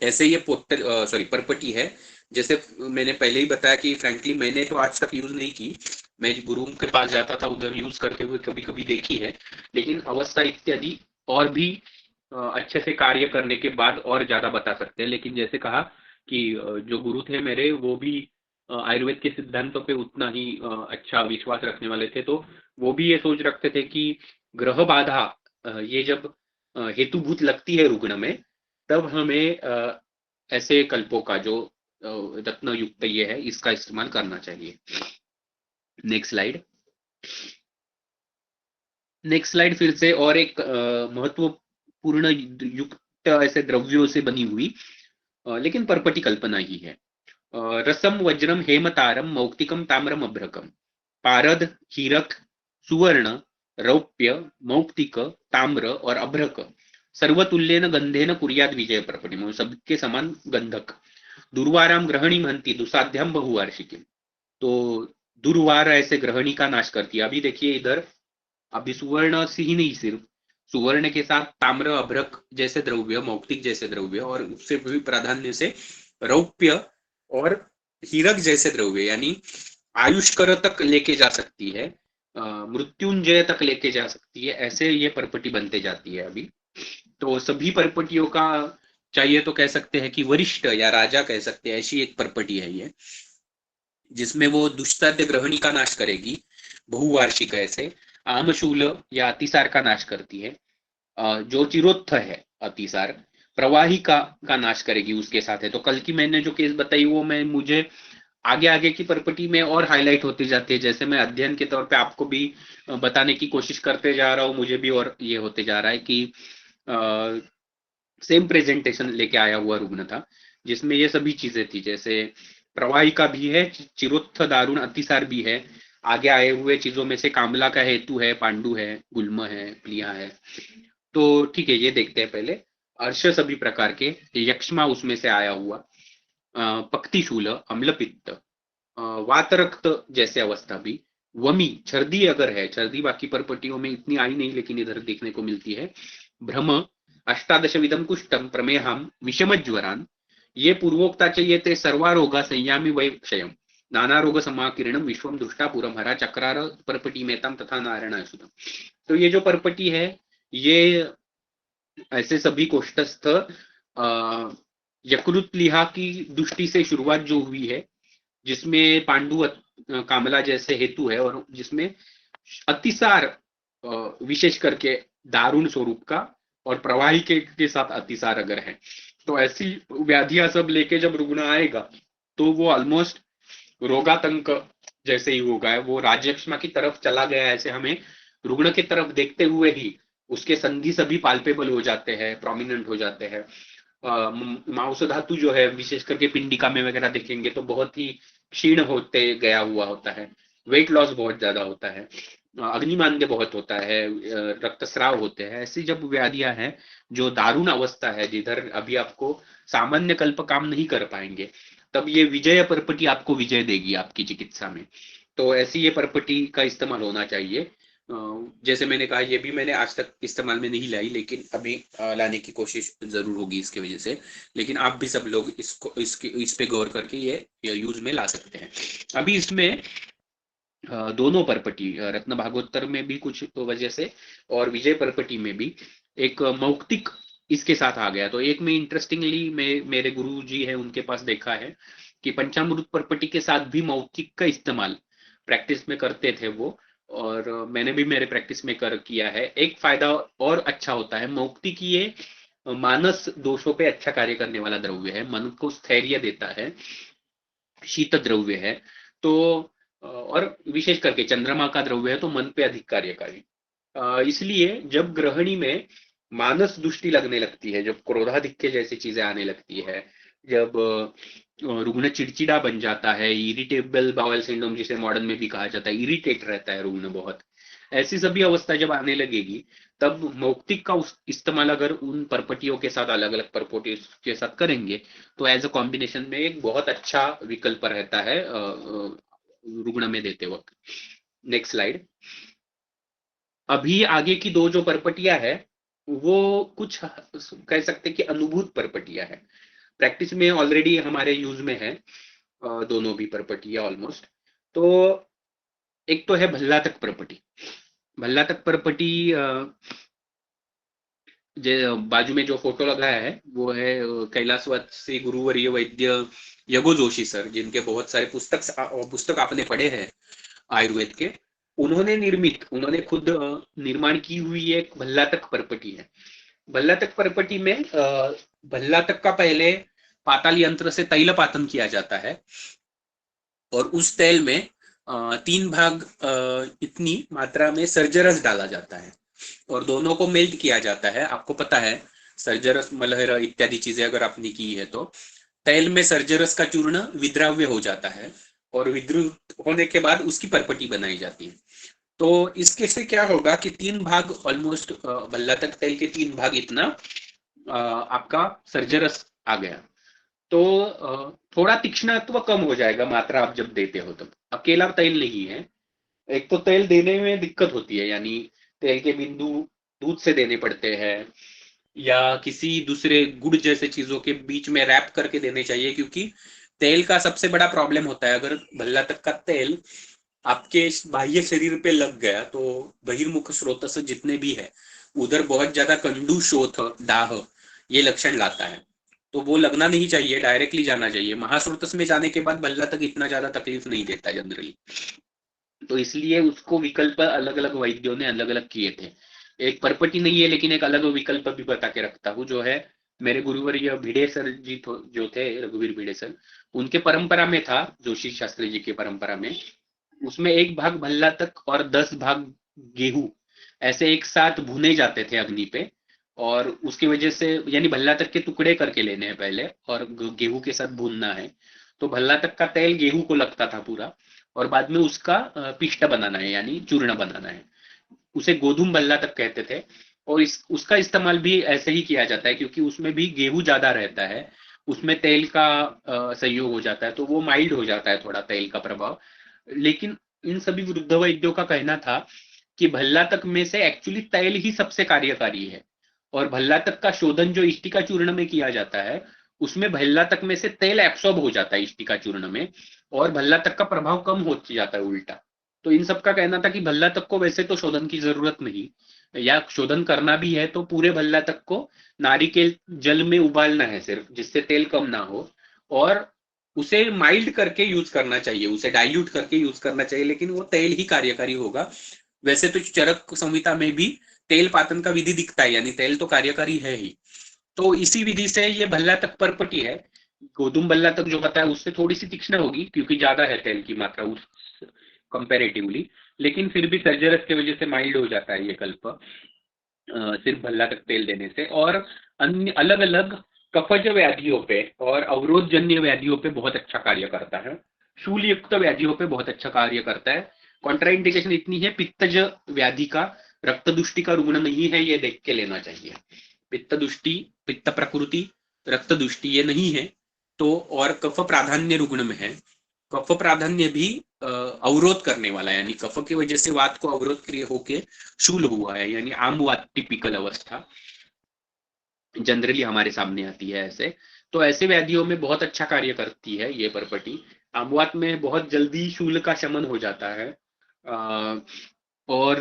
ऐसे ये पोर्टल सॉरी परपटी है। जैसे मैंने पहले ही बताया कि फ्रैंकली मैंने तो आज तक यूज नहीं की, मैं गुरु के पास जाता था उधर यूज करते हुए कभी कभी देखी है, लेकिन अवस्था इत्यादि और भी अच्छे से कार्य करने के बाद और ज्यादा बता सकते हैं। लेकिन जैसे कहा कि जो गुरु थे मेरे वो भी आयुर्वेद के सिद्धांतों पे उतना ही अच्छा विश्वास रखने वाले थे, तो वो भी ये सोच रखते थे कि ग्रह बाधा ये जब हेतुभूत लगती है रुग्ण में, तब हमें ऐसे कल्पों का जो रत्न युक्त ये है, इसका इस्तेमाल करना चाहिए। Next slide. नेक्स्ट स्लाइड फिर से और एक महत्वपूर्ण युक्त ऐसे द्रव्यों से बनी हुई लेकिन परपटी कल्पना ही है। रसम वज्रम हेमतारम मौक्तिकम ताम्रम अभ्रकम। पारद, हीरक, सुवर्ण, रौप्य, मौक्तिक, ताम्र और अभ्रक सर्वतुल्येन गंधेन कुर्याद विजय परपटी, मतलब सबके समान गंधक। दुर्वाराम ग्रहणी महंती दुसाध्याम बहुवार्षिकी। तो दुर्वार ऐसे ग्रहणी का नाश करती है। अभी देखिए इधर, अभी सुवर्ण से ही नहीं, सिर्फ सुवर्ण के साथ ताम्र, अभ्रक जैसे द्रव्य, मौक्तिक जैसे द्रव्य और उससे भी प्राधान्य से रौप्य और हीरक जैसे द्रव्य, यानी आयुष्कर तक लेके जा सकती है, मृत्युंजय तक लेके जा सकती है, ऐसे ये परपटी बनते जाती है अभी। तो सभी परपटियों का चाहिए तो कह सकते हैं कि वरिष्ठ या राजा कह सकते हैं, ऐसी एक परपटी है ये, जिसमें वो दुष्टाद्य ग्रहणी का नाश करेगी, बहुवार्षिक ऐसे आमशूल या अतिसार का नाश करती है, जो चिरोत्थ है अतिसार प्रवाही का नाश करेगी उसके साथ है। तो कल की मैंने जो केस बताई वो मैं मुझे आगे आगे की परपटी में और हाईलाइट होती जाती है, जैसे मैं अध्ययन के तौर पे आपको भी बताने की कोशिश करते जा रहा हूँ, मुझे भी और ये होते जा रहा है कि सेम प्रेजेंटेशन लेके आया हुआ रुग्ण था जिसमें ये सभी चीजें थी, जैसे प्रवाही का भी है, चिरोत्थ दारुण अतिसार भी है, आगे आए हुए चीजों में से कामला का हेतु है, पांडु है, गुल्म है, प्लिया है। तो ठीक है, ये देखते हैं पहले। अर्श सभी प्रकार के, यक्ष्मा उसमें से आया हुआ, पक्तिशूल, अम्लपित्त, वातरक्त जैसे अवस्था भी, वमी छर्दी अगर है, छर्दी बाकी परपटियों में इतनी आई नहीं लेकिन इधर देखने को मिलती है, भ्रम, अष्टादश विधम कुष्ठम प्रमेहम विषम ज्वरान, ये पूर्वोक्ताचे ये ते सर्वारोगा संयामी वै क्षयम, नाना रोग समाकीर्णम विश्वम दृष्टा पुरम हरा चक्रार परपटी मेतम तथा नारायण सुतम। तो ये जो परपटी है ये ऐसे सभी कोष्ठस्थ यकृत लिहा की दृष्टि से शुरुआत जो हुई है, जिसमें पांडु कामला जैसे हेतु है और जिसमें अतिसार विशेष करके दारुण स्वरूप का और प्रवाही के साथ अतिसार अगर है, तो ऐसी व्याधियां सब लेके जब रुग्ण आएगा तो वो ऑलमोस्ट रोगातंक जैसे ही होगा, वो राजयक्ष्मा की तरफ चला गया ऐसे हमें रुग्ण की तरफ देखते हुए ही उसके संधि सभी पाल्पेबल हो जाते हैं, प्रोमिनेंट हो जाते हैं। मांस धातु जो है विशेष करके पिंडिका में वगैरह देखेंगे तो बहुत ही क्षीण होते गया हुआ होता है, वेट लॉस बहुत ज्यादा होता है, अग्निमांद्य बहुत होता है, रक्तस्राव होते हैं। ऐसी जब व्याधियां हैं जो दारुण अवस्था है, जिधर अभी आपको सामान्य कल्प काम नहीं कर पाएंगे, तब ये विजय परपटी आपको विजय देगी आपकी चिकित्सा में। तो ऐसी ये परपटी का इस्तेमाल होना चाहिए। जैसे मैंने कहा ये भी मैंने आज तक इस्तेमाल में नहीं लाई, लेकिन अभी लाने की कोशिश जरूर होगी इसके वजह से। लेकिन आप भी सब लोग इसको इस पे गौर करके ये यूज में ला सकते हैं। अभी इसमें दोनों परपटी, रत्न भागवतर में भी कुछ वजह से और विजय परपटी में भी एक मौक्तिक इसके साथ आ गया। तो एक में इंटरेस्टिंगली मेरे गुरु जी है उनके पास देखा है कि पंचामृत परपटी के साथ भी मौक्तिक का इस्तेमाल प्रैक्टिस में करते थे वो, और मैंने भी मेरे प्रैक्टिस में किया है। एक फायदा और अच्छा होता है, मौक्तिक ये मानस दोषों पे अच्छा कार्य करने वाला द्रव्य है, मन को स्थैर्य देता है, शीत द्रव्य है। तो और विशेष करके चंद्रमा का द्रव्य है तो मन पे अधिक कार्यकारी। इसलिए जब ग्रहणी में मानस दृष्टि लगने लगती है, जब क्रोधाधिक्य जैसी चीजें आने लगती है, जब रुग्ण चिड़चिड़ा बन जाता है, इरिटेबल बाउल सिंड्रोम जिसे मॉडर्न में भी कहा जाता है, इरिटेट रहता है रुग्ण बहुत, ऐसी सभी अवस्था जब आने लगेगी तब मौक्तिक का इस्तेमाल अगर उन परपटियों के साथ, अलग अलग परपटियों के साथ करेंगे तो एज अ कॉम्बिनेशन में एक बहुत अच्छा विकल्प रहता है रुग्ण में देते वक्त। Next slide. अभी आगे की दो जो परपटियां है वो कुछ कह सकते कि अनुभूत परपटियां है, प्रैक्टिस में ऑलरेडी हमारे यूज में है दोनों भी परपटियां ऑलमोस्ट। तो एक तो है भल्ला तक परपटी। भल्ला तक परपटी जो बाजू में जो फोटो लगाया है वो है कैलाशवासी गुरुवर्य वैद्य यगो जोशी सर, जिनके बहुत सारे पुस्तक आपने पढ़े हैं आयुर्वेद के। उन्होंने खुद निर्माण की हुई एक भल्ला तक परपटी है। भल्ला तक परपटी में भल्ला तक का पहले पाताल यंत्र से तैलपातन किया जाता है और उस तेल में 3 भाग इतनी मात्रा में सर्जरस डाला जाता है और दोनों को मेल्ट किया जाता है। आपको पता है सर्जरस मलहरा इत्यादि चीजें अगर आपने की है तो तेल में सर्जरस का चूर्ण विद्राव्य हो जाता है और विद्रुत होने के बाद उसकी परपटी बनाई जाती है। तो इसके से क्या होगा कि 3 भाग ऑलमोस्ट भल्ला तक तेल के 3 भाग इतना आपका सर्जरस आ गया। तो थोड़ा तीक्ष्णत्व कम हो जाएगा मात्रा आप जब देते हो तब। अकेला तेल नहीं है, एक तो तेल देने में दिक्कत होती है, यानी तेल के बिंदु दूध से देने पड़ते हैं या किसी दूसरे गुड़ जैसे चीजों के बीच में रैप करके देने चाहिए, क्योंकि तेल का सबसे बड़ा प्रॉब्लम होता है अगर भल्ला तक का तेल आपके बाह्य शरीर पे लग गया तो बहिर्मुख स्रोत से जितने भी है उधर बहुत ज्यादा कंडू शोथ दाह ये लक्षण लाता है। तो वो लगना नहीं चाहिए, डायरेक्टली जाना चाहिए। महास्रोतस में जाने के बाद भल्ला तक इतना ज्यादा तकलीफ नहीं देता जनरली। तो इसलिए उसको विकल्प अलग अलग वैद्यों ने अलग अलग किए थे। एक परपटी नहीं है लेकिन एक अलग विकल्प भी बता के रखता हूँ, जो है मेरे गुरुवर्य भिड़े जी जो थे रघुवीर भिड़े सर, उनके परंपरा में था, जोशी शास्त्री जी की परंपरा में, उसमें 1 भाग भल्ला तक और 10 भाग गेहूं ऐसे एक साथ भुने जाते थे अग्नि पे। और उसकी वजह से यानी भल्ला तक के टुकड़े करके लेने हैं पहले और गेहूं के साथ भूनना है। तो भल्ला तक का तेल गेहूं को लगता था पूरा और बाद में उसका पिष्ट बनाना है यानी चूर्ण बनाना है। उसे गोधूम भल्ला तक कहते थे। और उसका इस्तेमाल भी ऐसे ही किया जाता है क्योंकि उसमें भी गेहूं ज्यादा रहता है, उसमें तेल का संयोग हो जाता है तो वो माइल्ड हो जाता है थोड़ा तेल का प्रभाव। लेकिन इन सभी वृद्ध वैद्यों का कहना था कि भल्ला तक में से एक्चुअली तेल ही सबसे कार्यकारी है और भल्ला तक का शोधन जो इष्टिका चूर्ण में किया जाता है उसमें भल्ला तक में से तेल एब्सॉर्ब हो जाता है इष्टिका चूर्ण में और भल्ला तक का प्रभाव कम हो जाता है उल्टा। तो इन सब का कहना था कि भल्ला तक को वैसे तो शोधन की जरूरत नहीं, या शोधन करना भी है तो पूरे भल्ला तक को नारिकेल जल में उबालना है सिर्फ, जिससे तेल कम ना हो, और उसे माइल्ड करके यूज करना चाहिए, उसे डाइल्यूट करके यूज करना चाहिए, लेकिन वो तेल ही कार्यकारी होगा। वैसे तो चरक संहिता में भी तेल पातन का विधि दिखता है, यानी तेल तो कार्यकारी है ही। तो इसी विधि से ये भल्ला तक परपटी है। गोधूम भल्ला तक जो बताया उससे थोड़ी सी तीक्ष्ण होगी क्योंकि ज्यादा है तेल की मात्रा उस कंपेरेटिवली, लेकिन फिर भी सर्जरस की वजह से माइल्ड हो जाता है ये कल्प सिर्फ भल्ला तक तेल देने से। और अन्य अलग अलग कफज व्याधियों पे और अवरोध जन्य व्याधियों पे बहुत अच्छा कार्य करता है, शूल युक्त व्याधियों पे बहुत अच्छा कार्य करता है। कॉन्ट्राइंडिकेशन इतनी है, पित्तज व्याधि का रक्त दुष्टि का रुग्ण नहीं है ये देख के लेना चाहिए। पित्त दुष्टि, पित्त प्रकृति, रक्त दुष्टि ये नहीं है तो, और कफ प्राधान्य रुग्ण में है। कफ प्राधान्य भी अवरोध करने वाला है, यानी कफ की वजह से वात को अवरोध क्रिय होके शूल हुआ है, यानी आम वात टिपिकल अवस्था जनरली हमारे सामने आती है ऐसे। तो ऐसे व्याधियों में बहुत अच्छा कार्य करती है ये परपटी। आमवात में बहुत जल्दी शूल का शमन हो जाता है। और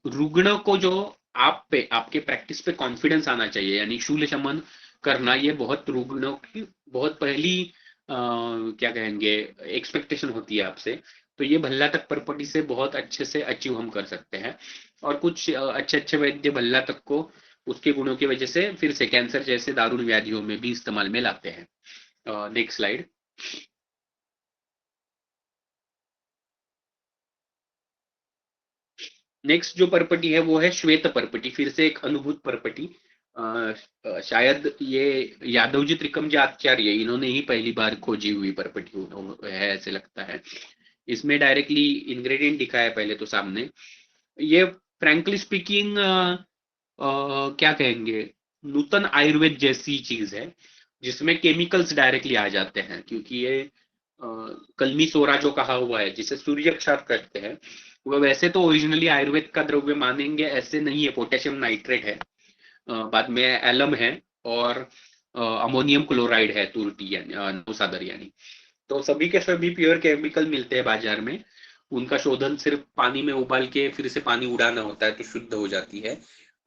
रुग्ण को जो आप पे आपके प्रैक्टिस पे कॉन्फिडेंस आना चाहिए, यानी शूल शमन करना ये बहुत रुग्णों की बहुत पहली क्या कहेंगे एक्सपेक्टेशन होती है आपसे। तो ये भल्ला तक परपटी से बहुत अच्छे से अचीव हम कर सकते हैं। और कुछ अच्छे अच्छे वैद्य भल्ला तक को उसके गुणों की वजह से फिर से कैंसर जैसे दारुण व्याधियों में भी इस्तेमाल में लाते हैं। Next slide. नेक्स्ट जो परपटी है वो है श्वेत परपटी, फिर से एक अनुभूत परपटी। शायद ये यादव जी त्रिकम जी आचार्य इन्होंने ही पहली बार खोजी हुई परपटी है ऐसे लगता है। इसमें डायरेक्टली इंग्रेडिएंट दिखा है पहले तो सामने। ये फ्रैंकली स्पीकिंग क्या कहेंगे नूतन आयुर्वेद जैसी चीज है जिसमें केमिकल्स डायरेक्टली आ जाते हैं, क्योंकि ये कलमी सोरा जो कहा हुआ है जिसे सूर्य क्षार कहते हैं वह वैसे तो ओरिजिनली आयुर्वेद का द्रव्य मानेंगे ऐसे नहीं है, पोटेशियम नाइट्रेट है, बाद में एलम है और अमोनियम क्लोराइड है, तुरटी यानी नौसादर यानी। तो सभी के सभी प्योर केमिकल मिलते हैं बाजार में। उनका शोधन सिर्फ पानी में उबाल के फिर से पानी उड़ाना होता है तो शुद्ध हो जाती है।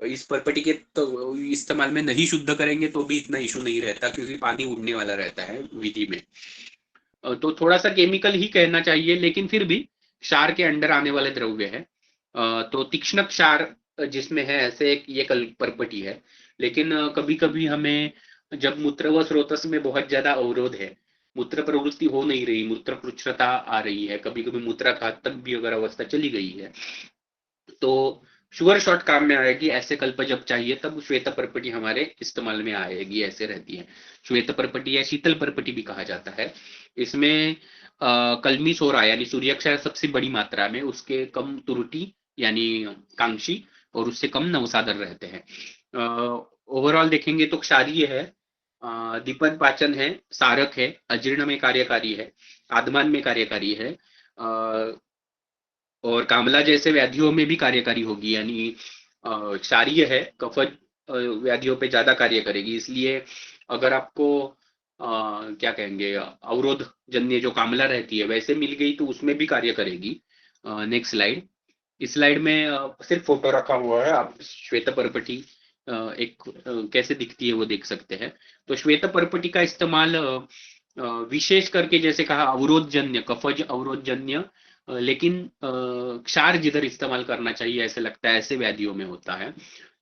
इस परपटी के तो इस्तेमाल में नहीं शुद्ध करेंगे तो भी इतना इशू नहीं रहता क्योंकि पानी उड़ने वाला रहता है विधि में। तो थोड़ा सा केमिकल ही कहना चाहिए लेकिन फिर भी क्षार के अंडर आने वाले द्रव्य है। तो तीक्ष्ण क्षार जिसमें है ऐसे एक ये कल परपटी है। लेकिन कभी कभी हमें जब मूत्र व स्रोतस में बहुत ज्यादा अवरोध है, मूत्र प्रवृत्ति हो नहीं रही, मूत्र कृच्छ्रता आ रही है, कभी कभी मूत्राघात तक भी अगर अवस्था चली गई है, तो शुगर शॉट काम में आएगी। ऐसे कल्प जब चाहिए तब श्वेत परपटी हमारे इस्तेमाल में आएगी, ऐसे रहती है। श्वेत परपटी या शीतल परपटी भी कहा जाता है। इसमें कलमी सोरा यानी सूर्याक्षर सबसे बड़ी मात्रा में, उसके कम तुरुटी यानी कांक्षी, और उससे कम नवसादर रहते हैं। ओवरऑल देखेंगे तो क्षारीय है, दीपन पाचन है, सारक है, अजीर्ण में कार्यकारी है, आदमान में कार्यकारी है, और कामला जैसे व्याधियों में भी कार्यकारी होगी, यानी क्षारीय है, कफज व्याधियों पे ज्यादा कार्य करेगी। इसलिए अगर आपको क्या कहेंगे, अवरोध जन्य जो कामला रहती है वैसे मिल गई तो उसमें भी कार्य करेगी। Next slide. इस स्लाइड में सिर्फ फोटो रखा हुआ है, आप श्वेत परपटी एक कैसे दिखती है वो देख सकते हैं। तो श्वेत परपटी का इस्तेमाल विशेष करके, जैसे कहा, अवरोधजन्य, कफज अवरोधजन्य, लेकिन क्षार जिधर इस्तेमाल करना चाहिए ऐसे लगता है ऐसे व्याधियों में होता है,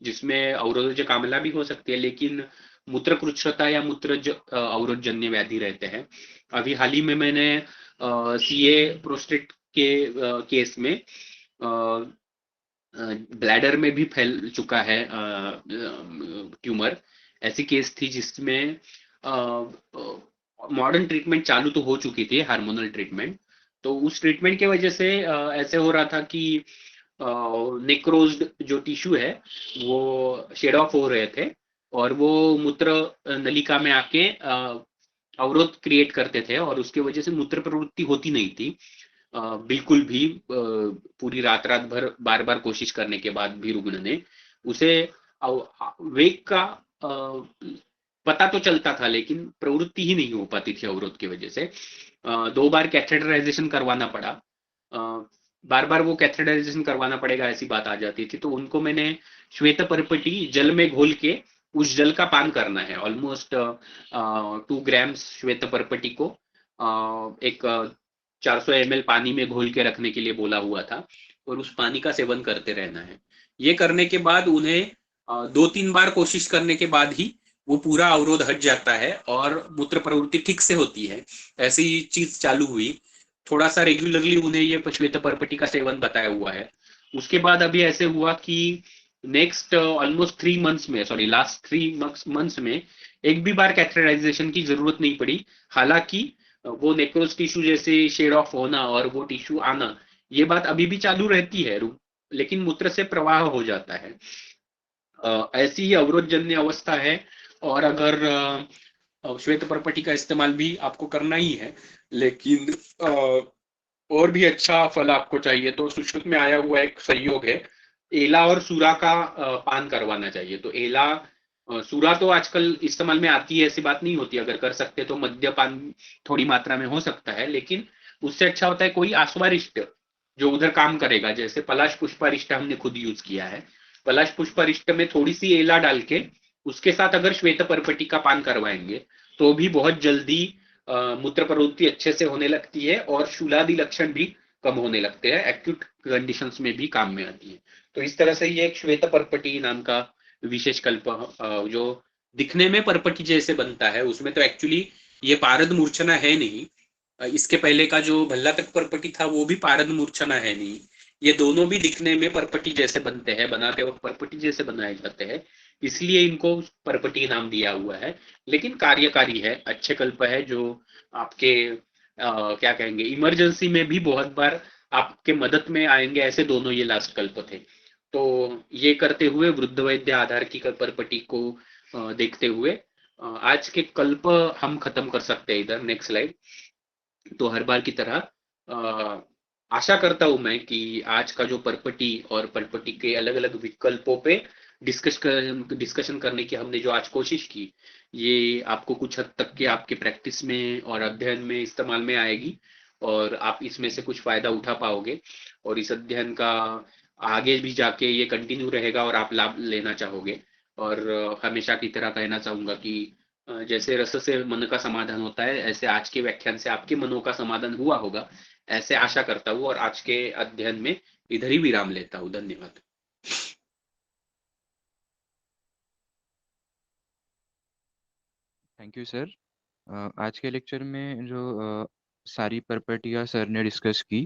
जिसमें अवरोधज कामला भी हो सकती है, लेकिन मूत्र कृच्छ्रता या मूत्रज अवरोधजन्य व्याधि रहते हैं। अभी हाल ही में मैंने सीए प्रोस्टेट के केस में ब्लैडर में भी फैल चुका है ट्यूमर, ऐसी केस थी जिसमें मॉडर्न ट्रीटमेंट चालू तो हो चुकी थी, हार्मोनल ट्रीटमेंट। तो उस ट्रीटमेंट की वजह से ऐसे हो रहा था कि नेक्रोज्ड जो टिश्यू है वो शेड ऑफ हो रहे थे, और वो मूत्र नलिका में आके अवरोध क्रिएट करते थे, और उसकी वजह से मूत्र प्रवृत्ति होती नहीं थी बिल्कुल भी। पूरी रात रात भर बार बार कोशिश करने के बाद भी रुग्ण ने उसे वेग का पता तो चलता था, लेकिन प्रवृत्ति ही नहीं हो पाती थी अवरोध की वजह से। 2 बार कैथेटराइजेशन करवाना पड़ा, बार बार वो कैथेटराइजेशन करवाना पड़ेगा ऐसी बात आ जाती थी। तो उनको मैंने श्वेत परपटी जल में घोल के उस जल का पान करना है, ऑलमोस्ट 2 ग्राम्स श्वेत परपटी को एक 400 ml पानी में घोल के रखने के लिए बोला हुआ था, और उस पानी का सेवन करते रहना है। ये करने के बाद उन्हें 2-3 बार कोशिश करने के बाद ही वो पूरा अवरोध हट जाता है और मूत्र प्रवृत्ति ठीक से होती है। ऐसी चीज चालू हुई, थोड़ा सा रेगुलरली उन्हें ये श्वेत परपटी का सेवन बताया हुआ है। उसके बाद अभी ऐसे हुआ कि नेक्स्ट ऑलमोस्ट 3 मंथ्स में, सॉरी लास्ट 3 मंथ्स में एक भी बार कैथेटराइजेशन की जरूरत नहीं पड़ी। हालांकि वो नेक्रोस टिश्यू जैसे शेड ऑफ होना और वो टिश्यू आना, ये बात अभी भी चालू रहती है, लेकिन मूत्र से प्रवाह हो जाता है। ऐसी ही अवरोधजन्य अवस्था है। और अगर श्वेत परपटी का इस्तेमाल भी आपको करना ही है, लेकिन और भी अच्छा फल आपको चाहिए, तो सुश्रुत में आया हुआ एक संयोग है, एला और सूरा का पान करवाना चाहिए। तो एला, सूरा तो आजकल इस्तेमाल में आती है, ऐसी बात नहीं होती, अगर कर सकते तो मद्यपान थोड़ी मात्रा में हो सकता है, लेकिन उससे अच्छा होता है कोई आश्वारिष्ट जो उधर काम करेगा। जैसे पलाश पुष्पारिष्ट हमने खुद यूज किया है। पलाश पुष्पारिष्ट में थोड़ी सी एला डाल के उसके साथ अगर श्वेत परपटी का पान करवाएंगे तो भी बहुत जल्दी मूत्र प्रवृत्ति अच्छे से होने लगती है, और शूलादि लक्षण भी कम होने लगते हैं, एक्यूट कंडीशंस में भी काम में आती है। तो इस तरह से ये एक श्वेत परपटी नाम का विशेष कल्प जो दिखने में परपटी जैसे बनता है, उसमें तो एक्चुअली ये पारद मूर्छना है नहीं। इसके पहले का जो भल्ला तक परपटी था वो भी पारद मूर्छना है नहीं। ये दोनों भी दिखने में परपटी जैसे बनते हैं, बनाते वक्त परपटी जैसे बनाए जाते हैं, इसलिए इनको परपटी नाम दिया हुआ है। लेकिन कार्यकारी है, अच्छे कल्प है, जो आपके क्या कहेंगे, इमरजेंसी में भी बहुत बार आपके मदद में आएंगे। ऐसे दोनों ये लास्ट कल्प थे। तो ये करते हुए वृद्ध वैद्य आधार की परपटी को देखते हुए आज के कल्प हम खत्म कर सकते हैं। इधर नेक्स्ट स्लाइड। तो हर बार की तरह आशा करता हूं मैं कि आज का जो परपटी और परपटी के अलग अलग विकल्पों पे डिस्कशन करने की हमने जो आज कोशिश की, ये आपको कुछ हद तक के आपके प्रैक्टिस में और अध्ययन में इस्तेमाल में आएगी, और आप इसमें से कुछ फायदा उठा पाओगे, और इस अध्ययन का आगे भी जाके ये कंटिन्यू रहेगा और आप लाभ लेना चाहोगे। और हमेशा की तरह कहना चाहूंगा कि जैसे रस से मन का समाधान होता है, ऐसे आज के व्याख्यान से आपके मनों का समाधान हुआ होगा, ऐसे आशा करता हूँ, और आज के अध्ययन में इधर ही विराम लेता हूँ। धन्यवाद। Thank you sir. आज के लेक्चर में जो सारी प्रॉपर्टियाँ सर ने डिस्कस की,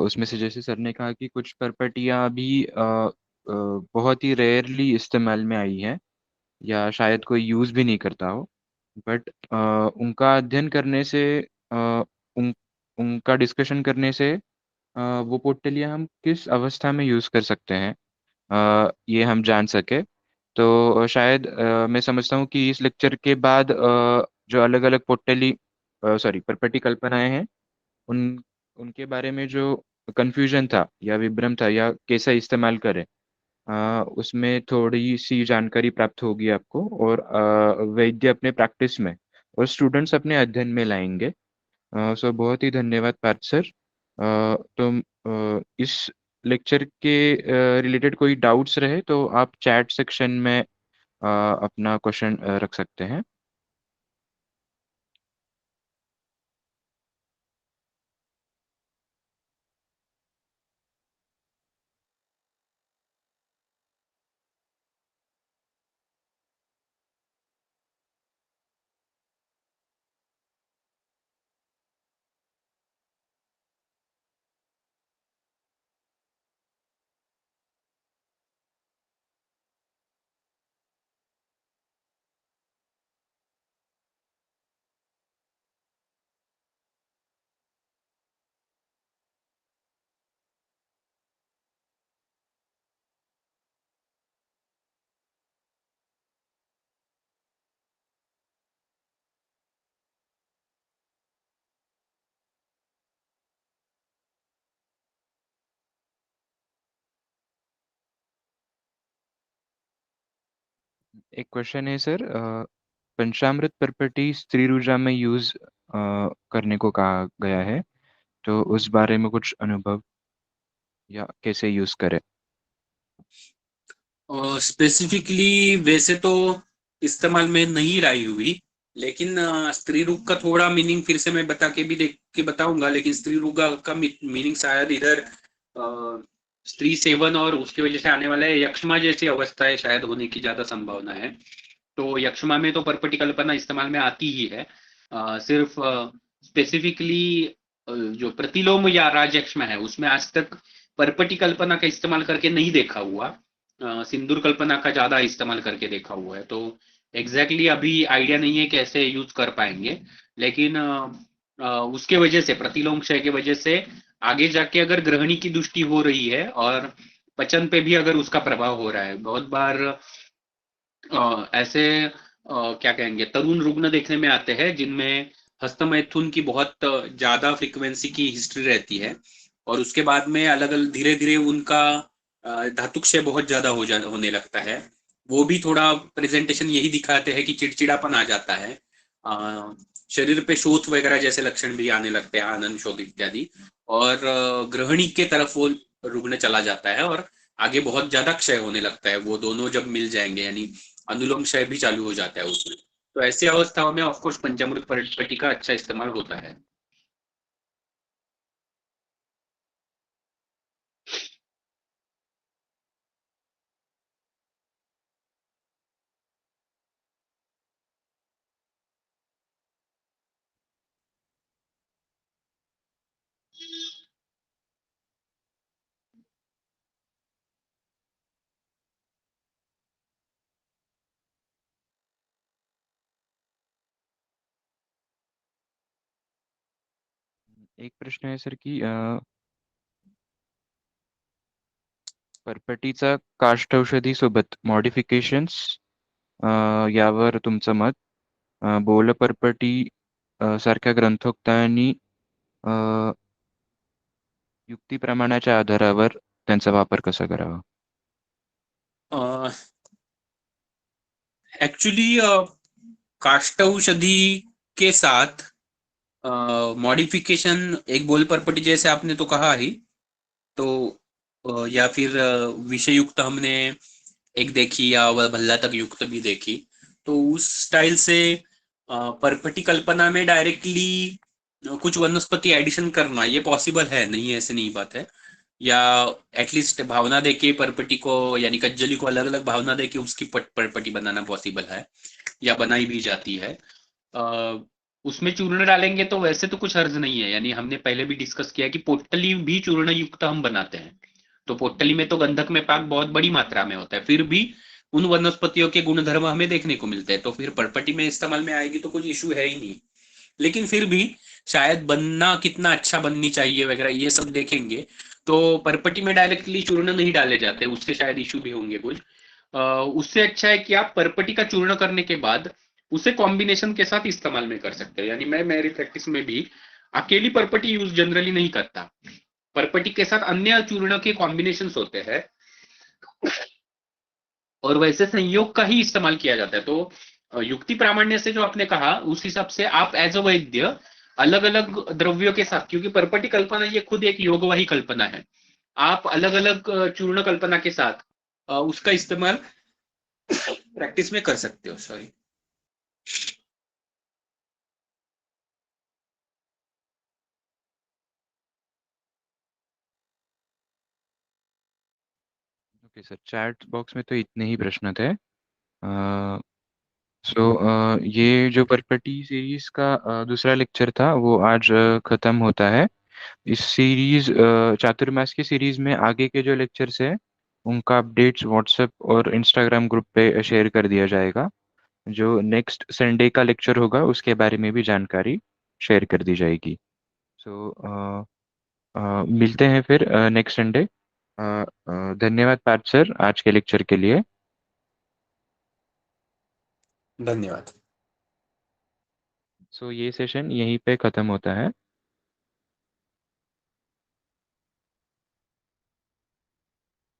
उसमें से जैसे सर ने कहा कि कुछ प्रॉपर्टियाँ अभी बहुत ही रेयरली इस्तेमाल में आई हैं या शायद कोई यूज़ भी नहीं करता हो, बट उनका अध्ययन करने से, उन उनका डिस्कशन करने से वो पोर्टफोलियो हम किस अवस्था में यूज़ कर सकते हैं, ये हम जान सके। तो शायद मैं समझता हूँ कि इस लेक्चर के बाद जो अलग अलग प्रॉपर्टी कल्पनाएं हैं, उन उनके बारे में जो कन्फ्यूजन था या विभ्रम था या कैसे इस्तेमाल करें, उसमें थोड़ी सी जानकारी प्राप्त होगी आपको, और वैद्य अपने प्रैक्टिस में और स्टूडेंट्स अपने अध्ययन में लाएंगे। सो बहुत ही धन्यवाद पार्थ सर। तो इस लेक्चर के रिलेटेड कोई डाउट्स रहे तो आप चैट सेक्शन में अपना क्वेश्चन रख सकते हैं। एक क्वेश्चन है सर, पंचामृत प्रॉपर्टी स्त्री ऊर्जा में यूज करने को कहा गया है, तो उस बारे में कुछ अनुभव या कैसे यूज करें। स्पेसिफिकली वैसे तो इस्तेमाल में नहीं लाई हुई, लेकिन स्त्री रूप का थोड़ा मीनिंग फिर से मैं बता के भी देख के बताऊंगा। लेकिन स्त्री रूप का मीनिंग शायद इधर स्त्री सेवन और उसकी वजह से आने वाले यक्ष्मा जैसी अवस्थाएं शायद होने की ज्यादा संभावना है। तो यक्ष्मा में तो परपटी कल्पना इस्तेमाल में आती ही है। सिर्फ स्पेसिफिकली जो प्रतिलोम या राजयक्ष्मा है उसमें आज तक परपटी कल्पना का इस्तेमाल करके नहीं देखा हुआ। सिंदूर कल्पना का ज्यादा इस्तेमाल करके देखा हुआ है। तो एग्जैक्टली अभी आइडिया नहीं है कैसे यूज कर पाएंगे। लेकिन उसके वजह से प्रतिलोम क्षय की वजह से आगे जाके अगर ग्रहणी की दृष्टि हो रही है और पचन पे भी अगर उसका प्रभाव हो रहा है, बहुत बार ऐसे क्या कहेंगे तरुण रुग्ण देखने में आते हैं जिनमें हस्तमैथुन की बहुत ज्यादा फ्रीक्वेंसी की हिस्ट्री रहती है, और उसके बाद में अलग अलग धीरे धीरे उनका धातुक्षय बहुत ज्यादा होने लगता है। वो भी थोड़ा प्रेजेंटेशन यही दिखाते हैं कि चिड़चिड़ापन आ जाता है। शरीर पे शोथ वगैरह जैसे लक्षण भी आने लगते हैं, आनंद शोथ इत्यादि। और ग्रहणी के तरफ वो रुग्ण चला जाता है और आगे बहुत ज्यादा क्षय होने लगता है। वो दोनों जब मिल जाएंगे यानी अनुलोम क्षय भी चालू हो जाता है उसमें। तो ऐसी अवस्थाओं में ऑफकोर्स पंचामृत पट्टी का अच्छा इस्तेमाल होता है। एक प्रश्न आहे सर की परपटीचा काष्ठौषधी सोबत मॉडिफिकेशन्स यावर तुमचं मत, बोलपरपटी सारख्या ग्रंथोक्तांनी अ, युक्ती प्रमाणाच्या आधारावर त्यांचा वापर कसा करावा। एक्चुअली काष्ठ औषधि के साथ मॉडिफिकेशन एक बोल परपटी जैसे आपने तो कहा ही। तो या फिर विषय युक्त हमने एक देखी या वह भल्ला तक युक्त भी देखी। तो उस स्टाइल से परपटी कल्पना में डायरेक्टली कुछ वनस्पति एडिशन करना ये पॉसिबल है, नहीं ऐसे नहीं बात है। या एटलीस्ट भावना देके परपटी को यानी कज्जली को अलग अलग भावना देके उसकी परपटी बनाना पॉसिबल है। या बनाई भी जाती है, उसमें चूर्ण डालेंगे तो वैसे तो कुछ हर्ज नहीं है। यानी हमने पहले भी डिस्कस किया कि पोटली भी चूर्ण युक्त हम बनाते हैं, तो पोटली में तो गंधक में पाक बहुत बड़ी मात्रा में होता है, फिर भी उन वनस्पतियों के गुणधर्म हमें देखने को मिलते हैं, तो फिर पर्पटी में इस्तेमाल में आएगी तो कुछ इशू है ही नहीं। लेकिन फिर भी शायद बनना कितना अच्छा बननी चाहिए वगैरह ये सब देखेंगे, तो पर्पटी में डायरेक्टली चूर्ण नहीं डाले जाते, उससे शायद इशू भी होंगे कुछ। उससे अच्छा है कि आप पर्पटी का चूर्ण करने के बाद उसे कॉम्बिनेशन के साथ इस्तेमाल में कर सकते हो। यानी मैं मेरी प्रैक्टिस में भी अकेली पर्पटी यूज जनरली नहीं करता, पर्पटी के साथ अन्य चूर्ण के कॉम्बिनेशन होते हैं और वैसे संयोग का ही इस्तेमाल किया जाता है। तो युक्ति प्रामाण्य से जो आपने कहा उस हिसाब से आप एज अ वैद्य अलग अलग द्रव्यों के साथ, क्योंकि पर्पटी कल्पना ये खुद एक योगवाही कल्पना है, आप अलग अलग चूर्ण कल्पना के साथ उसका इस्तेमाल प्रैक्टिस में कर सकते हो। Sorry. Okay sir, chat box में तो इतने ही प्रश्न थे। सो ये जो परपेटी सीरीज का दूसरा लेक्चर था वो आज खत्म होता है। इस सीरीज चातुर्मास की सीरीज में आगे के जो लेक्चर्स है उनका अपडेट्स व्हाट्सएप और इंस्टाग्राम ग्रुप पे शेयर कर दिया जाएगा। जो नेक्स्ट संडे का लेक्चर होगा उसके बारे में भी जानकारी शेयर कर दी जाएगी। सो मिलते हैं फिर नेक्स्ट संडे। धन्यवाद पार्थ सर आज के लेक्चर के लिए। धन्यवाद। सो ये सेशन यहीं पे ख़त्म होता है।